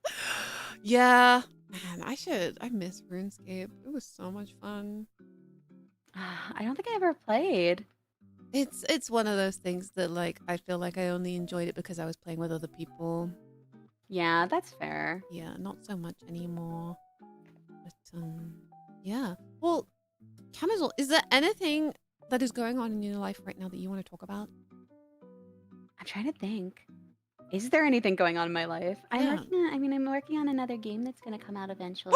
Yeah. Man, I miss RuneScape. It was so much fun. I don't think I ever played. It's one of those things that like I feel like I only enjoyed it because I was playing with other people. Yeah, that's fair. Yeah, not so much anymore. But yeah. Well, Camisol, is there anything that is going on in your life right now that you want to talk about? I'm trying to think. Is there anything going on in my life? Yeah. I'm working on another game that's gonna come out eventually.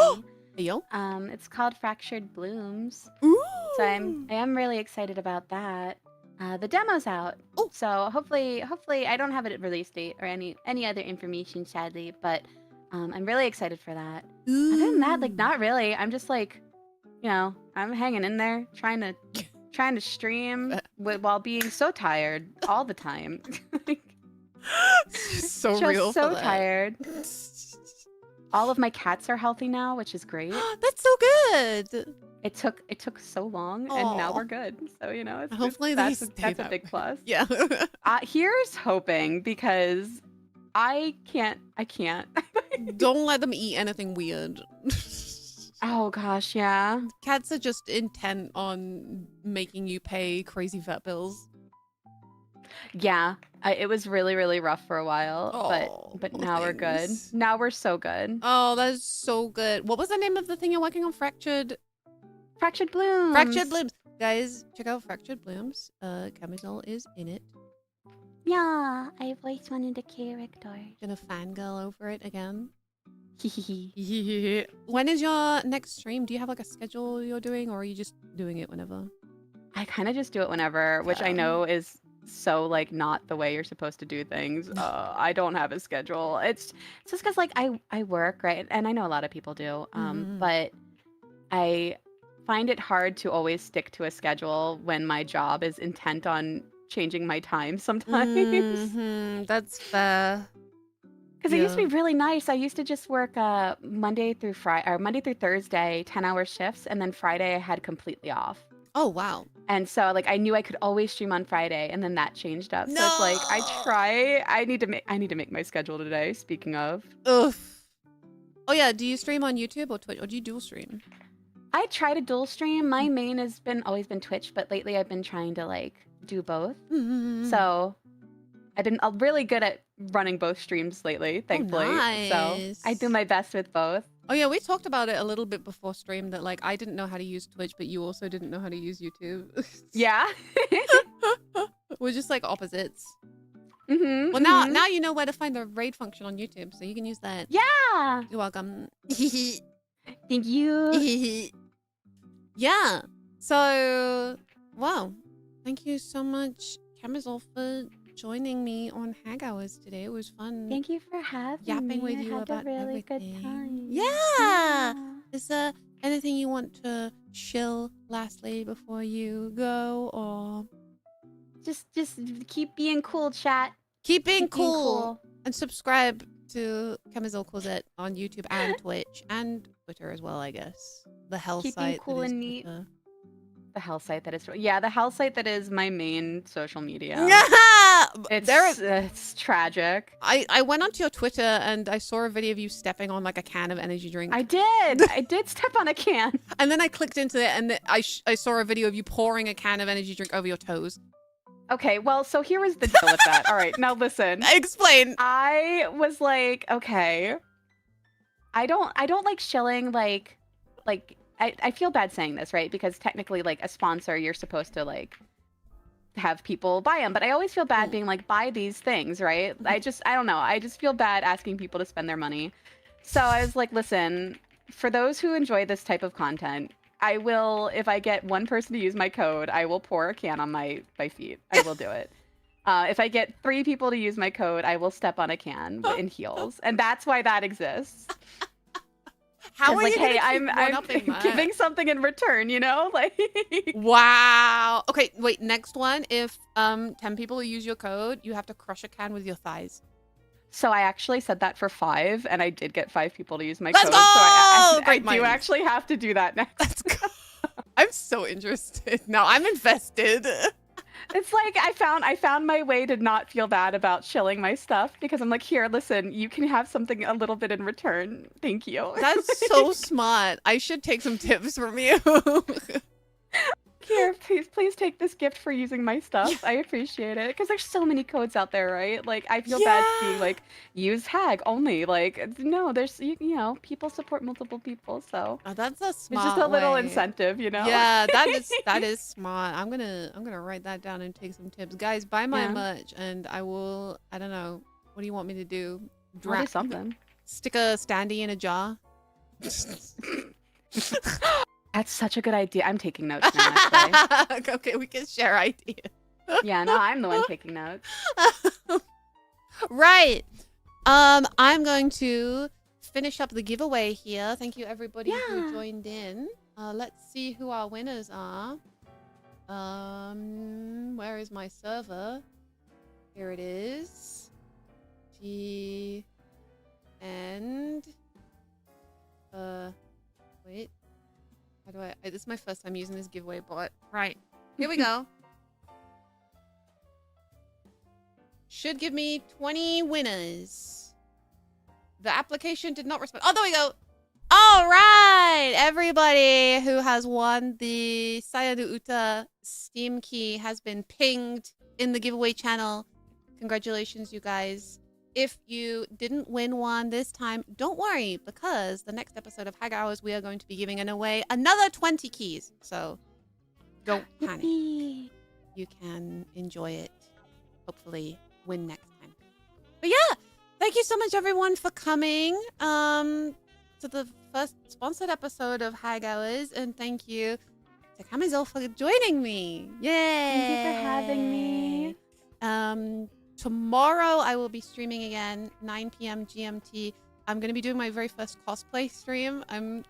Hey, yo. It's called Fractured Blooms. Ooh. So I am really excited about that. The demo's out. Oh. So hopefully I don't have a release date or any other information, sadly, but I'm really excited for that. Other than that, like not really. I'm just like, I'm hanging in there, trying to stream while being so tired all the time. so Just real. so for that. tired. All of my cats are healthy now, which is great. That's so good. It took so long, and now Aw. we're good. So Hopefully they that's stay a that big way. plus. Yeah. Here's hoping, because I can't. Don't let them eat anything weird. Oh gosh, yeah. Cats are just intent on making you pay crazy vet bills. Yeah, it was really, really rough for a while, Oh, but poor now we're good. things. Now we're so good. Oh, that is so good. What was the name of the thing you're working on? Fractured Blooms. Fractured Blooms. Guys, check out Fractured Blooms. Camisole is in it. Yeah, I voiced one of the characters. Gonna fangirl over it again. Yeah. When is your next stream? Do you have like a schedule you're doing, or are you just doing it whenever? I kind of just do it whenever, which I know is so like not the way you're supposed to do things. I don't have a schedule. It's just because like I work, right, and I know a lot of people do, but I find it hard to always stick to a schedule when my job is intent on changing my time sometimes. That's fair. Because it used to be really nice. I used to just work Monday through Thursday, 10-hour shifts, and then Friday I had completely off. Oh wow. And so like I knew I could always stream on Friday, and then that changed up. No! So it's like I need to make my schedule today, speaking of. Oof. Oh yeah, do you stream on YouTube or Twitch, or do you dual stream? I try to dual stream. My main has always been Twitch, but lately I've been trying to like do both. So I've been really good at running both streams lately, thankfully. Oh, nice. So I do my best with both. Oh yeah, we talked about it a little bit before stream that like I didn't know how to use Twitch, but you also didn't know how to use YouTube. Yeah. We're just like opposites. Well, Now you know where to find the raid function on YouTube, so you can use that. Yeah. You're welcome. Thank you. Yeah. So, wow. Thank you so much, Camisole, for joining me on Hag Hours today. It was fun. Thank you for having yapping me. with you I had about a really everything. good time. Yeah. Is there anything you want to shill lastly before you go, or Just keep being cool, chat. keep being cool and subscribe to Camisole Closet on YouTube and Twitch and Twitter as well, I guess. The hell Keep site. being cool that is and neat. Twitter. The hell site that is the hell site that is my main social media. It's tragic. I went onto your Twitter and I saw a video of you stepping on like a can of energy drink. I did step on a can. And then I clicked into it and I saw a video of you pouring a can of energy drink over your toes. Okay, well, so here was the deal with that. All right, now listen. Explain. I was like, okay, I don't like shilling like I feel bad saying this, right? Because technically, like a sponsor, you're supposed to like have people buy them, but I always feel bad being like, buy these things, right? I don't know. I just feel bad asking people to spend their money. So I was like, listen, for those who enjoy this type of content, I will, if I get one person to use my code, I will pour a can on my feet. I will do it. If I get 3 people to use my code, I will step on a can in heels. And that's why that exists. How are like, you hey, I'm giving something in return, you know? Like wow. Okay, wait, next one. If 10 people use your code, you have to crush a can with your thighs. So I actually said that for 5, and I did get 5 people to use my Let's code. go! So I do minds. actually have to do that next. Let's go. I'm so interested. Now I'm invested. It's like I found my way to not feel bad about shilling my stuff because I'm like, here, listen, you can have something a little bit in return. Thank you. That's so smart. I should take some tips from you. Here, please take this gift for using my stuff. I appreciate it because there's so many codes out there, right? Like I feel bad being like, use HAG only. Like no, there's you know, people support multiple people, so that's a smart. It's just a little way. Incentive, you know. Yeah, that is smart. I'm gonna write that down and take some tips, guys. Buy my merch, and I will. I don't know. What do you want me to do? Do something. Stick a standee in a jar. That's such a good idea. I'm taking notes now, actually. Okay, we can share ideas. Yeah, no, I'm the one taking notes. Right. I'm going to finish up the giveaway here. Thank you, everybody who joined in. Let's see who our winners are. Where is my server? Here it is. G and wait. How do I this is my first time using this giveaway bot. Right. Here we go. should give me 20 winners. The application did not respond. Oh, there we go. All right, everybody who has won the Sayadu Uta Steam key has been pinged in the giveaway channel. Congratulations, you guys. If you didn't win one this time, don't worry, because the next episode of HAG Hours, we are going to be giving away another 20 keys. So don't panic. You can enjoy it. Hopefully win next time. But yeah, thank you so much, everyone, for coming to the first sponsored episode of HAG Hours, and thank you to Camisole for joining me. Yay! Thank you for having me. Tomorrow I will be streaming again, 9 p.m. GMT. I'm gonna be doing my very first cosplay stream. I'm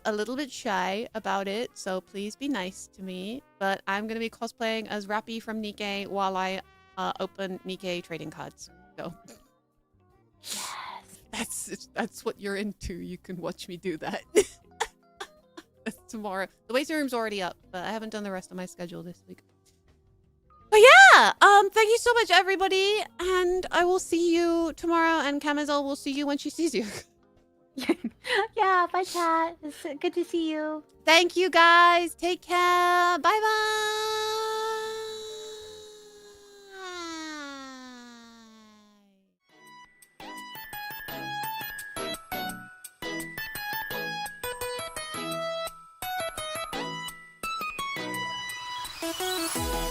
a little bit shy about it, so please be nice to me. But I'm gonna be cosplaying as Rappy from Nikkei while I open Nikkei trading cards. So. That's what you're into. You can watch me do that. That's tomorrow. The waiting room's already up, but I haven't done the rest of my schedule this week. But yeah, thank you so much, everybody, and I will see you tomorrow, and Camisole will see you when she sees you. Yeah, bye, chat. It's good to see you. Thank you, guys. Take care. Bye-bye. Bye.